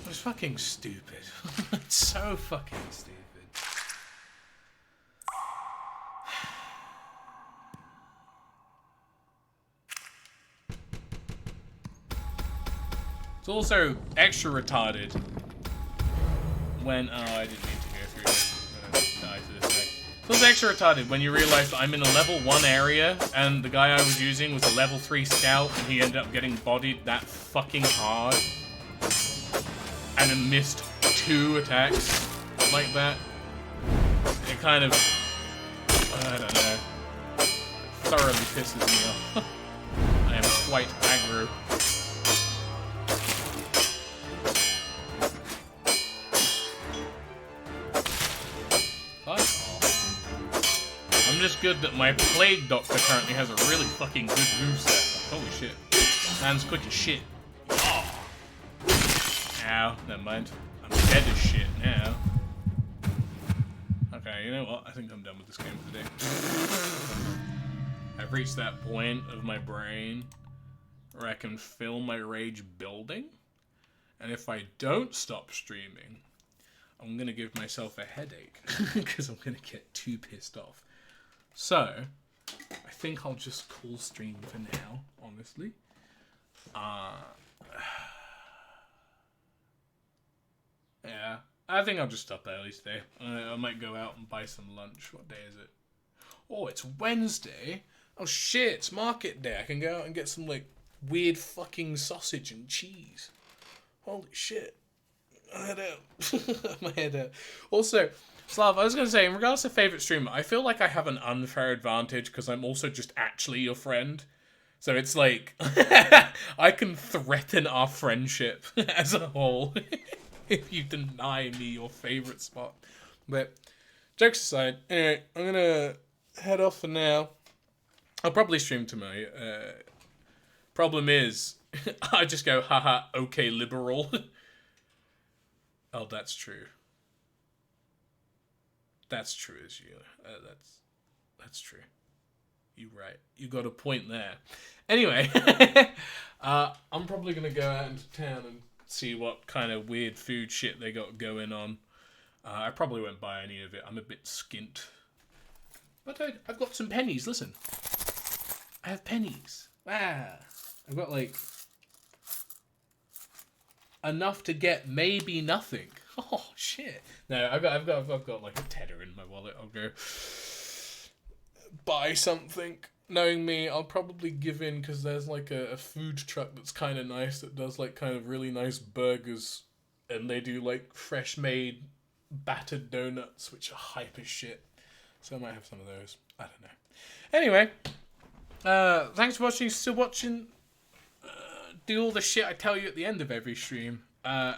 It's fucking stupid. It's so fucking stupid. also extra retarded when... Oh, I didn't mean to go through this. I'm gonna die to this thing. It's also extra retarded when you realize that I'm in a level 1 area, and the guy I was using was a level 3 scout, and he ended up getting bodied that fucking hard. And then missed 2 attacks like that. It kind of... I don't know. Thoroughly pisses me off. I am quite aggro. Fuck off. I'm just good that my Plague Doctor currently has a really fucking good moveset. Holy shit. Man's quick as shit. Oh. Ow, never mind. I'm dead as shit now. Okay, you know what? I think I'm done with this game for today. I've reached that point of my brain where I can feel my rage building. And if I don't stop streaming, I'm going to give myself a headache because I'm going to get too pissed off. So, I think I'll just call stream for now, honestly. Yeah, I think I'll just stop early today. I might go out and buy some lunch. What day is it? Oh, it's Wednesday. Oh shit, it's market day. I can go out and get some, like, weird fucking sausage and cheese. Holy shit. My head out. My head out. Also, Slav, I was going to say, in regards to favourite streamer, I feel like I have an unfair advantage because I'm also just actually your friend. So it's like, I can threaten our friendship as a whole if you deny me your favourite spot. But, jokes aside, anyway, I'm going to head off for now. I'll probably stream tomorrow. Problem is, I just go, haha, okay, liberal. Oh, that's true. That's true as you. That's true. You're right. You got a point there. Anyway, I'm probably going to go out into town and see what kind of weird food shit they got going on. I probably won't buy any of it. I'm a bit skint. But I've got some pennies, listen. I have pennies. Ah, I've got, like, enough to get maybe nothing. Oh, shit. No, I've got like a tenner in my wallet. I'll go buy something. Knowing me, I'll probably give in because there's like a food truck that's kind of nice that does like kind of really nice burgers, and they do like fresh made battered donuts, which are hype as shit. So I might have some of those. I don't know. Anyway, thanks for watching. Still watching. Do all the shit I tell you at the end of every stream. Bye-bye.